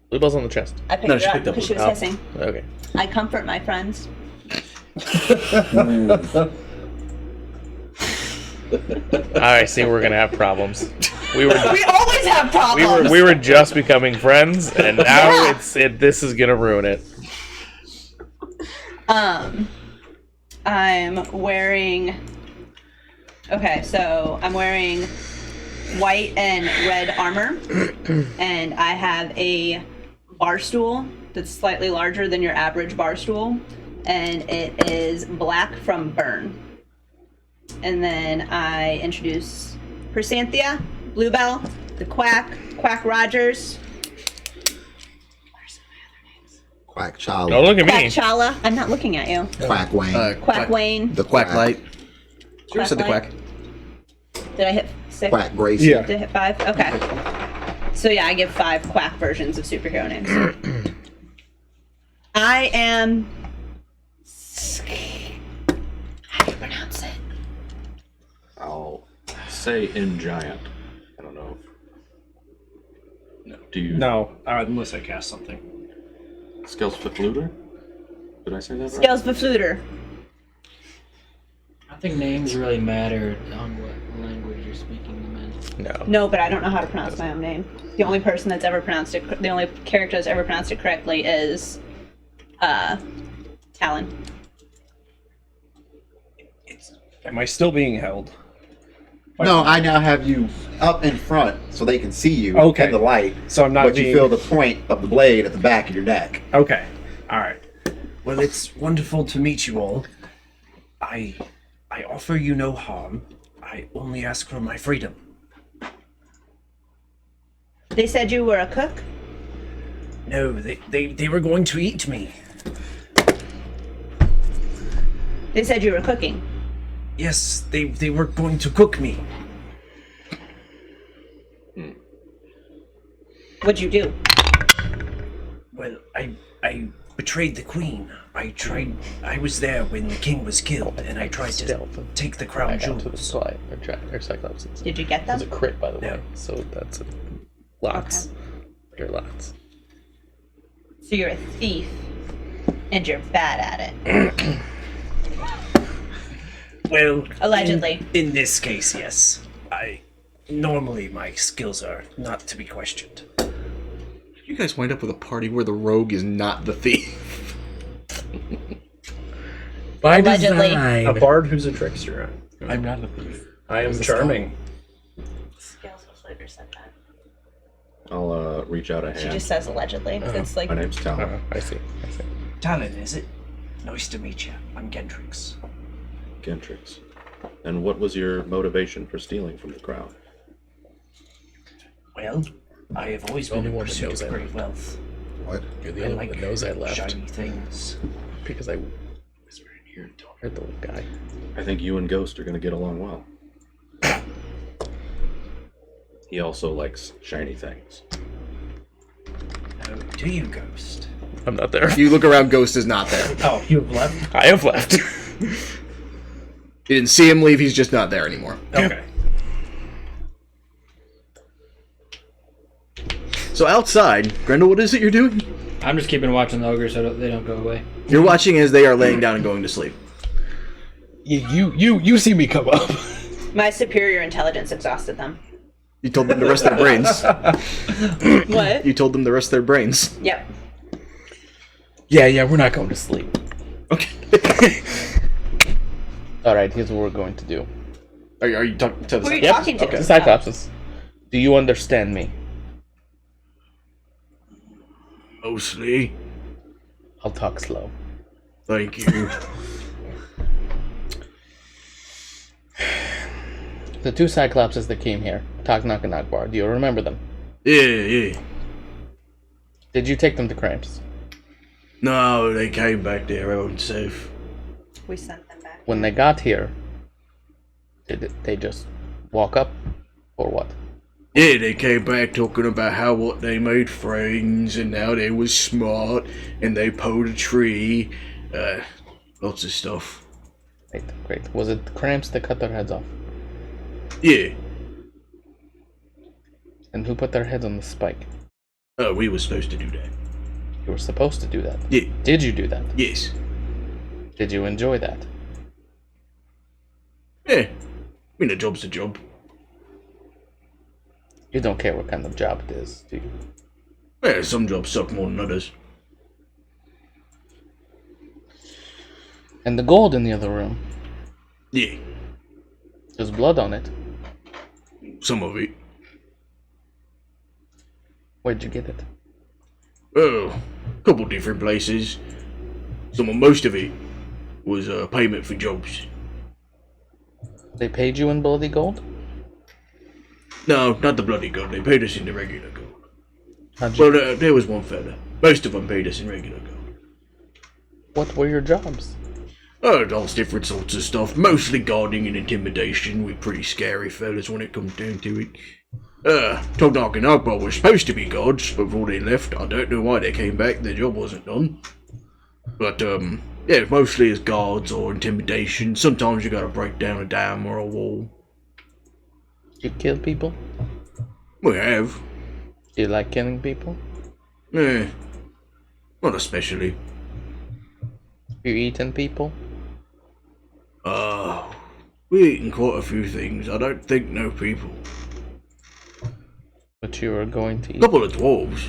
Bluebell's on the chest. I picked No, her she up picked up because she was Bluebell. hissing. Okay. I comfort my friends. I see we're gonna have problems. We always have problems. we were just becoming friends, and now this is gonna ruin it. I'm wearing. Okay, so I'm wearing white and red armor, and I have a bar stool that's slightly larger than your average bar stool, and it is black from burn. And then I introduce Chrysanthia, Bluebell, the Quack Rogers. Where's my other names? Quack Chala. Don't look at Quack me. Chala. I'm not looking at you. Quack Wayne. Quack Wayne. the Quack light. Sure, Quack said the light. quack. Did I hit 6? Quack Gracie. Yeah. Did I hit 5? Okay. So yeah, I give 5 Quack versions of superhero names. I am. How do you pronounce it? I'll say in giant. I don't know. No. Do you? No, unless I cast something. Skelsfluter? Did I say that right? Scales Befluter. I think names really matter on what language you're speaking them in. No. No, but I don't know how to pronounce my own name. The only person that's ever pronounced it, the only character that's ever pronounced it correctly is Talon. Am I still being held? No, I now have you up in front so they can see you Okay. in the light. So I'm not But you being- feel the point of the blade at the back of your neck. Okay. All right. Well, it's wonderful to meet you all. I offer you no harm. I only ask for my freedom. They said you were a cook? No, they were going to eat me. They said you were cooking. Yes, they were going to cook me. What'd you do? Well, I betrayed the queen. I was there when the king was killed, and I tried to take the crown jewels. Or Cyclopses. Did you get That them? was a crit, by the No. way. So that's lots. You're lots. So you're a thief, and you're bad at it. Well, Allegedly. In this case, yes. Normally my skills are not to be questioned. You guys wind up with a party where the rogue is not the thief. By Allegedly. design. A bard who's a trickster. I'm not a thief. I am charming. Scales of Slater said that. I'll reach out a She hand. just says allegedly. It's like My name's Talon. I see. Talon, is it? Nice to meet you. I'm Gendrix. Gentrix. And what was your motivation for stealing from the crowd? Well, I have always been only in one that pursuit knows of that. great wealth. What? You're the I only like one that knows I left. shiny things. Because I whispered in here and told her the little guy. I think you and Ghost are going to get along well. He also likes shiny things. Oh, do you, Ghost? I'm not there. You look around, Ghost is not there. Oh, you have left? I have left. You didn't see him leave, he's just not there anymore. Okay. So outside, Grendel, what is it you're doing? I'm just keeping watching the ogres so they don't go away. You're watching as they are laying down and going to sleep. You see me come up. my superior intelligence exhausted them. You told them to rest their brains. What? You told them to rest their brains. Yep. Yeah, we're not going to sleep. Okay. Alright, here's what we're going to do. Are you talking to the Who are you talking to? Okay. The Cyclopses. Do you understand me? Mostly. I'll talk slow. Thank you. The two Cyclopses that came here, Tak'nak and Ogbar, do you remember them? Yeah. Did you take them to Cramps? No, they came back their own self. We sent them back. When they got here, did they just walk up? Or what? Yeah, they came back talking about what they made friends and how they was smart and they pulled a tree. Lots of stuff. Great. Was it Cramps that cut their heads off? Yeah. And who put their heads on the spike? Oh, we were supposed to do that. You were supposed to do that. Yeah. Did you do that? Yes. Did you enjoy that? Yeah. I mean, a job's a job. You don't care what kind of job it is, do you? Yeah, some jobs suck more than others. And the gold in the other room, Yeah. there's blood on it. Some of it. Where'd you get it? Oh, a couple different places. Most of it was payment for jobs. They paid you in bloody gold? No, not the bloody gold. They paid us in the regular gold. How'd you... Well, there was one fella. Most of them paid us in regular gold. What were your jobs? Oh, all different sorts of stuff. Mostly guarding and intimidation. We're pretty scary fellas when it comes down to it. Tak'nak and Ogbar were supposed to be gods before they left. I don't know why they came back. Their job wasn't done. But, yeah, mostly as guards or intimidation. Sometimes you gotta break down a dam or a wall. You kill people? We have. Do you like killing people? Eh, not especially. You eaten people? We eaten quite a few things. I don't think no people. But you are going to eat. Couple of dwarves.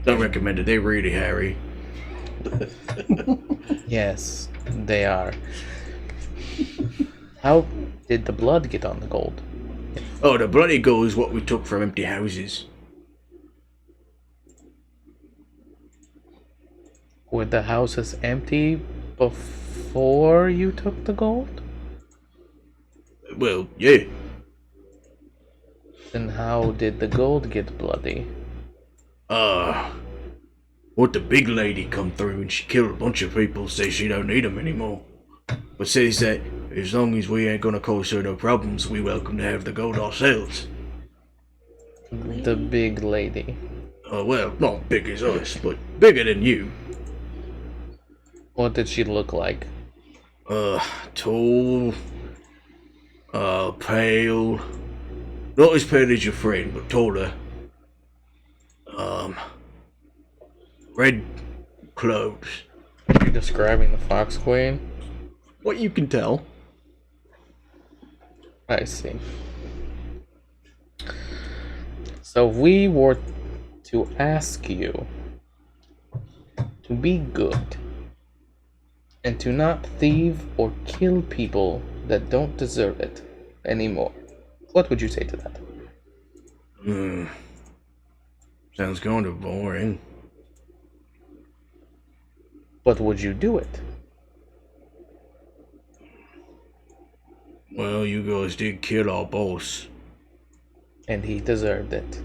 Don't recommend it. They're really hairy. Yes, they are. How did the blood get on the gold? Oh, the bloody gold is what we took from empty houses. Were the houses empty before you took the gold? Well, yeah. Then how did the gold get bloody? What the big lady come through and she killed a bunch of people, says she don't need them anymore. But says that as long as we ain't gonna cause her no problems, we welcome to have the gold ourselves. The big lady. Well, not big as us, but bigger than you. What did she look like? Tall, pale, not as pale as your friend, but taller. Red clothes. Are you describing the Fox Queen? What you can tell. I see. So if we were to ask you to be good and to not thieve or kill people that don't deserve it anymore, what would you say to that? Sounds kind of boring. But would you do it? Well, you guys did kill our boss. And he deserved it.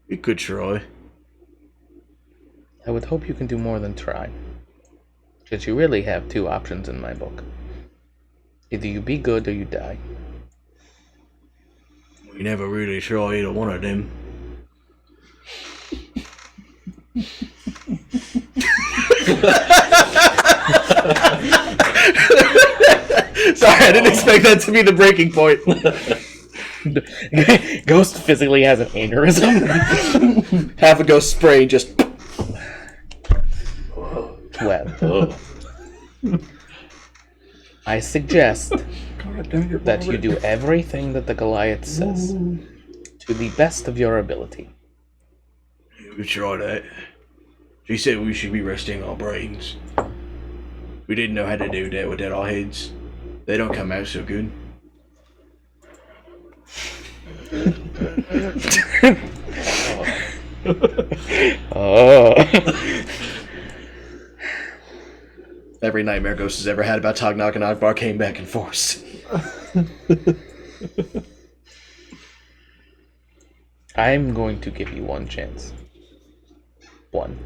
You could try. I would hope you can do more than try. Because you really have two options in my book. Either you be good or you die. We never really try either one of them. Sorry, I didn't expect that to be the breaking point. Ghost physically has an aneurysm. Half a ghost spray just. Well, I suggest that you do everything that the Goliath says to the best of your ability. We try that. She said we should be resting our brains. We didn't know how to do that without our heads. They don't come out so good. Oh. Every nightmare Ghost has ever had about Tak'nak and Ogbar came back in force. I'm going to give you one chance. One.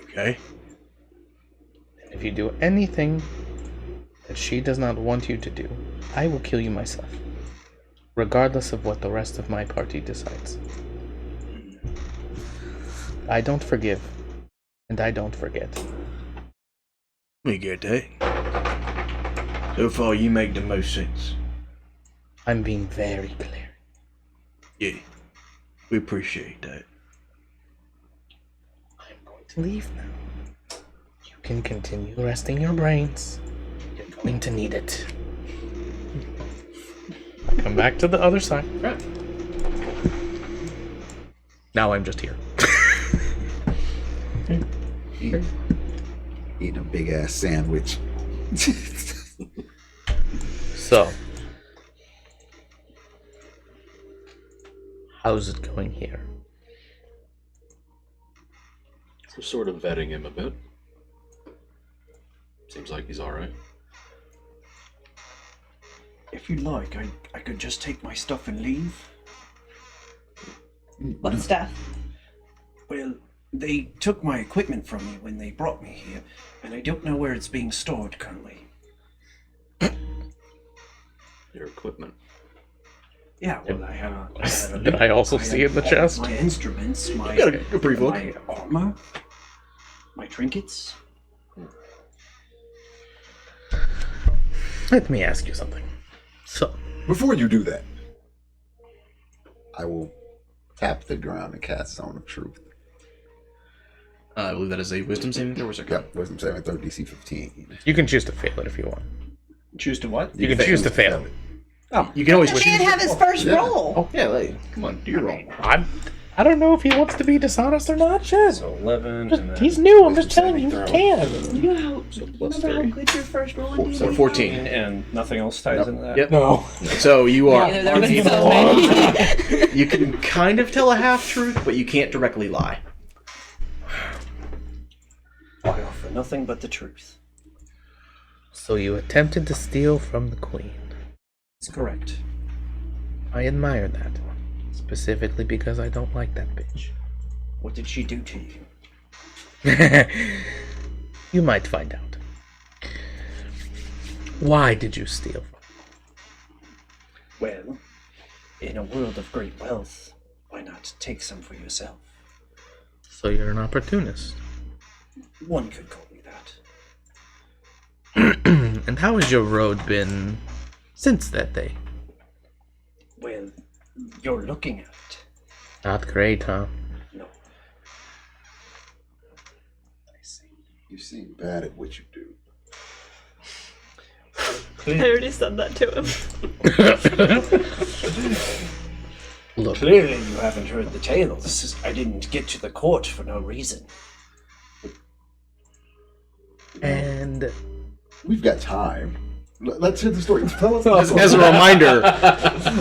Okay. If you do anything that she does not want you to do, I will kill you myself, regardless of what the rest of my party decides. I don't forgive, and I don't forget. We get that. So far, you make the most sense. I'm being very clear. Yeah, we appreciate that. I'm going to leave now. You can continue resting your brains. You're going to need it. Come back to the other side. Right. Now I'm just here. Eating a big ass sandwich. So, how's it going here? We're sort of vetting him a bit. Seems like he's alright. If you'd like, I could just take my stuff and leave. What stuff? Well, they took my equipment from me when they brought me here, and I don't know where it's being stored currently. Your equipment. Yeah, well, I have a Did I also see in the all chest? my instruments, my, You got a brief look. my armor, my trinkets. Let me ask you something. So, Before you do that, I will tap the ground and cast Zone of Truth. I believe that is a wisdom saving throw. Yep, wisdom saving throw DC 15. you can choose to fail it if you want. Choose to what? You can choose to fail it. Oh, You can always The choose. man have his first roll. Oh yeah, like, come on, do your roll. I don't know if he wants to be dishonest or not. Shit. So 11. And then He's new. I'm just wisdom telling you, saving he throw. can. You know how, So plus remember how 3. good your first roll in D&D? 14. And nothing else ties into that? Yep. No. So you are. Neither, there been so many. You can kind of tell a half truth, but you can't directly lie. I offer nothing but the truth. So you attempted to steal from the queen. That's correct. I admire that. Specifically because I don't like that bitch. What did she do to you? You might find out. Why did you steal? Well, in a world of great wealth, why not take some for yourself? So you're an opportunist. One could call me that. And how has your road been since that day? Well, you're looking at it. Not great, huh? No. You seem bad at what you do. I already said that to him. Look, Clearly you haven't heard the tales. I didn't get to the court for no reason. and We've got time. Let's hear the story. Tell us. As a reminder,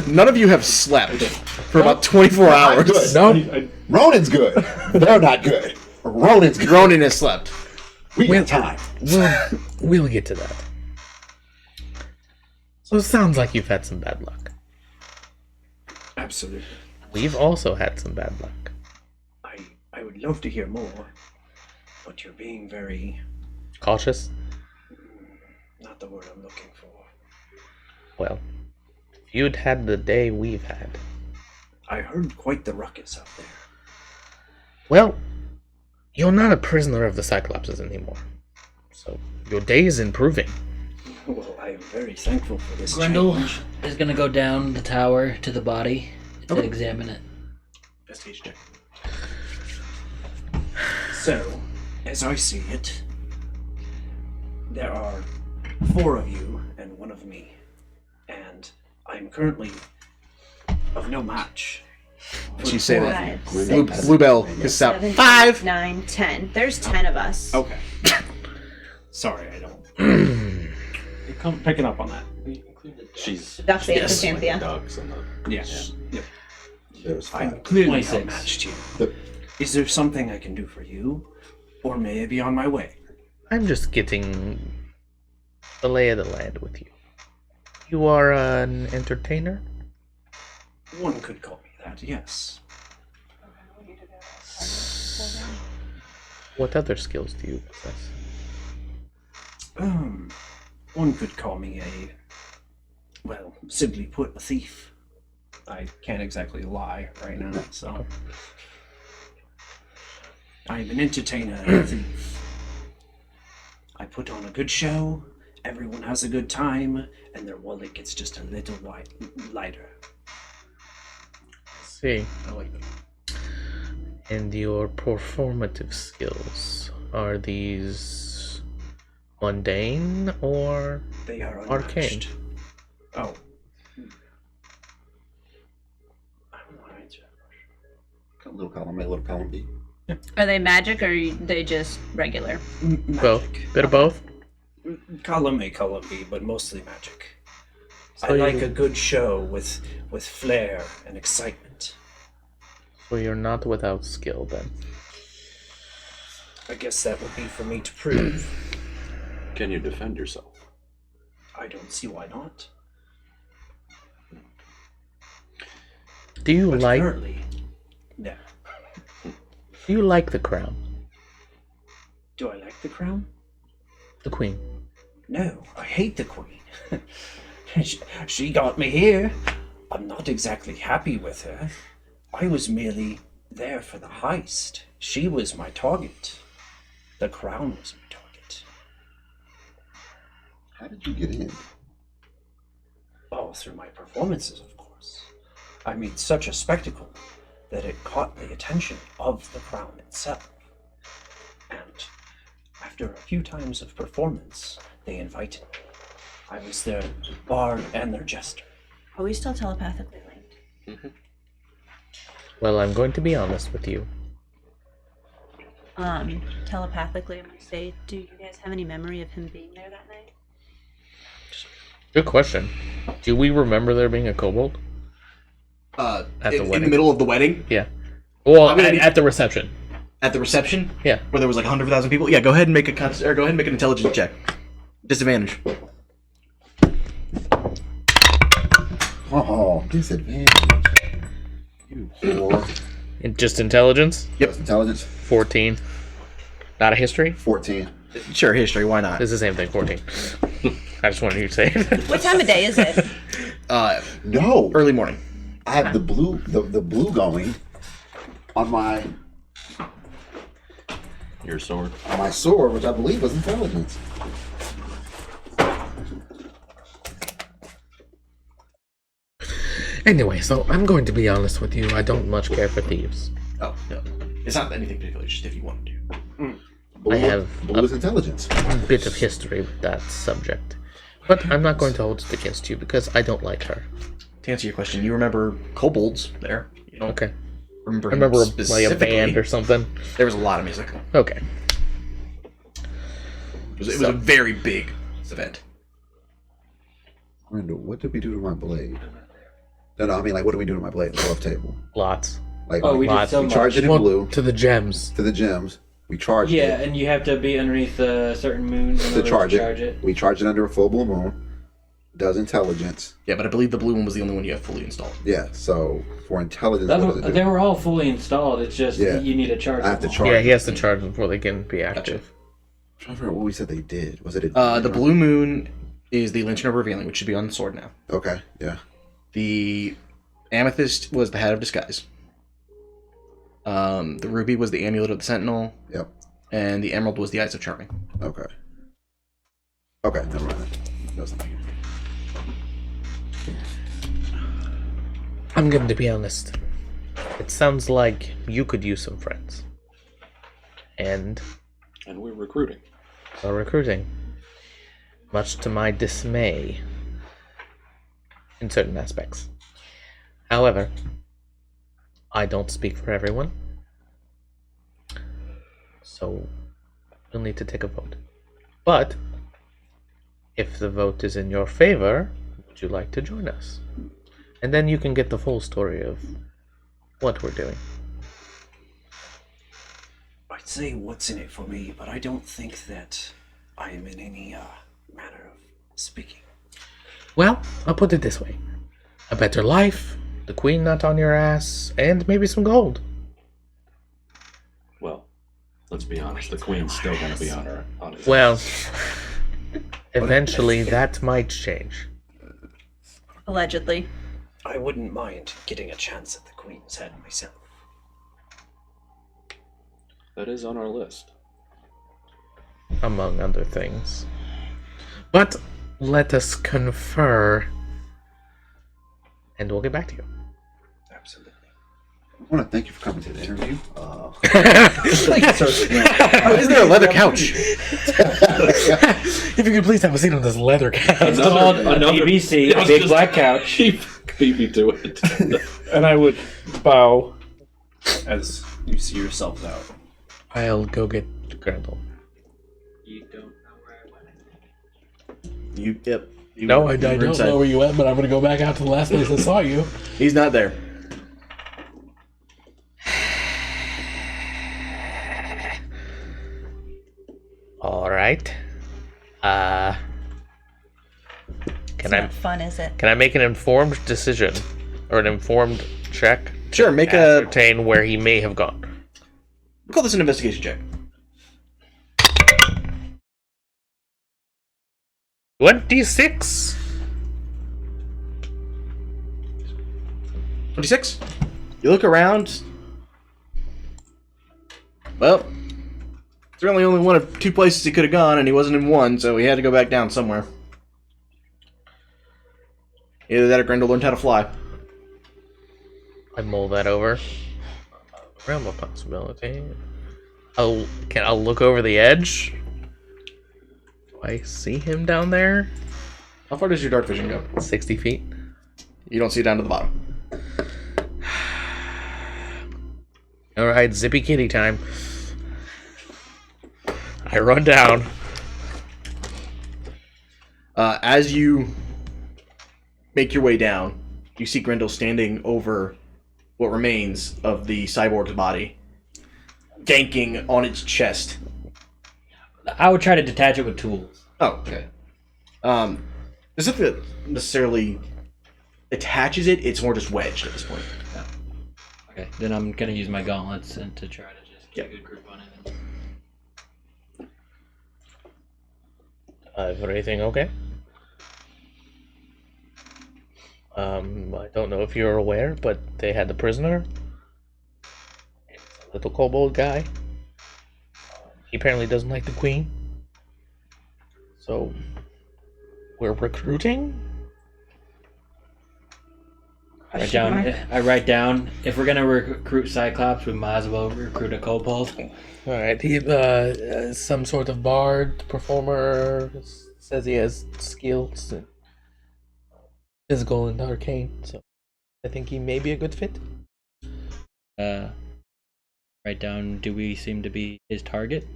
none of you have slept for about 24 I'm hours. good. no, Ronan's good. They're not good. Ronan's good. Ronan has slept. We got time. we'll get to that. So it sounds like you've had some bad luck. Absolutely. We've also had some bad luck. I would love to hear more, but you're being very... Cautious? not the word I'm looking for. Well, if you'd had the day we've had. I heard quite the ruckus out there. Well, you're not a prisoner of the Cyclopses anymore. So your day is improving. Well, I am very thankful for this Grendel change. is gonna go down the tower to the body to examine it. Prestige check. So, as I see it, there are 4 of you and 1 of me, and I'm currently of no match. Did you say that? 5, Bluebell is out. 7, 5. 9, 10. There's 10 of us. Okay. Sorry, I don't. I'm picking up on that. She's That's the yes, Cynthia. dogs and the Yes. Yep. There's I'm 5. clearly 26. outmatched you. The- Is there something I can do for you, or may I be on my way? I'm just getting the lay of the land with you. You are an entertainer? One could call me that, yes. What other skills do you possess? One could call me well, simply put, a thief. I can't exactly lie right now, so. I'm an entertainer and a thief. I put on a good show, everyone has a good time, and their wallet gets just a little lighter. See. I like that. And your performative skills, are these mundane or They are arcane? unmatched. Oh. I don't want to answer that question. Little column A, little column B. Are they magic or are they just regular? Both? Magic. Bit of both? Column A, column B, but mostly magic. So I like you- a good show with flair and excitement. So you're not without skill then. I guess that would be for me to prove. Can you defend yourself? I don't see why not. Do you But like currently, no. do you like the crown? Do I like the crown? The queen. No, I hate the queen. She got me here. I'm not exactly happy with her. I was merely there for the heist. She was my target. The crown was my target. How did you get in? Oh, through my performances, of course. I made such a spectacle that it caught the attention of the crown itself. And after a few times of performance, they invited me. I was their bard and their jester. Are we still telepathically linked? Well, I'm going to be honest with you. Telepathically, I might say, do you guys have any memory of him being there that night? Good question. Do we remember there being a kobold? At the In the wedding? middle of the wedding, Yeah. Well, I'm gonna need- at the reception. at the reception, Yeah. where there was like 100,000 people. Yeah, go ahead and make or go ahead and make an intelligence check. Disadvantage. Oh, disadvantage. You whore. Just intelligence? Yep. Intelligence, 14. Not a history? 14. Sure, history. Why not? It's the same thing, 14. I just wanted you to say it. What time of day is it? No, Early morning. I have the blue going on Your sword. my sword, which I believe was intelligence. Anyway, so I'm going to be honest with you. I don't much care for thieves. Oh, no. It's not anything particular, just if you want to. Blue, I have blue is intelligence. a bit of history with that subject. But I'm not going to hold it against you because I don't like her. To answer your question, you remember kobolds there. You don't Okay. remember I remember like a specifically. band or something. There was a lot of music. Okay. It was a very big event. Randall, what did we do to my blade? No, I mean, like, what do we do to my blade? The glove table. Lots. Like, Oh, we did lots. so we much. charged it in Well, blue to the gems. to the gems. We charged Yeah, it and you have to be underneath a certain moon in to order charge to it. charge it. We charged it under a full blue moon. Does intelligence. Yeah, but I believe the blue one was the only one you have fully installed. Yeah, so for intelligence, That's what does what, it do? they were all fully installed. It's just Yeah. you need to charge I have them to all. charge. Yeah, he has to charge them before they can be active. I'm trying to figure out what we said they did. Was it a The blue moon is the lantern of revealing, which should be on the sword now. Okay, yeah. The amethyst was the hat of disguise. The ruby was the amulet of the sentinel, Yep. and the emerald was the eyes of charming. Okay. Okay, never mind. That was nothing. I'm going to be honest. It sounds like you could use some friends. And And we're recruiting. are recruiting. Much to my dismay. In certain aspects. However, I don't speak for everyone. So, we'll need to take a vote. But, if the vote is in your favor, would you like to join us? And then you can get the full story of what we're doing. I'd say what's in it for me, but I don't think that I am in any manner of speaking. Well, I'll put it this way. A better life, the queen not on your ass, and maybe some gold. Well, let's be honest. The queen's still going to be on his Well, eventually that might change. Allegedly. I wouldn't mind getting a chance at the Queen's head myself. That is on our list. Among other things. But let us confer, and we'll get back to you. Absolutely. I want to thank you for coming to the interview. Isn't there a leather couch? If you could please have a seat on this leather couch. It's called a BBC, a big black couch. He beat me to it. And I would bow as you see yourselves out. I'll go get Grendel. You don't know where I went. Yep. No, I don't know where you went, but I'm going to go back out to the last place I saw you. He's not there. All right. Can I Fun, is it? can I make an informed decision or an informed check? Sure, make to a... ascertain where he may have gone. We'll call this an investigation check. 26. 26? You look around. Well, there's really only one of two places he could have gone, and he wasn't in one, so he had to go back down somewhere. Either that or Grendel learned how to fly. I mull that over. Realm of possibility. I'll look over the edge. Do I see him down there? How far does your dark vision go? 60 feet. You don't see it down to the bottom. Alright, zippy kitty time. I run down. As you make your way down, you see Grendel standing over what remains of the cyborg's body, ganking on its chest. I would try to detach it with tools. Oh, okay. There's nothing that necessarily attaches it, it's more just wedged at this point. Okay, then I'm gonna use my gauntlets and to try to just get a good grip on it. Everything okay? I don't know if you're aware, but they had the prisoner. It's a little kobold guy. He apparently doesn't like the queen. So, we're recruiting? I write down, if we're gonna recruit Cyclops, we might as well recruit a kobold. Alright, he, some sort of bard, performer, says he has skills, in physical and arcane, so I think he may be a good fit. Write down, do we seem to be his target?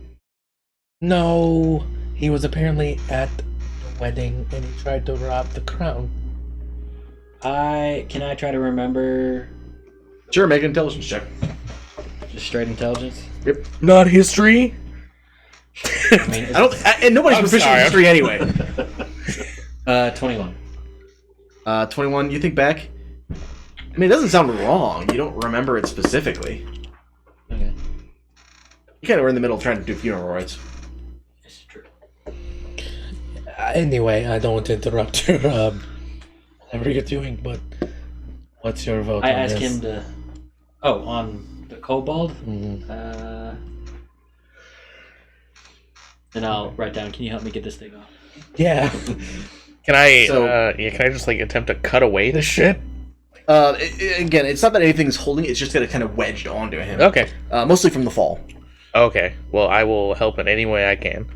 No, he was apparently at the wedding and he tried to rob the crown. Can I try to remember? Sure, make an intelligence check. Just straight intelligence? Yep. Not history? I mean, and nobody's proficient in history anyway. 21. 21, you think back? I mean, it doesn't sound wrong. You don't remember it specifically. Okay. You kind of were in the middle of trying to do funeral rites. It's true. Anyway, I don't want to interrupt your, whatever you're doing, but what's your vote I on asked this? him to... Oh, on the kobold? Mhm. And I'll write down, can you help me get this thing off? Yeah. Can I, can I just, like, attempt to cut away the shit? Again, it's not that anything's holding it, it's just got it kind of wedged onto him. Okay. Mostly from the fall. Okay. Well, I will help in any way I can.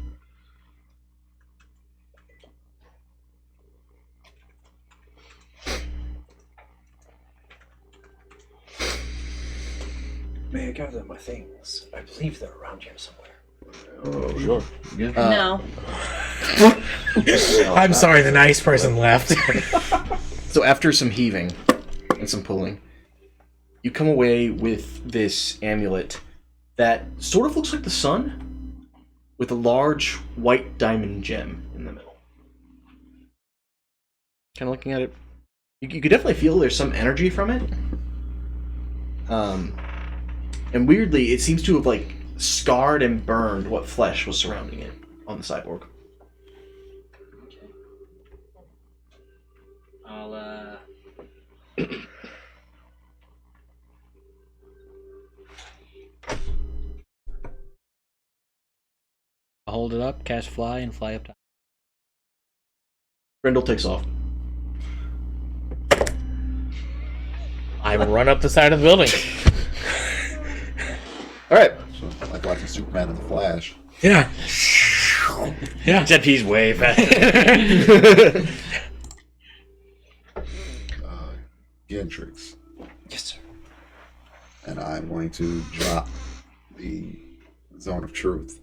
May I gather my things? I believe they're around here somewhere. Oh, sure. Yeah. No. I'm sorry, the nice person left. So after some heaving and some pulling, you come away with this amulet that sort of looks like the sun, with a large white diamond gem in the middle. Kind of looking at it, you could definitely feel there's some energy from it. And weirdly, it seems to have like scarred and burned what flesh was surrounding it on the cyborg. Okay. I'll, I'll hold it up, cast fly, and fly up top. Grendel takes off. I run up the side of the building. All right. So, like watching Superman and the Flash. Yeah. Yeah. Except he's way faster. Gentrix. Yes, sir. And I'm going to drop the zone of truth.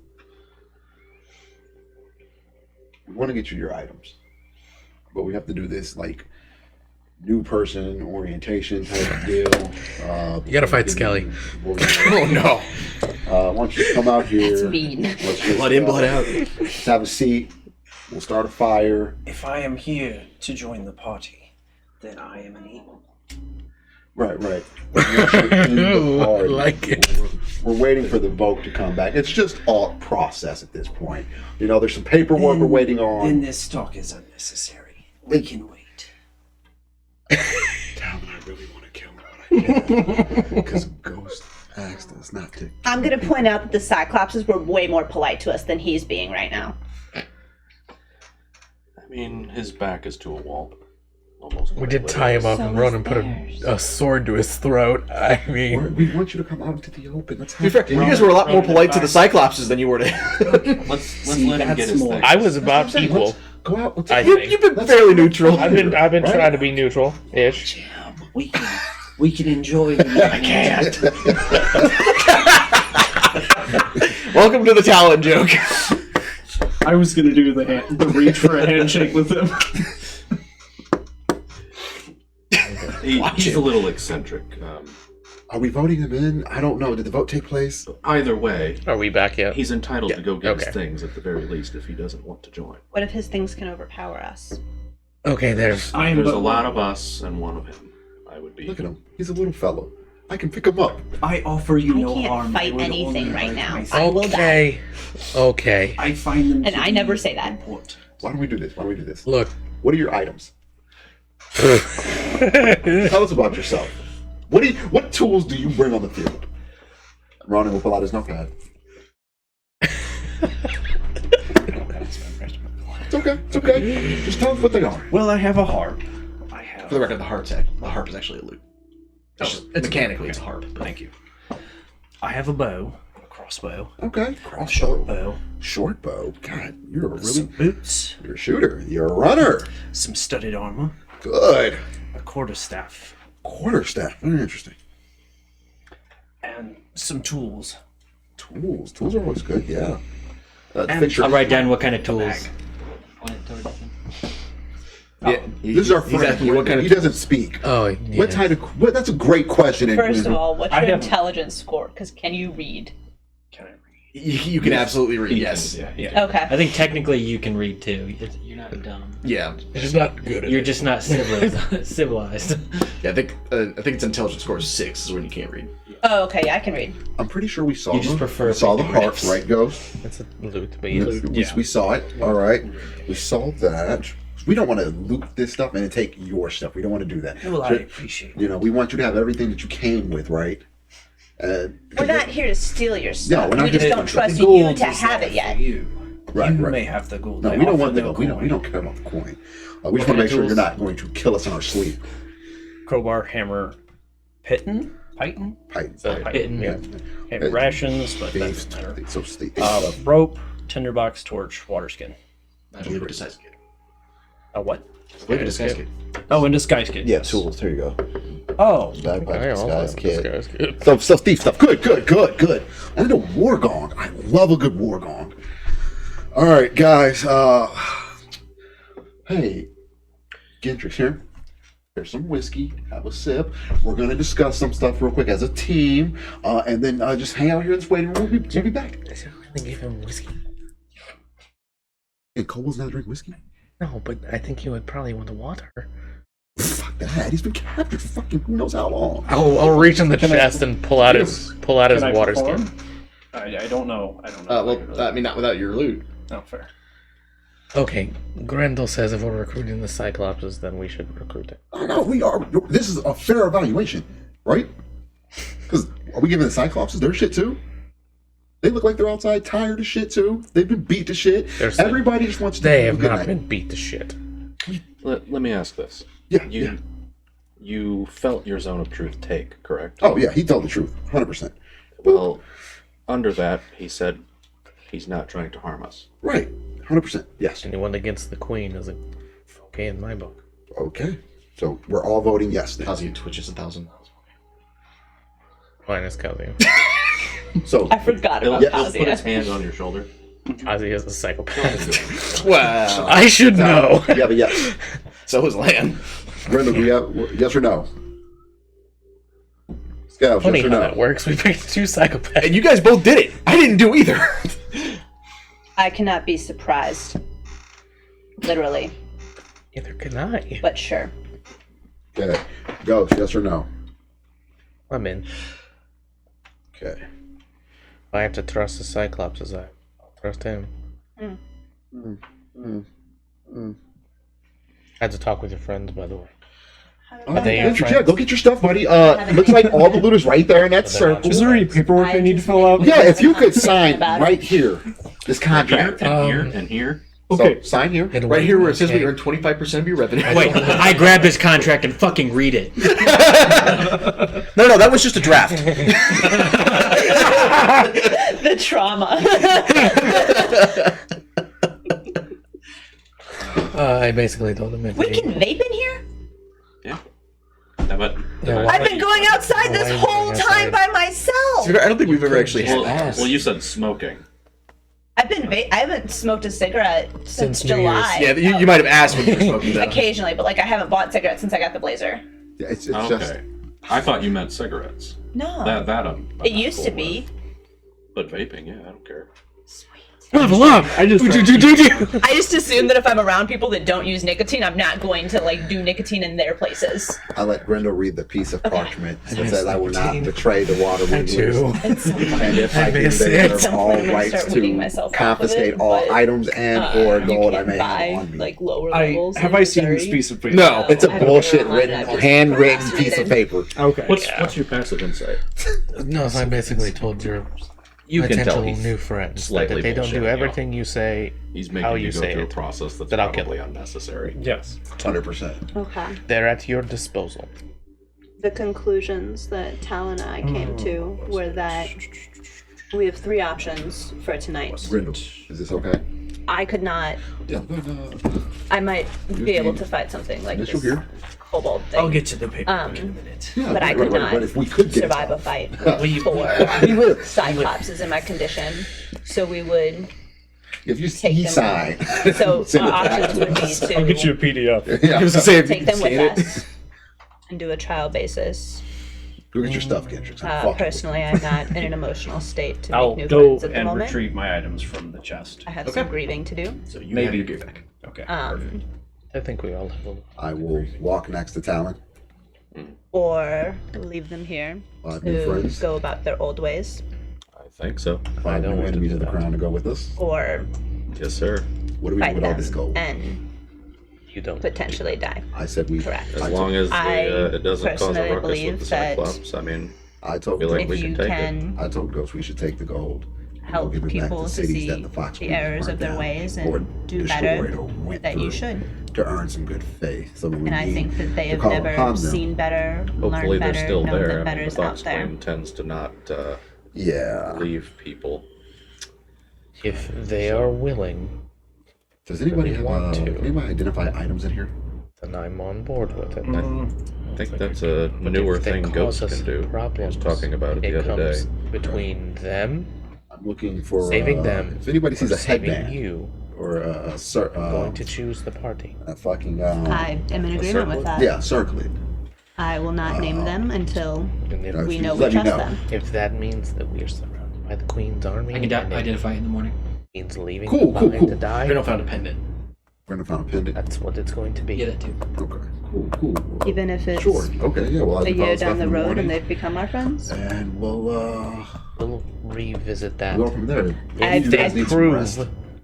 We want to get you your items, but we have to do this like new person orientation type of deal. You gotta fight Skelly. Oh no! Why don't you come out here? That's mean. Let's get Blood in, blood started. out. Let's have a seat. We'll start a fire. If I am here to join the party, then I am an equal. Right. Once you're in the I party, like it. We're waiting for the vote to come back. It's just all process at this point. You know, there's some paperwork we're waiting on. Then this talk is unnecessary. We can wait. Talon, I really want to kill him, but I can't. Because Ghost asked us not to. I'm going to point out that the Cyclopses were way more polite to us than he's being right now. I mean, his back is to a wall. Almost. We did tie him up So and run was and put theirs. a sword to his throat. I mean, We want you to come out into the open. Let's To be have fair, you guys were a lot more Run it polite to the back. Cyclopses than you were to. Let's See, let him that's get his more- thing. I was about equal. Go out. Let's I you, think. you've been fairly neutral. I've been Right? trying to be neutral-ish. Jim, we can enjoy the I can't. Welcome to the Talon joke. I was gonna do the reach for a handshake with him. He's a little eccentric. Are we voting him in? I don't know. Did the vote take place? Either way, Are we back yet? he's entitled to go get Okay. his things at the very least if he doesn't want to join. What if his things can overpower us? okay, there's. I am There's but a lot one. of us and one of him. I would be. Look at him. He's a little fellow. I can pick him up. I offer you I no can't harm. fight I would anything only right like now. myself. I will die. Okay. I find them. And to I be never say that. important. Why don't we do this? Look, What are your items? Tell us about yourself. What tools do you bring on the field? Ronnie will pull out his notepad. It's okay. It's okay. Just tell us what they are. Well, I have a harp. I have. For the record, the harp is actually a lute. It's mechanically it's a harp. But. Thank you. I have a bow, a crossbow. Okay. A short bow. Short bow. God, you're a really. Some boots. You're a shooter. You're a runner. Some studded armor. Good. A quarterstaff. Quarterstaff. Very interesting. And some tools. Tools. Tools are always good. Yeah. I'll write down what kind of tools. Yeah, this is our he's friend. asking you what kind of he doesn't speak. Oh, yeah. What type of? That's a great question. First of all, what's I your have- intelligence score? Because can you read? Can I read? You can absolutely read. Yes. Yeah. Okay. I think technically you can read too. You're not dumb. Yeah. It's not good. You're just not civilized. Yeah. I think its intelligence score is 6 is when you can't read. Oh, okay. Yeah, I can read. I'm pretty sure we saw. You just prefer we saw the big harp, right, Ghost? It's a loot, but We saw it. All right. We saw that. We don't want to loot this stuff and take your stuff. We don't want to do that. Well, I appreciate it. You know, we want you to have everything that you came with, right? We're not here to steal your stuff. we're not we just here don't to- trust The you gold to is have there it yet. for you. Right, You right. may have the gold. No, I we don't offer want the no gold. We coin. don't care about the coin. We just want to make sure you're not going to kill us in our sleep. Crowbar, hammer, Python? Python. Yeah. Okay, rations, but that Thieves. doesn't matter. So thieves. Rope, tinderbox, torch, water skin. I believe a disguise kit. A what? I believe a disguise kit. Oh, and disguise kit. Yeah, tools. There you go. Oh, Disguise kit. So thief stuff. Good. And a war gong. I love a good war gong. All right, guys. Hey, Gendrix here. There's some whiskey. Have a sip. We're gonna discuss some stuff real quick as a team, and then just hang out here in this waiting room. We'll be back. I really give him whiskey. And Cole does not drink whiskey. No, but I think he would probably want the water. Fuck that. He's been captured for fucking who knows how long. I'll reach in the chest and pull out his Can I water perform? skin. I don't know. I don't know. Well, I mean, not without your loot. No, fair. Okay, Grendel says if we're recruiting the Cyclopses, then we should recruit it. Oh, no, we are. This is a fair evaluation, right? Because are we giving the Cyclopses their shit too? They look like they're outside tired of shit too. They've been beat to shit. Everybody just wants to. They have not been beat to shit. Let me ask this. Yeah, You felt your zone of truth take, correct? Oh yeah, he told the truth, 100%. Well, under that, he said he's not trying to harm us. Right, 100%. Yes. Anyone against the Queen is okay in my book. Okay, so we're all voting yes. Then. Kazuya twitches 1,000. Minus Kazuya. So I forgot about He'll put his Kazuya. hand on your shoulder. Kazuya is a psychopath. Wow. I should know. Yeah, but yes. So is Lan. Grendel, do we have yes or no? Scouts, Funny yes or how no? that works. We picked two psychopaths. And you guys both did it. I didn't do either. I cannot be surprised. Literally. Neither can I. But sure. Okay, Ghost, yes or no? I'm in. Okay. If I have to trust the Cyclopses, I'll trust him. I had to talk with your friends, by the way. Oh, Are they your yeah, friends? go get your stuff, buddy. Looks like all the loot is right there in that circle. Is there any paperwork I need to fill out? Yeah, if you could sign right here, this contract. And here. So, sign here. Right here where it says we earn 25% of your revenue. Wait, I grab this contract and fucking read it. No, that was just a draft. The trauma. I basically told him if We they... can vape in here? Yeah. But I've been going outside this Why are you whole going time by outside? myself. I don't think we've ever actually had. well, you said smoking. I haven't smoked a cigarette since New July. Yeah, you might have asked when you were smoking that. Occasionally, but like I haven't bought cigarettes since I got the Blazer. Yeah, it's Okay. just. I thought you meant cigarettes. No. That I'm It not used cool to with. be. But vaping, yeah, I don't care. Sweet. Level up! I just I just assume that if I'm around people that don't use nicotine, I'm not going to like do nicotine in their places. I let Grendel read the piece of parchment that says, "I will not betray the water I do. and if I do, miss they it. reserve all I'm gonna rights start weaning to myself off of confiscate it, all but, items and or you gold I can't may buy, have on me." like lower I levels. have in I seen this Missouri. piece of paper? No. It's a I don't bullshit know. written, I just handwritten piece of procrastinated. paper. Okay. What's your passive insight? No, I basically told your You can tell potential he's new friends that slightly if they don't do bullshitting everything you say, He's how making you you go say through a it, process that's that I'll kill probably him. unnecessary. Yes. 100%. Okay. they're at your disposal. The conclusions that Tal and I came to were that we have 3 options for tonight. Grendel, is this okay? I could not. Yeah. I might be able to fight something like Initial this here. kobold thing. I'll get to the paperwork in a minute. Yeah, But I could right, not But if we could get survive a fight We for Cyclops is in my condition. So we would. if you take them sign, So send our it back options to would be us. I'll get you to a PDF. Yeah. I was gonna say, if you take them with scan it. us and do a trial basis. Go get your stuff, Kendrick. Fuck you. Personally, I'm not in an emotional state to I'll make new go friends at the and moment. retrieve my items from the chest. I have some grieving to do. So you Maybe. have your gear back. Okay. I think we all have a I will walk next to Talon. Or leave them here New to friends. go about their old ways. I think so. Find don't new want to enemies do of the that. crown to go with us. Or Yes, sir. What do we do fight with all this them gold? and You don't. potentially die. I said we. Correct. As I long as I it doesn't cause a personally ruckus with believe the that Cyclops, I mean, I told feel like If we you should take it. can I told Ghost we should take the gold. and help give it back people to cities see that the Fox the Queens errors burned of their down, ways or and do destroyed better, or went that you through should. to earn some good faith. So when we And I need think that they to have call never upon them, seen better, Hopefully learned they're better, still known there. that I mean, better the is Fox out there. Queen tends to not Yeah. leave people. If they are willing, Does anybody If have you want to. can anybody identify items in here? then I'm on board with it. I think that's a newer If they thing cause Ghost us can do. I problems, was talking about it the other comes day. between them, I'm looking for saving them, If anybody sees or a saving headband you. or I'm going to choose the party. a fucking I am in agreement with that. yeah, circle it. I will not name them until And if, we you know we let me trust know. them. if that means that we are surrounded by the Queen's army, I can and it identify it in the morning. means leaving Cool, them cool, behind cool. to die, Randall found a pendant. We're gonna find a pendant. that's what it's going to be. Yeah, that too. Okay, cool. Even if it's Sure. Okay, yeah. Well, I a can follow year stuff down the in road morning, and they've become our friends. and we'll We'll revisit that. go from there. If You they guys need some prove rest.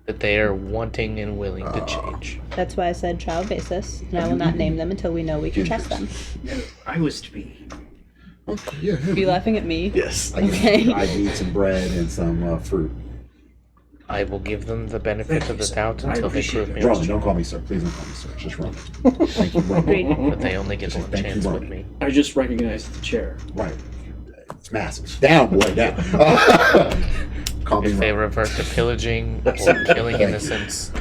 that they are wanting and willing to change. That's why I said trial basis, and I will not name them until we know we can trust them. I was to be. Okay, yeah. Are you laughing at me? Yes. Okay. I need some bread and some fruit. I will give them the benefit of the doubt I until they appreciate prove me Ron, wrong. don't call me sir. Please don't call me sir. Just Ron. Thank you, Ron. Agreed. But they only get one Thank you, chance Ron. with me. I just recognized the chair. Right. It's massive. Down, boy, down. Call me If they Ron. revert to pillaging or killing innocents,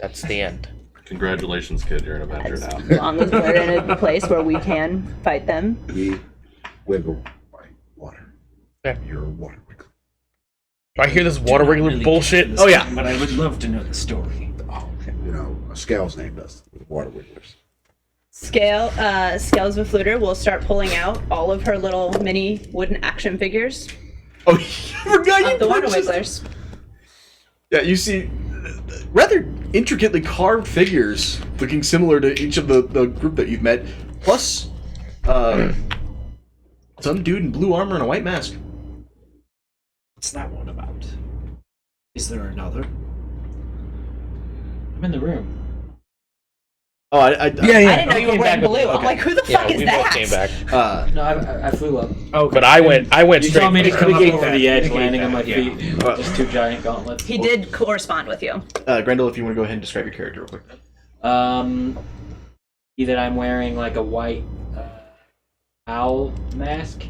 that's the end. Congratulations, kid. You're an Avenger As now. long as we're in a place where we can fight them. We wiggle by water. Okay. You're a water wiggle. I hear this water wriggler Really bullshit. get Oh, yeah. But I would love to know the story. Oh, you know, Scales named us water wigglers. Scales of Fluter will start pulling out all of her little mini wooden action figures Oh, you forgot you of the water purchased- wigglers. Yeah, you see rather intricately carved figures looking similar to each of the group that you've met, plus some dude in blue armor and a white mask. What's that one about? Is there another? I'm in the room. Oh, Yeah, I yeah. didn't know you were Came wearing back with blue. me. I'm like, who the Yeah, fuck is we that? both came back. No, I flew up. Oh, But I went You straight saw me for just her. coming over back. the edge, We came landing on my back, feet. yeah. Just two giant gauntlets. He did correspond with you. Grendel, if you want to go ahead and describe your character real quick. See that I'm wearing like a white owl mask.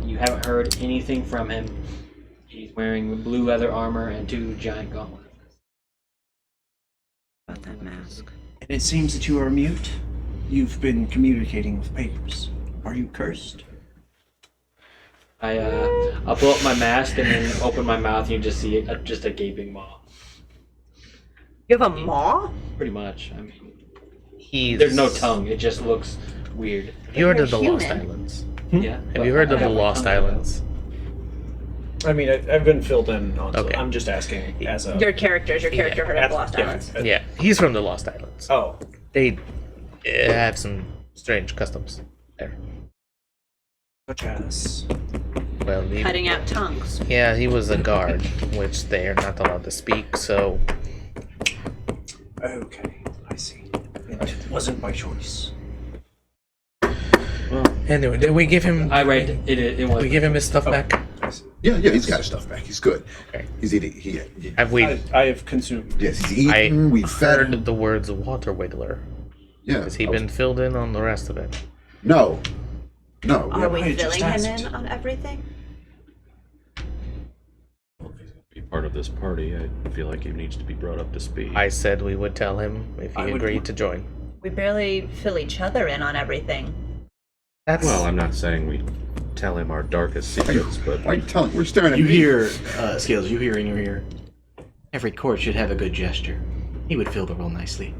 You haven't heard anything from him. He's wearing blue leather armor and two giant gauntlets. About that mask. And it seems that you are mute. You've been communicating with papers. Are you cursed? I'll pull up my mask and then open my mouth and you just see just a gaping maw. You have a maw? Pretty much. I mean, He's... there's no tongue. It just looks weird. Have you heard of the You're Lost human. Islands? Yeah. Have you heard of the Lost Islands? I mean, I've been filled in on. Okay. I'm just asking as a. Your character heard of the Lost Islands. Yeah, he's from the Lost Islands. Oh. They have some strange customs there. Such as. Well, Cutting out tongues. yeah, he was a guard, which they are not allowed to speak, so Okay, I see. It wasn't my choice. anyway, did we give him It was. we give him his stuff back? Yeah, he's got his stuff back. He's good. Okay. He's eating. Have we I have consumed. Yes, he's eaten. We fed him. heard the words water whittler? Yeah. Has he been filled in on the rest of it? No. Are we I just filling him asked. in on everything? Be part of this party. I feel like he needs to be brought up to speed. I said we would tell him if he I would- agreed to join. We barely fill each other in on everything. That's Well, I'm not saying we tell him our darkest secrets, but Why are you telling? We're staring at You me. hear, Scales, you hear in your ear. Every court should have a good gesture. He would fill the role nicely.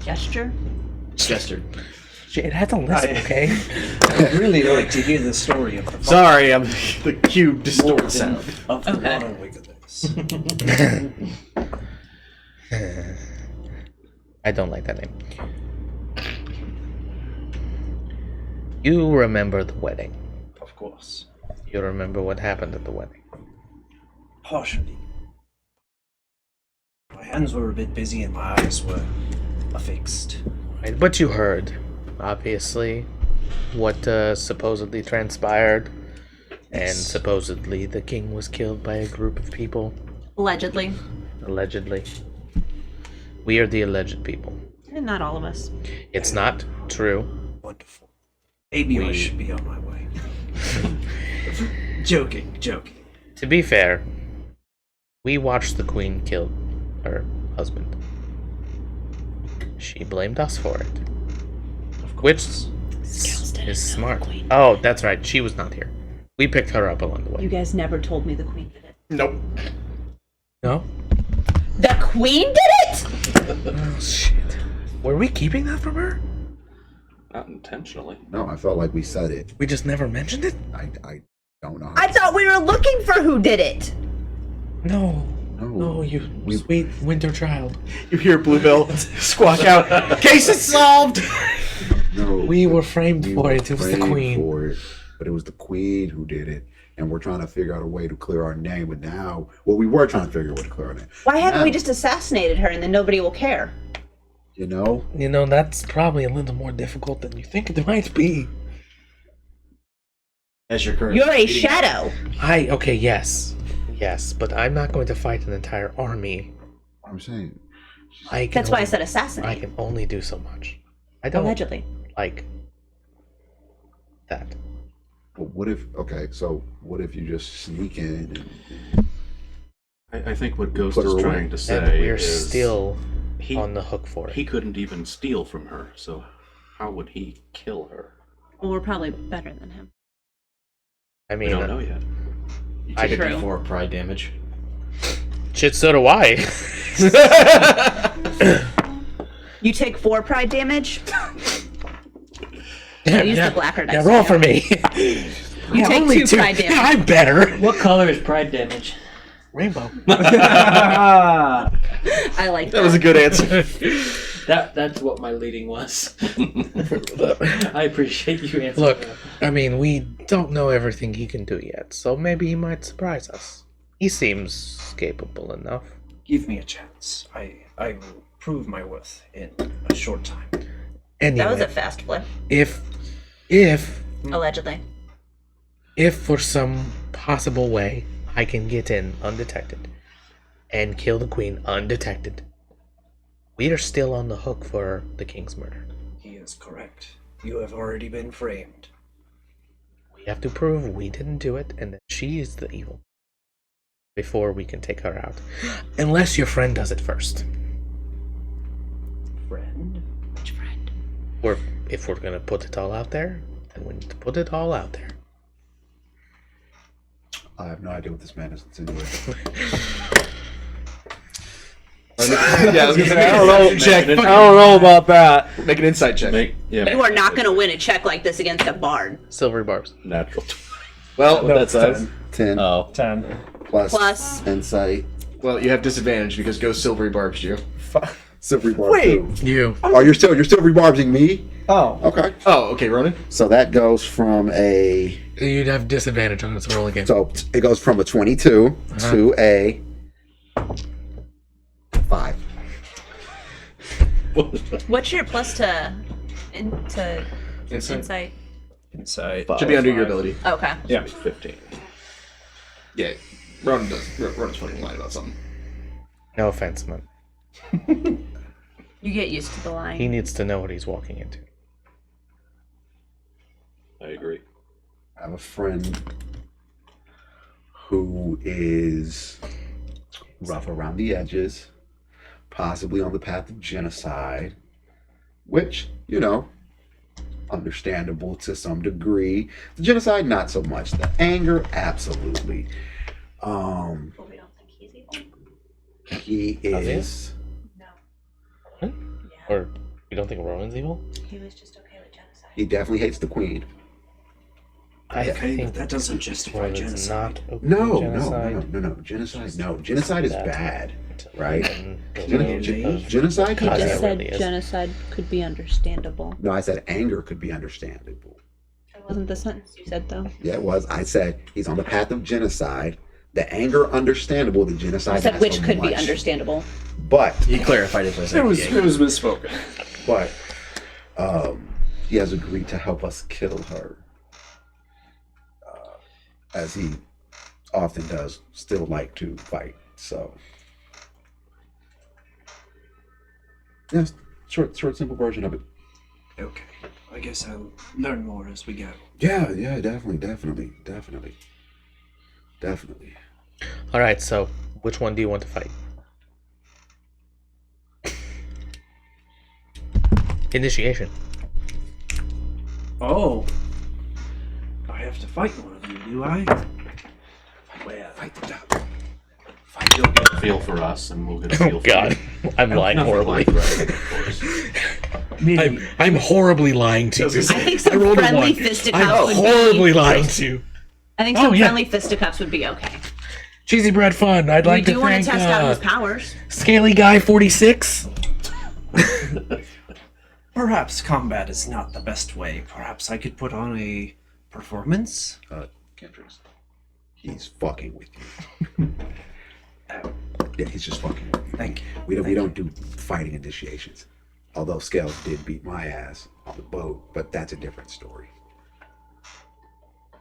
Gesture? Jester. It has a list, okay? I'd really like to hear the story of the Sorry, I'm the cue distorted sound. of the modern wickedness. I don't like that name. You remember the wedding. Of course. You remember what happened at the wedding. Partially. My hands were a bit busy and my eyes were affixed. Right, but you heard, obviously, what supposedly transpired. And supposedly the king was killed by a group of people. Allegedly. Allegedly. We are the alleged people. And not all of us. It's not true. Wonderful. Maybe I should be on my way. Joking. To be fair, we watched the queen kill her husband. She blamed us for it. Which is smart. Oh, that's right. She was not here. We picked her up along the way. You guys never told me the queen did it. Nope. No? The queen did it?! Oh, shit. Were we keeping that from her? not intentionally. No, I felt like we said it. We just never mentioned it? I don't know. I thought we were looking for who did it! No. No, No, you sweet winter child. You hear Bluebill squawk out, "Case is solved!" No, We were framed we for were it. It was the framed queen. for it, but it was the queen who did it, and we're trying to figure out a way to clear our name. But now, well, we were trying to figure out a way to clear our name. Why haven't we Now, just assassinated her and then nobody will care? You know, You know, that's probably a little more difficult than you think it might be. As your current. You're a shadow! Okay, yes. Yes, but I'm not going to fight an entire army. I'm saying. That's why I said I assassinate. can only do so much. I don't Allegedly. like that. But what if? Okay, so what if you just sneak in? I think what Ghost Put her is away. trying to say And we're is still he, on the hook for it. he couldn't even steal from her, so how would he kill her? Well, we're probably better than him. I We mean, don't know yet. You I take did a D4 pride damage. shit, so do I. You take 4 pride damage? Use the blacker dice. Yeah, roll for me. You take only 2 pride damage. Yeah, I'm better. What color is pride damage? Rainbow. I like that. That was a good answer. That's what my leading was. I appreciate you answering. Look, that. I mean, we don't know everything he can do yet, so maybe he might surprise us. He seems capable enough. Give me a chance. I will prove my worth in a short time. Anyway, That was a fast flip. if Allegedly. for some possible way I can get in undetected and kill the queen undetected, we are still on the hook for the king's murder. He is correct. You have already been framed. We have to prove we didn't do it and that she is the evil before we can take her out. Unless your friend does it first. Friend? Which friend? Or if we're gonna put it all out there, then we need to put it all out there. I have no idea what this man is insinuating. Yeah, I was gonna say, I don't know. Check. I don't know about that. Make an insight check. You are not going to win a check like this against a bard. Silvery barbs. Natural. Well, No, that's it's 10 Oh. 10. Plus. insight. Well, you have disadvantage because Ghost Silvery barbs you. Silvery barb. Wait. too. You. Oh, you're still rebarbing me? Oh. Okay. Oh, okay, Ronan. So that goes from a You'd have disadvantage on this roll again. so it goes from a 22 to a 5. What's your plus to insight? Insight. Should be under your ability. Okay. Yeah. 15. Yeah, Ronan does. Ronan's fucking lying about something. No offense, man. You get used to the line. He needs to know what he's walking into. I agree. I have a friend who is rough around the edges, possibly on the path of genocide, which, understandable to some degree. The genocide, not so much. The anger, absolutely. But we don't think he's evil. He is. No. Or you don't think Rowan's evil? He was just okay with genocide. He definitely hates the queen. I Okay, think but that doesn't justify Rowan's genocide. not okay No, with genocide. no. Genocide, no. Genocide is That- bad, right? Genocide. Genocide He is just bad. said really is. genocide could be understandable. No, I said anger could be understandable. That wasn't the sentence you said, though. Yeah, it was. I said he's on the path of genocide. The anger, understandable. The genocide. I said not which so could be much. understandable. But He clarified it by It saying was misspoken. but he has agreed to help us kill her, as he often does. Still like to fight. So yes, short, simple version of it. Okay. I guess I'll learn more as we go. Yeah, definitely. All right, so which one do you want to fight? Initiation. Oh. I have to fight one of you, do I? Well, Fight the dog. You'll get a feel for us, and we'll get a feel Oh for God, you. I'm lying Nothing horribly. like that, of course. maybe. I'm horribly lying to you. I think some rolled a friendly 1. fisticuffs I'm would horribly be. lying to you. I think some Oh, yeah. friendly fisticuffs would be okay. Cheesy bread fun. I'd like we do to want thank to test out his powers. Scaly Guy 46. Perhaps combat is not the best way. Perhaps I could put on a performance. Kendricks. He's fucking with you. Yeah, he's just fucking with you. Thank you. We don't do fighting initiations. Although Scales did beat my ass on the boat, but that's a different story.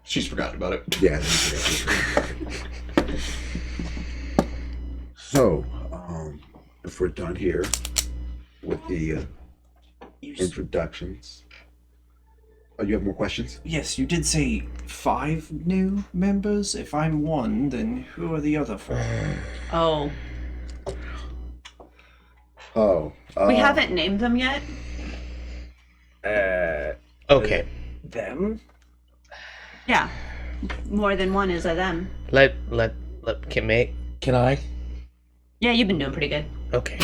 She's forgotten about it. Yeah. So, if we're done here with the introductions, oh, you have more questions? Yes, you did say 5 new members. If I'm one, then who are the other 4? Oh. Oh, We haven't named them yet. Okay, Them? Yeah. More than one is a them. can I? Yeah, you've been doing pretty good. Okay.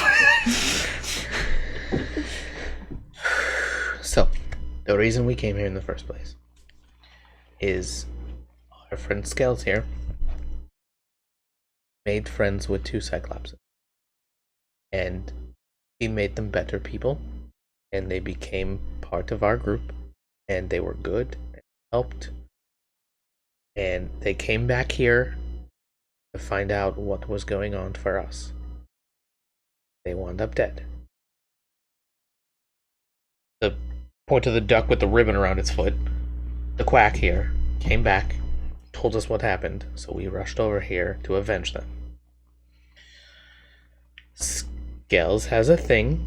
So, the reason we came here in the first place is our friend Scales here made friends with 2 Cyclopses. And he made them better people, and they became part of our group, and they were good and helped. And they came back here to find out what was going on for us. They wound up dead. The point of the duck with the ribbon around its foot, the quack here, came back, told us what happened, so we rushed over here to avenge them. Scales has a thing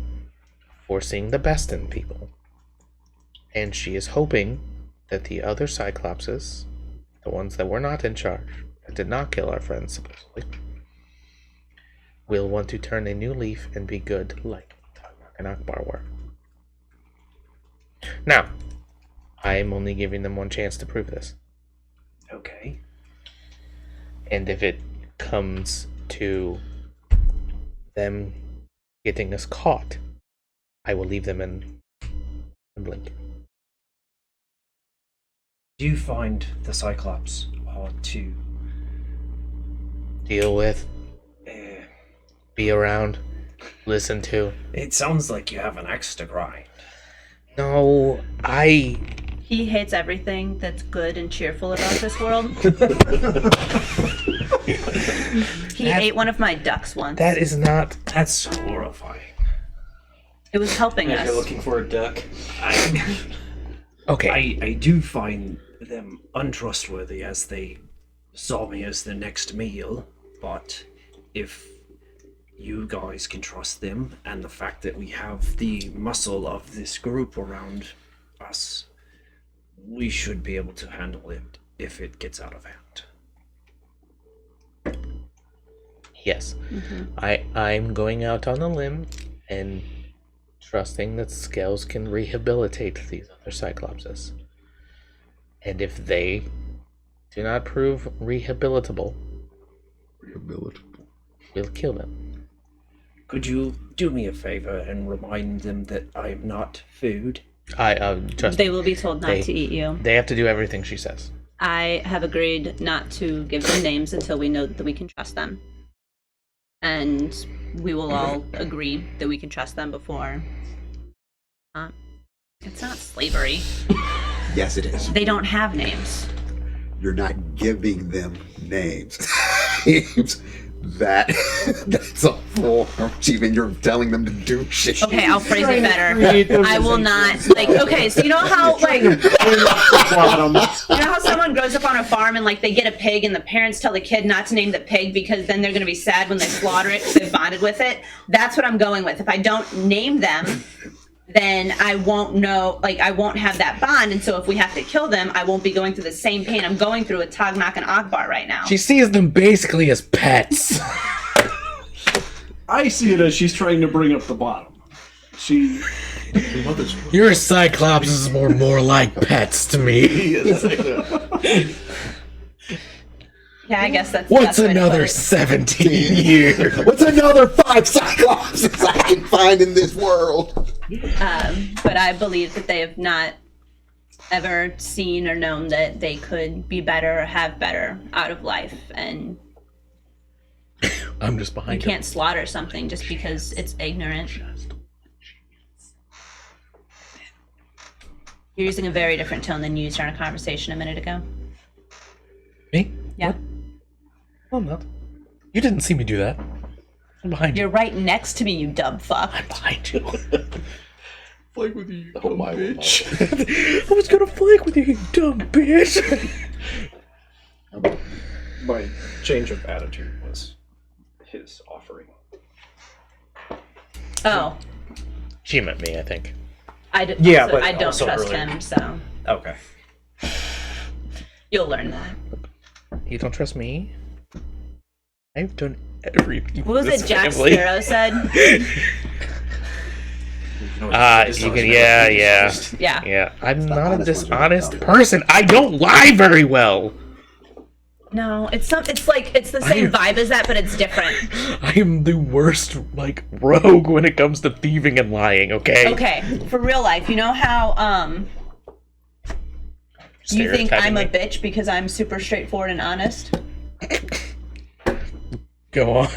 for seeing the best in people, and she is hoping that the other Cyclopses, the ones that were not in charge, that did not kill our friends supposedly, will want to turn a new leaf and be good like Tak'nak and Ogbar were. Now, I'm only giving them one chance to prove this. Okay. And if it comes to them getting us caught, I will leave them in a blink. Do you find the Cyclops are too deal with, Uh, be around, listen to. it sounds like you have an axe to grind. No, He hates everything that's good and cheerful about this world. He ate one of my ducks once. that is not. That's horrifying. It was helping If us. you're looking for a duck. Okay. I do find them untrustworthy as they saw me as the next meal, but if you guys can trust them and the fact that we have the muscle of this group around us, we should be able to handle it if it gets out of hand. Yes. I'm going out on a limb and trusting that Scales can rehabilitate these other Cyclopses. And if they do not prove rehabilitable, we'll kill them. Could you do me a favor and remind them that I am not food? Trust They me, will be told not to eat you. they have to do everything she says. I have agreed not to give them names until we know that we can trust them. And we will all agree that we can trust them before. It's not slavery. Yes, it is. They don't have names. You're not giving them names. That's a form. Even you're telling them to do shit. Okay, I'll phrase it better. I will not, like, okay, so you know how, like, you know how someone grows up on a farm and, like, they get a pig and the parents tell the kid not to name the pig because then they're going to be sad when they slaughter it because they've bonded with it? That's what I'm going with. If I don't name them, then I won't know, like, I won't have that bond, and so if we have to kill them, I won't be going through the same pain I'm going through with Tak'nak and Ogbar right now. She sees them basically as pets. I see it as she's trying to bring up the bottom. She. Your Cyclops is more like pets to me. Yeah, I guess that's What's the best way to another put it. 17 years? What's another 5 Cyclopses I can find in this world? But I believe that they have not ever seen or known that they could be better or have better out of life, and I'm just you behind can't slaughter something just because it's ignorant. You're using a very different tone than you used in our conversation a minute ago. Me? Yeah. I'm not. You didn't see me do that. I'm behind you. You're right next to me, you dumb fuck. I'm behind you. Flank with you, Oh my bitch. I was gonna flank with you, you dumb bitch. My change of attitude was his offering. Oh, She meant me, I think. Yeah, also, but I don't also trust earlier. him, so Okay. you'll learn that. You don't trust me? I've done everything. What was for this it Jack family. Sparrow said? You can, yeah. Yeah. Yeah, I'm not a honest ones are dishonest dumb. person. I don't lie very well. No, it's the same vibe as that, but it's different. I am the worst, like, rogue when it comes to thieving and lying, okay? Okay, for real life, you know how you think I'm a Stereotyping me. bitch because I'm super straightforward and honest? Go on.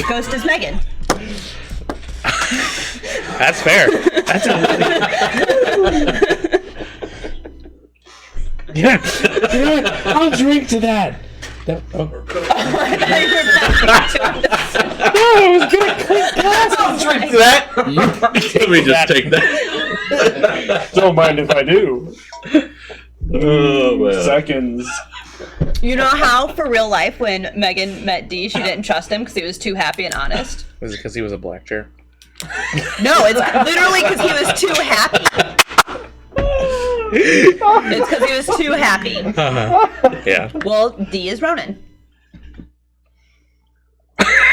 Ghost is Megan. That's fair. That's a really... Yeah. You know what? I'll drink to that. Oh. I was gonna click glass. I'll drink To that? Let me just take that. Don't mind if I do. Oh, man. Seconds. You know how, for real life, when Megan met D, she didn't trust him because he was too happy and honest? Was it because he was a black chair? No, it's literally because he was too happy. It's because he was too happy. Yeah. Well, D is Ronan.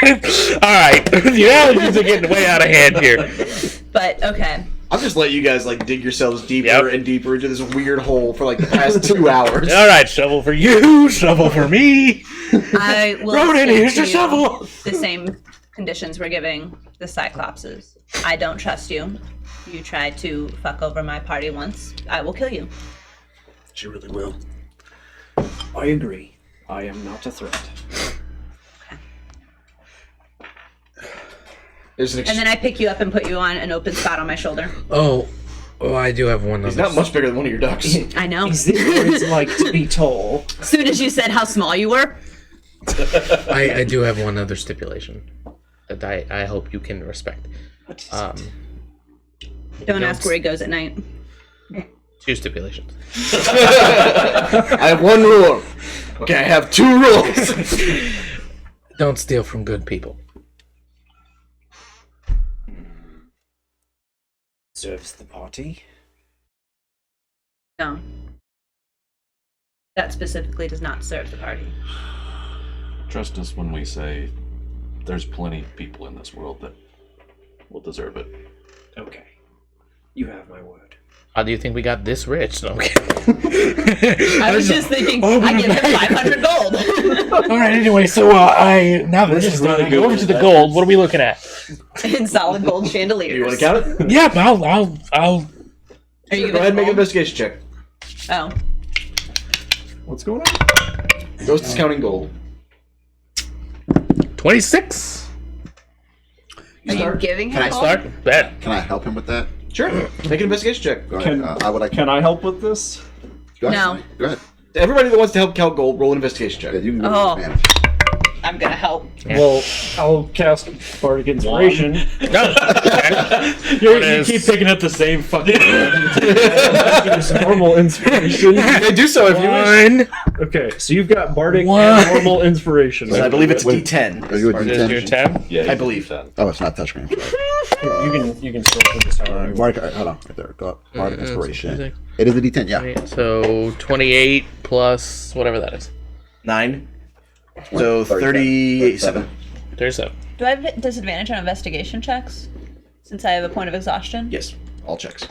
Alright. The allergies are getting way out of hand here. But, okay. I'm just letting you guys like dig yourselves deeper Yep. and deeper into this weird hole for like the past 2 hours. Alright, shovel for you, shovel for me. I will Ronan, state here's to your you shovel. the same conditions we're giving the Cyclopses. I don't trust you. You tried to fuck over my party once. I will kill you. She really will. I agree. I am not a threat. There's an And then I pick you up and put you on an open spot on my shoulder. Oh, I do have one. He's not much bigger than one of your ducks. I know. Is this what it's like to be tall? As soon as you said how small you were. I do have one other stipulation that I hope you can respect. Don't ask where he goes at night. 2 stipulations. I have 1 rule. Okay, I have 2 rules. Don't steal from good people. Serves the party. No. That specifically does not serve the party. Trust us when we say there's plenty of people in this world that will deserve it. Okay. You have my word. How do you think we got this rich? No, okay. I was just thinking, I give him 500 gold. All right. Anyway, so now that this is done, I go over to the gold. What are we looking at? In solid gold chandeliers. You want to count it? Yeah, I'll. Are you Go ahead and make an investigation check. Oh. What's going on? Ghost is counting gold. 26. Are you giving him Can I gold? Start. Bet. Can I help him with that? Sure. Make an investigation check. Go ahead. Can I help with this? Go ahead. No. Go ahead. Everybody that wants to help count gold, roll an investigation check. Yeah, you can Oh. manage. I'm gonna help. Well, I'll cast Bardic Inspiration. You keep picking up the same fucking. It's normal inspiration. Hey, do so if you wish. Okay, so you've got Bardic and normal inspiration. So I believe it's a D10. Are you a Is D10? your 10? Yeah, I believe. Oh, it's not touchscreen. You can scroll through this however. Bardic, hold on, right there. Go up. Bardic Inspiration. It is a D10, yeah. So 28 plus whatever that is. 9. So 37. 37. Do I have disadvantage on investigation checks? Since I have a point of exhaustion? Yes, all checks.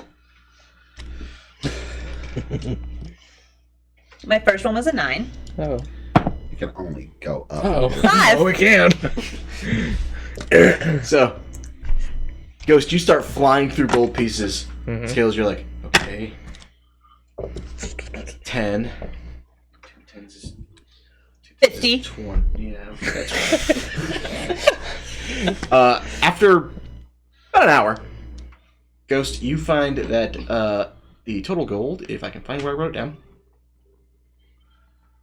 My first one was a 9. Oh. You can only go up. Oh. 5! Oh, we can. So, Ghost, you start flying through gold pieces. Scales, you're like, okay. 10. 2 10s is 50. 20. Yeah, that's right. After about an hour, Ghost, you find that the total gold, if I can find where I wrote it down.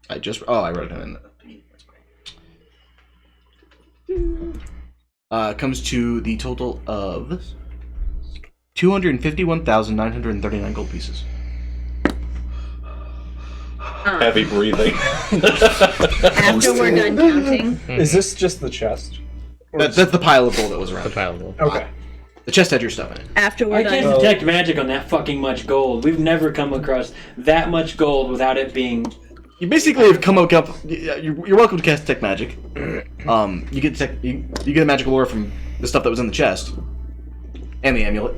I wrote it down in the thingy. That's fine. Comes to the total of 251,939 gold pieces. Heavy breathing. After we're done counting. Is this just the chest? That's the pile of gold that was around. The pile of gold. Okay. The chest had your stuff in it. After we're I can't done. detect magic on that fucking much gold. We've never come across that much gold without it being. You basically have come up. You're welcome to cast detect magic. You get you get a magical aura from the stuff that was in the chest, and the amulet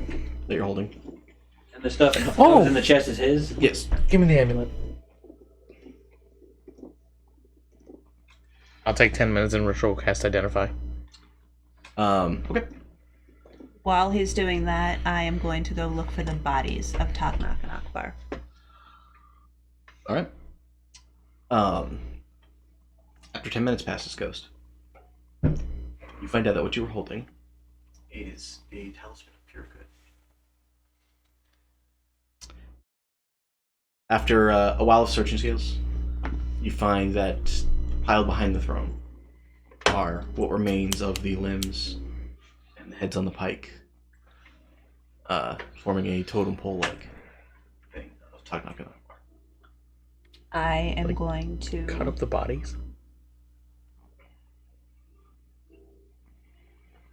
that you're holding. And the stuff that Oh. was in the chest is his. Yes. Give me the amulet. I'll take 10 minutes and Ritual cast Identify. Okay. While he's doing that, I am going to go look for the bodies of Tak'nak and Ogbar. All right. After 10 minutes passes, Ghost, you find out that what you were holding is a talisman of pure good. After a while of searching, Scales, you find that piled behind the throne are what remains of the limbs and the heads on the pike, forming a totem pole-like thing of Tak'nak and Ogbar. I am going to. Cut up the bodies.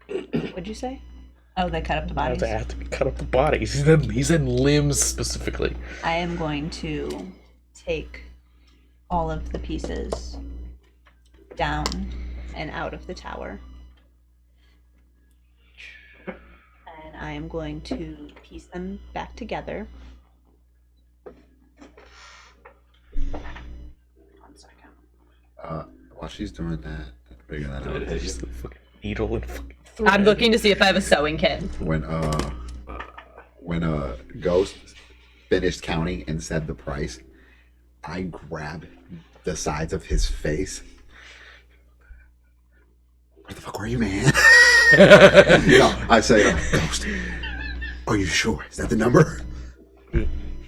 What'd you say? Oh, they cut up the I bodies. have to cut up the bodies. He said limbs specifically. I am going to take all of the pieces down and out of the tower. And I am going to piece them back together. 1 second. While she's doing that, figure that out. Just the fucking needle and fucking. I'm looking to see if I have a sewing kit. When Ghost finished counting and said the price, I grabbed the sides of his face. Where the fuck were you, man? No, I say, Ghost, are you sure? Is that the number?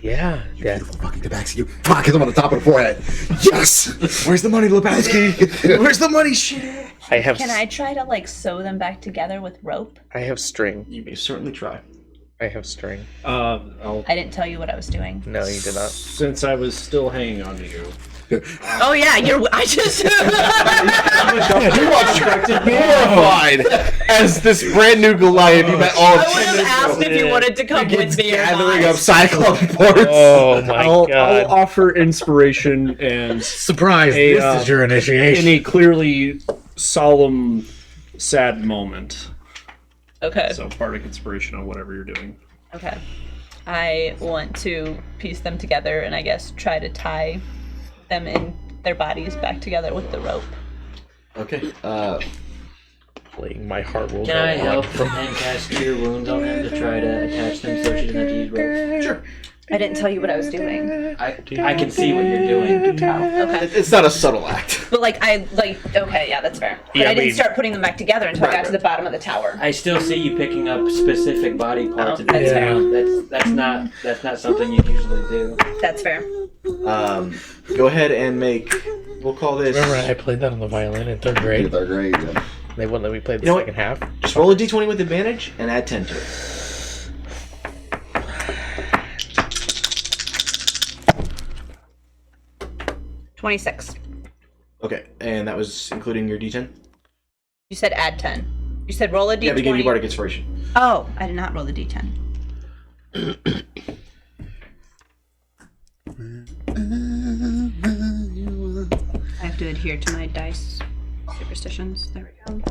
Yeah, Beautiful fucking tabaxi. Fuck, I'm on the top of the forehead. Yes! Where's the money, Lebowski? Where's the money? Shit. Can I try to like sew them back together with rope? I have string. You may certainly try. I have string. I'll, I didn't tell you what I was doing. No, you did not. since I was still hanging on to you. Oh yeah, I just. You are horrified as this brand new Goliath. You met all of I would have asked if you wanted to come with me or gathering not. up Cyclops parts. Oh my I'll god. offer inspiration and Surprise! A, This is your in initiation. a clearly solemn, sad moment. Okay. So bardic inspiration on whatever you're doing. Okay. I want to piece them together and I guess try to tie them in their bodies back together with the rope. Okay. Playing my heart will Can go I on help from and cast Cure Wounds on him to try to attach them so she doesn't have to use rope? Sure. I didn't tell you what I was doing. I can see what you're doing. Okay. It's not a subtle act. But okay, yeah, that's fair. But Yeah, I didn't I mean- start putting them back together until I Right, got to the bottom of the tower. I still see you picking up specific body parts. Oh, and that's fair. That's not something you usually do. That's fair. Go ahead and make. We'll call this. Remember, I played that on the violin in 3rd grade. Third grade, yeah. They wouldn't let me play the You know what? second half. Just roll a d20 with advantage and add 10 to it. $26. Okay, and that was including your d10. You said add 10. You said roll a d20. Yeah, we gave you bardic inspiration. Oh, I did not roll the d10. I have to adhere to my dice superstitions. There we go.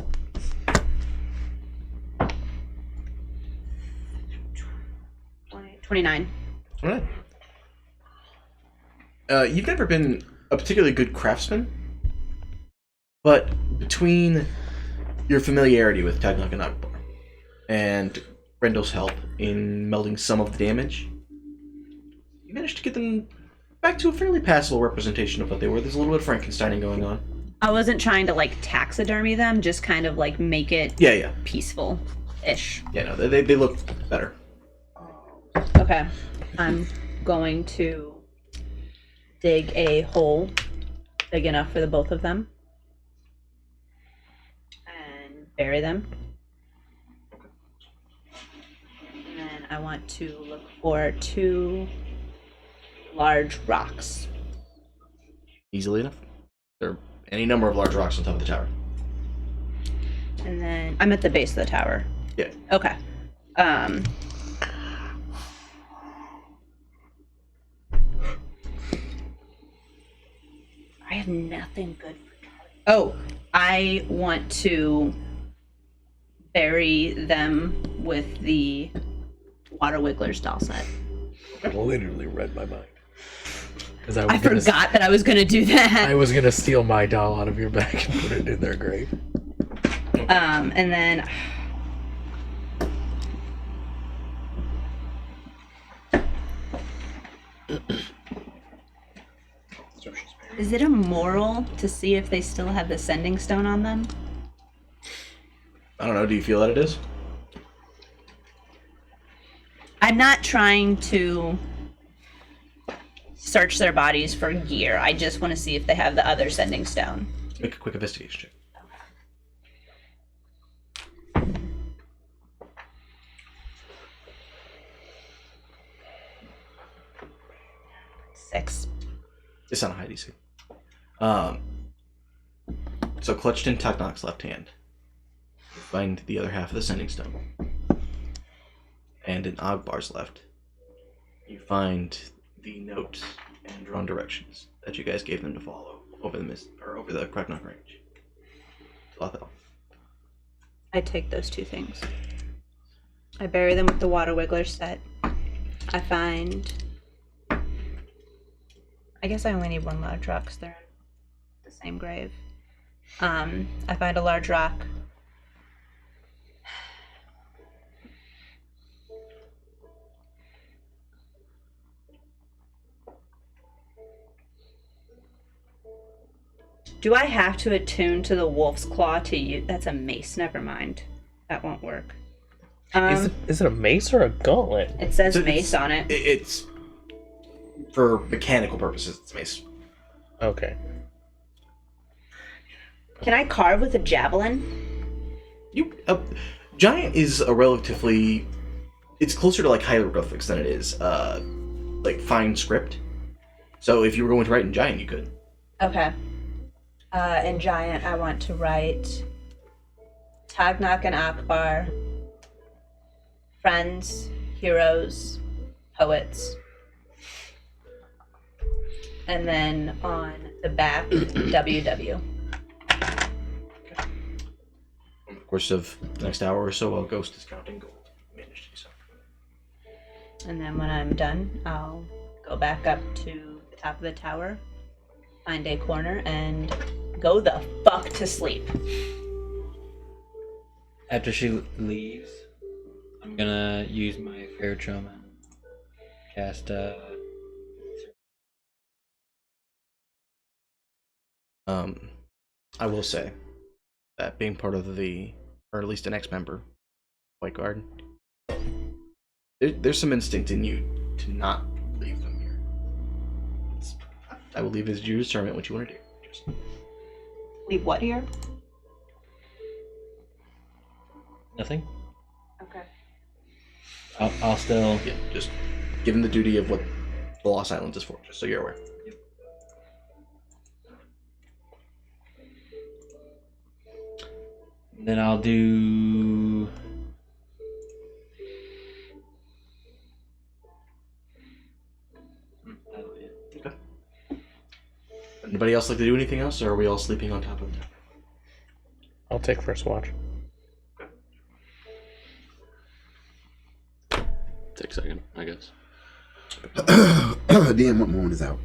$29. All right. You've never been a particularly good craftsman, but between your familiarity with Tak'nak and Ogbar and Brendo's help in melding some of the damage, you managed to get them back to a fairly passable representation of what they were. There's a little bit of Frankensteining going on. I wasn't trying to like taxidermy them, just kind of like make it Yeah. peaceful-ish. Yeah, no, they look better. Okay. I'm going to dig a hole big enough for the both of them and bury them. And then I want to look for 2 large rocks. Easily enough. There are any number of large rocks on top of the tower. And then I'm at the base of the tower. Yeah. Okay. I have nothing good for target. Oh, I want to bury them with the Water Wigglers doll set. Literally read my mind. Because I forgot that I was gonna do that. I was gonna steal my doll out of your bag and put it in their grave. And then is it immoral to see if they still have the sending stone on them? I don't know, do you feel that it is? I'm not trying to search their bodies for gear. I just want to see if they have the other sending stone. Make a quick investigation check. Six. It's not a high DC. So clutched in Tak'nak's left hand, you find the other half of the sending stone. And in Ogbar's left, you find the note and drawn directions that you guys gave them to follow over the over the Tak'nak range. To Lothel. I take those 2 things. I bury them with the Water Wiggler set. I find... I guess I only need 1 large rock because they're in the same grave. I find a large rock. Do I have to attune to the wolf's claw to use? That's a mace, never mind. That won't work. Is it a mace or a gauntlet? It says So mace on it. It's for mechanical purposes. It's mace. Okay. Can I carve with a javelin? Giant is a relatively. It's closer to like hieroglyphics than it is like fine script. So if you were going to write in Giant, you could. Okay. In Giant, I want to write Tak'nak and Ogbar, friends, heroes, poets. And then on the back, WW. In the course of the next hour or so, while Ghost is counting gold. Managed to do so. And then when I'm done, I'll go back up to the top of the tower, find a corner, and go the fuck to sleep. After she leaves, I'm gonna use my fair charm and cast I will say that being part of the, or at least an ex-member, White Guard, there's some instinct in you to not leave them here. I will leave it as your discernment what you want to do. Just Leave what here? nothing. Okay. I'll still. yeah, just given the duty of what the Lost Islands is for, just so you're aware. Then I'll do. Okay. Anybody else like to do anything else, or are we all sleeping on top of the tower? I'll take first watch. Take second, I guess. DM, what moon is out?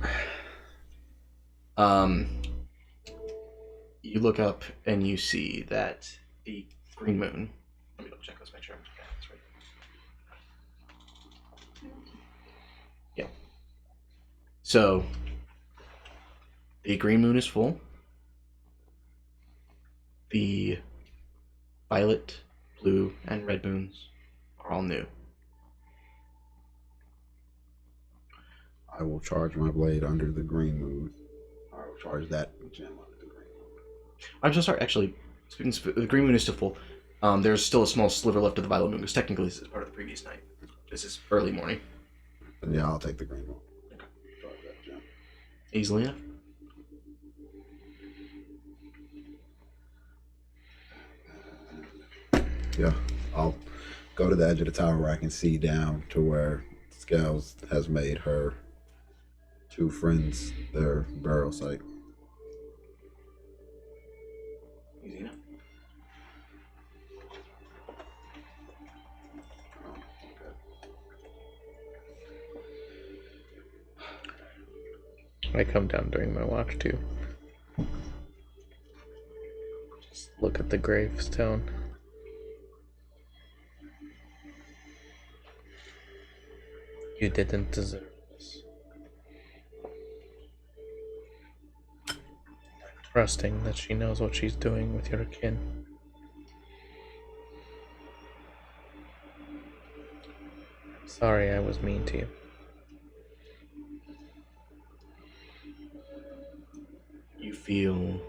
You look up and you see that the green moon. Let me double check this, make sure I'm getting this right. Yeah. So the green moon is full. The violet, blue, and red moons are all new. I will charge my blade under the green moon. I will charge that gem under the green moon. I'm so sorry. Actually, the green moon is still full. There's still a small sliver left of the violet moon because technically this is part of the previous night. This is early morning. And yeah, I'll take the green moon. Okay. Charge that gem. Easily enough. Yeah, I'll go to the edge of the tower where I can see down to where Scales has made her two friends their burial site. Easy enough. I come down during my watch too. Just look at the gravestone. You didn't deserve this. I'm trusting that she knows what she's doing with your kin. I'm sorry I was mean to you. You feel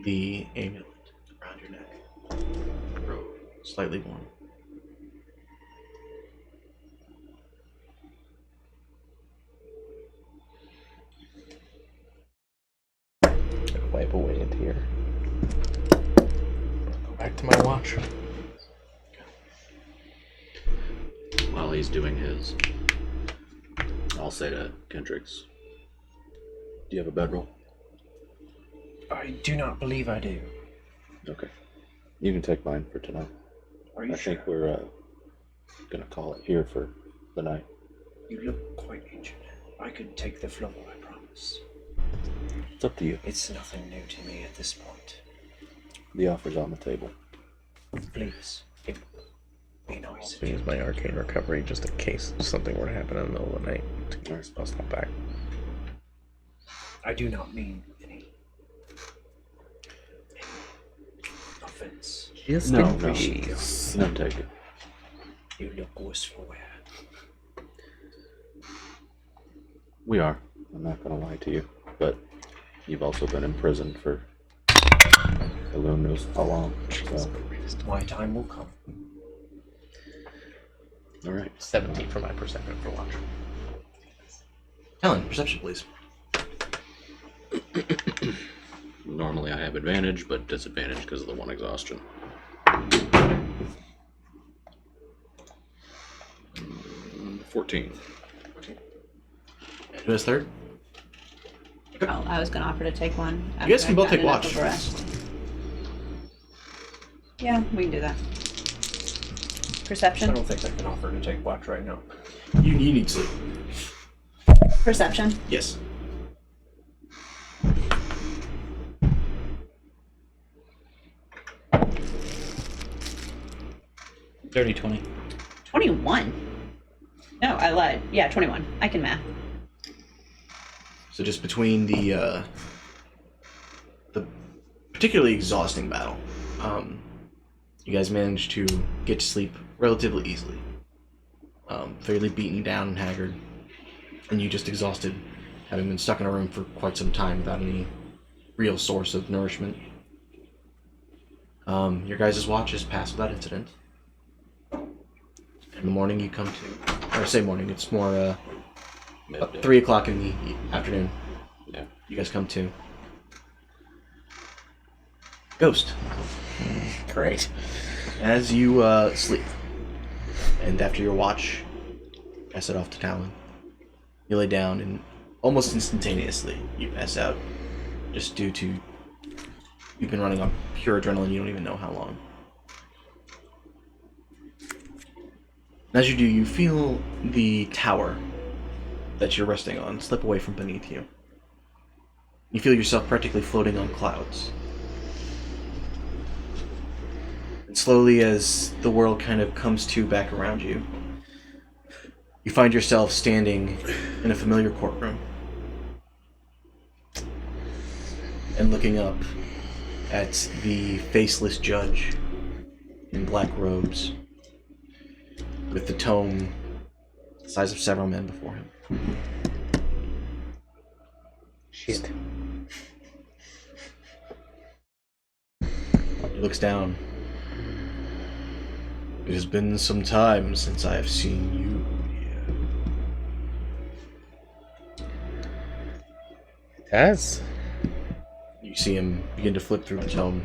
the amulet around your neck grow slightly warm. Wipe away a tear. Go back to my watch. While he's doing his, I'll say to Kendricks, do you have a bedroll? I do not believe I do. Okay. You can take mine for tonight. Are you I sure? think we're gonna call it here for the night. You look quite injured. I could take the floor, I promise. It's up to you. It's nothing new to me at this point. The offer's on the table. Please, it would be nice if I'll you use my arcane recovery just in case something were to happen in the middle of the night to get spell slot back. I do not mean any offense. Just No, in no. case. No, take it. You look worse for wear. We are. I'm not going to lie to you. But you've also been in prison for who knows how long. So. My time will come. All right. 17 for my perception for watch. Helen, perception, please. Normally I have advantage, but disadvantage because of the one exhaustion. 14. Who has third? Oh, I was gonna offer to take one. You guys after can I've both take gotten enough watch. of a rest. Yeah, we can do that. I Perception? don't think I can offer to take watch right now. You need sleep. Perception? Yes. Dirty 20. 21. No, I lied. Yeah, 21. I can math. So just between the particularly exhausting battle, you guys managed to get to sleep relatively easily. Fairly beaten down and haggard, and you just exhausted, having been stuck in a room for quite some time without any real source of nourishment. Your guys' watch has passed without incident. In the morning you come to, or I say morning, it's more 3 o'clock in the afternoon. Yeah. You guys come to. Ghost. Great. As you sleep, and after your watch, pass it off to Talon. You lay down, and almost instantaneously you pass out, just due to you've been running on pure adrenaline. You don't even know how long. As you do, you feel the tower that you're resting on slip away from beneath you. You feel yourself practically floating on clouds. And slowly, as the world kind of comes to back around you, you find yourself standing in a familiar courtroom and looking up at the faceless judge in black robes with the tome the size of several men before him. Shit. He looks down. It has been some time since I have seen you here. It has. You see him begin to flip through the tome.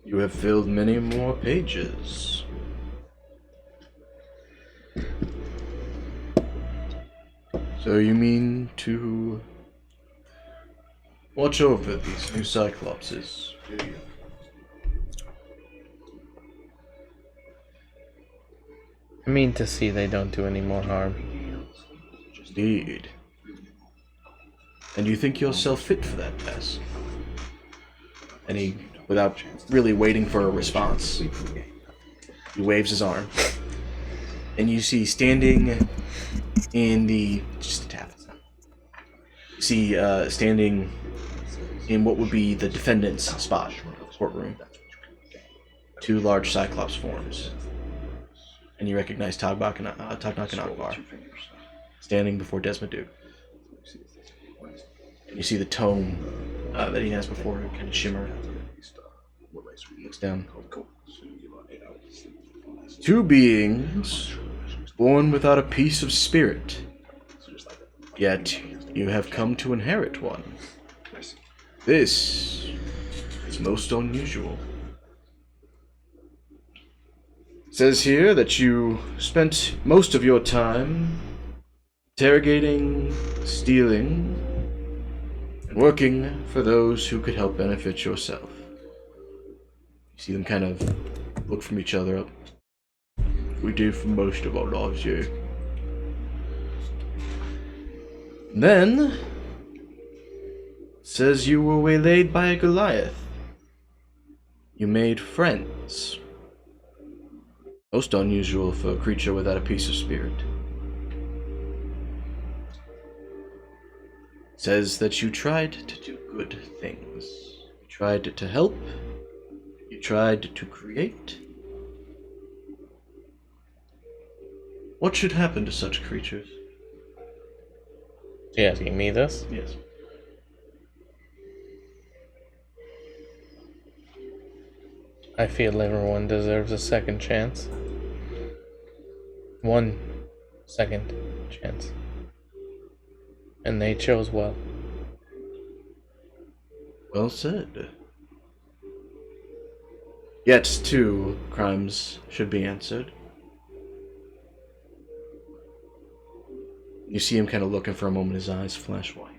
You have filled many more pages. So you mean to watch over these new Cyclopses, do you? I mean to see they don't do any more harm. Indeed. And you think yourself fit for that task? And he, without really waiting for a response, he waves his arm. And you see standing in the... just a tap. You see standing in what would be the defendant's spot, courtroom. Two large Cyclops forms. And you recognize Tak'nak and Ogbar, standing before Desmond. And you see the tome that he has before him kind of shimmer. He looks down. Two beings born without a piece of spirit, yet you have come to inherit one. This is most unusual. It says here that you spent most of your time interrogating, stealing, and working for those who could help benefit yourself. You see them kind of look from each other up. We did for most of our lives, yeah. And then, it says you were waylaid by a Goliath. You made friends. Most unusual for a creature without a piece of spirit. It says that you tried to do good things. You tried to help. You tried to create? What should happen to such creatures? You asking me this? Yes. I feel everyone deserves a second chance. 1 second chance. And they chose well. Well said. Yet, too, crimes should be answered. You see him kind of looking for a moment, his eyes flash white.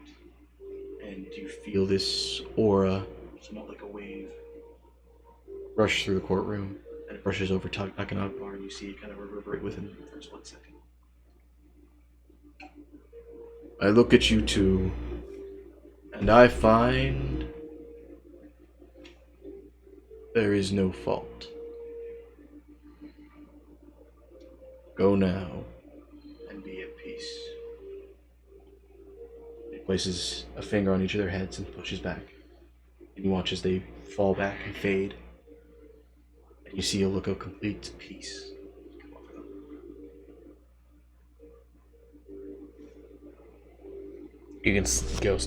And you feel this aura, somewhat like a wave, rush through the courtroom. And it brushes over Tak'nak and Ogbar, and you see it kind of reverberate within him for just 1 second. I look at you two, and I find there is no fault. Go now and be at peace. He places a finger on each of their heads and pushes back. And you watch as they fall back and fade. And you see a look of complete peace come over them. You can go.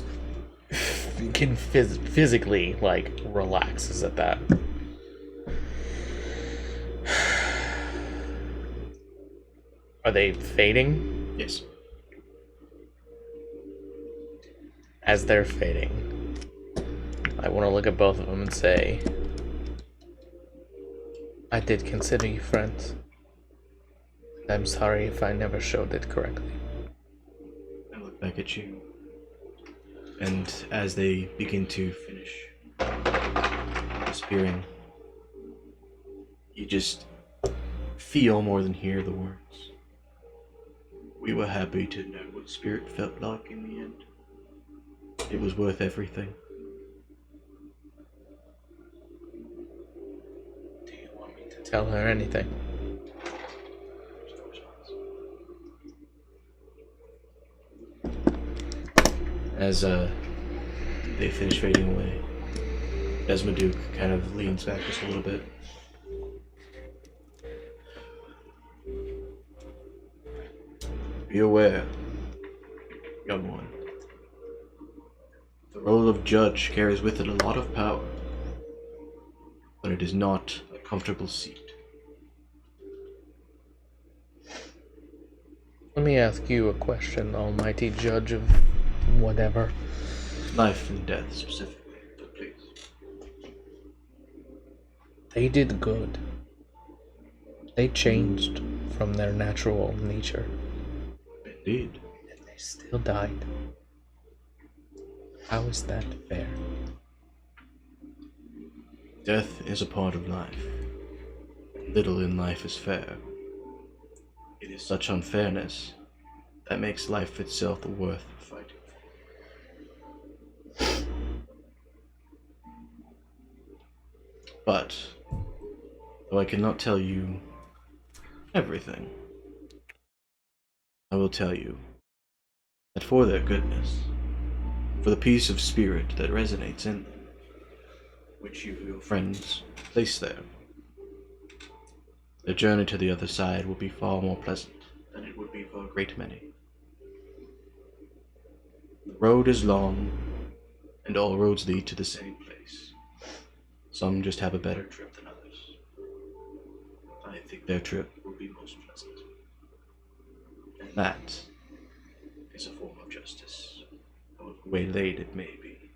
You can physically, like, relaxes at that. Are they fading? Yes. As they're fading, I want to look at both of them and say, I did consider you friends. And I'm sorry if I never showed it correctly. I look back at you. And as they begin to finish disappearing, you just feel more than hear the words. We were happy to know what spirit felt like in the end. It was worth everything. Do you want me to tell her anything? As they finish fading away, Desmond kind of leans back just a little bit. Be aware, young one. The role of judge carries with it a lot of power, but it is not a comfortable seat. Let me ask you a question, almighty judge of whatever. Life and death specifically, but please. They did good. They changed from their natural nature. Indeed. And they still died. How is that fair? Death is a part of life. Little in life is fair. It is such unfairness that makes life itself worth fighting for. But, though I cannot tell you everything, I will tell you that for their goodness, for the peace of spirit that resonates in them, which you, your friends, place there, their journey to the other side will be far more pleasant than it would be for a great many. The road is long, and all roads lead to the same place. Some just have a better trip than others. I think their trip will be most pleasant. And that is a form of justice, however waylaid it may be.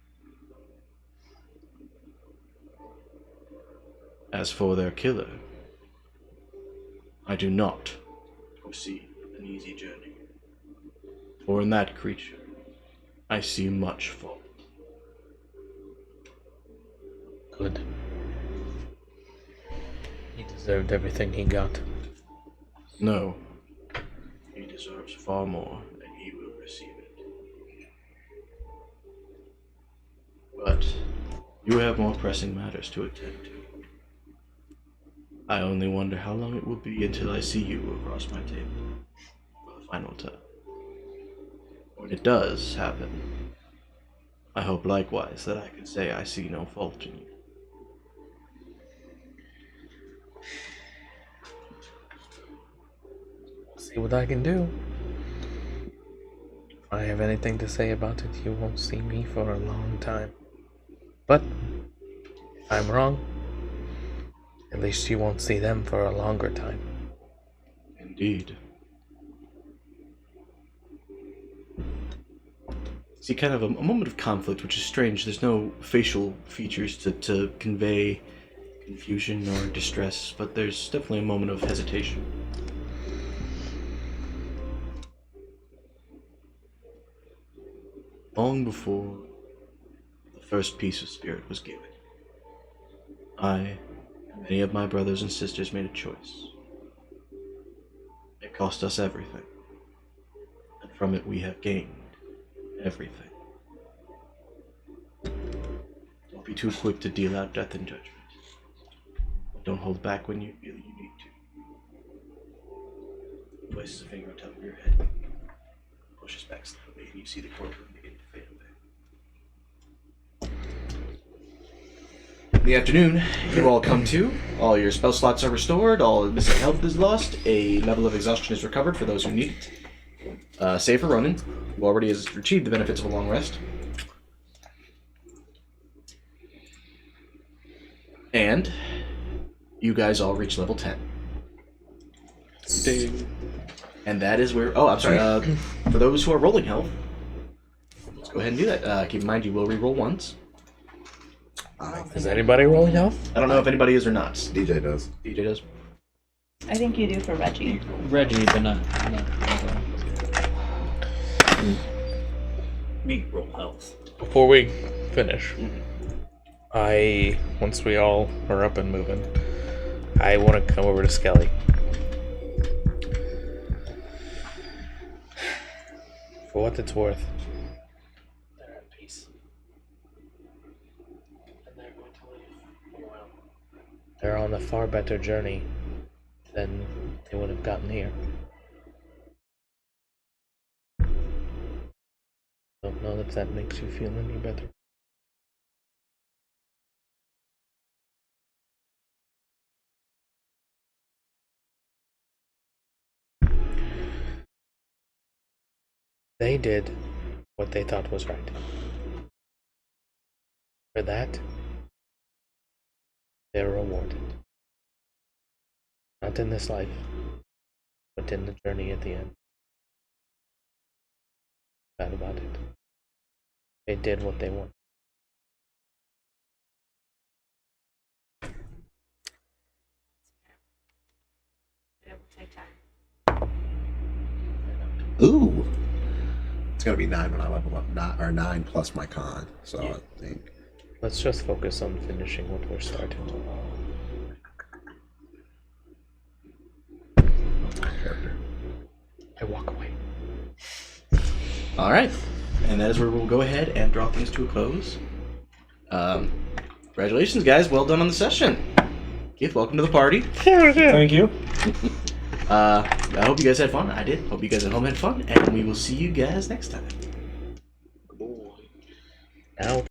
As for their killer, I do not foresee an easy journey. For in that creature, I see much fault. Good. He deserved everything he got. No. He deserves far more, and he will receive it. But you have more pressing matters to attend to. I only wonder how long it will be until I see you across my table for the final time. When it does happen, I hope likewise that I can say I see no fault in you. see what I can do. If I have anything to say about it, you won't see me for a long time. But if I'm wrong, at least you won't see them for a longer time. Indeed. See, kind of a moment of conflict, which is strange. There's no facial features to convey confusion or distress, but there's definitely a moment of hesitation. Long before the first piece of spirit was given, I and many of my brothers and sisters made a choice. It cost us everything, and from it we have gained everything. Don't be too quick to deal out death and judgment. Don't hold back when you feel you need to. Places a finger on top of your head, pushes back slowly, and you see the courtroom begin to fade away. In the afternoon, you all come to. All your spell slots are restored, all missing health is lost, a level of exhaustion is recovered for those who need it. Save for Ronan, who already has achieved the benefits of a long rest. And you guys all reach level 10. Ding. And that is where... Oh, I'm sorry. For those who are rolling health, let's go ahead and do that. Keep in mind, you will reroll once. Is anybody rolling health? I don't know if anybody is or not. DJ does. DJ does. I think you do for Reggie. Reggie, but not. Me roll health. Before we finish, once we all are up and moving, I want to come over to Skelly. For what it's worth, they're at peace. And they're going to live a while. They're on a far better journey than they would have gotten here. Don't know if that makes you feel any better. They did what they thought was right. For that, they're rewarded. Not in this life, but in the journey at the end. Bad about it. They did what they wanted. Ooh. It's gonna be 9 when I level up, 9 plus my con. So I think. Let's just focus on finishing what we're starting. Character. I walk away. All right. And that is where we'll go ahead and draw things to a close. Congratulations, guys. Well done on the session. Keith, welcome to the party. Thank you. I hope you guys had fun. I did. Hope you guys at home had fun. And we will see you guys next time.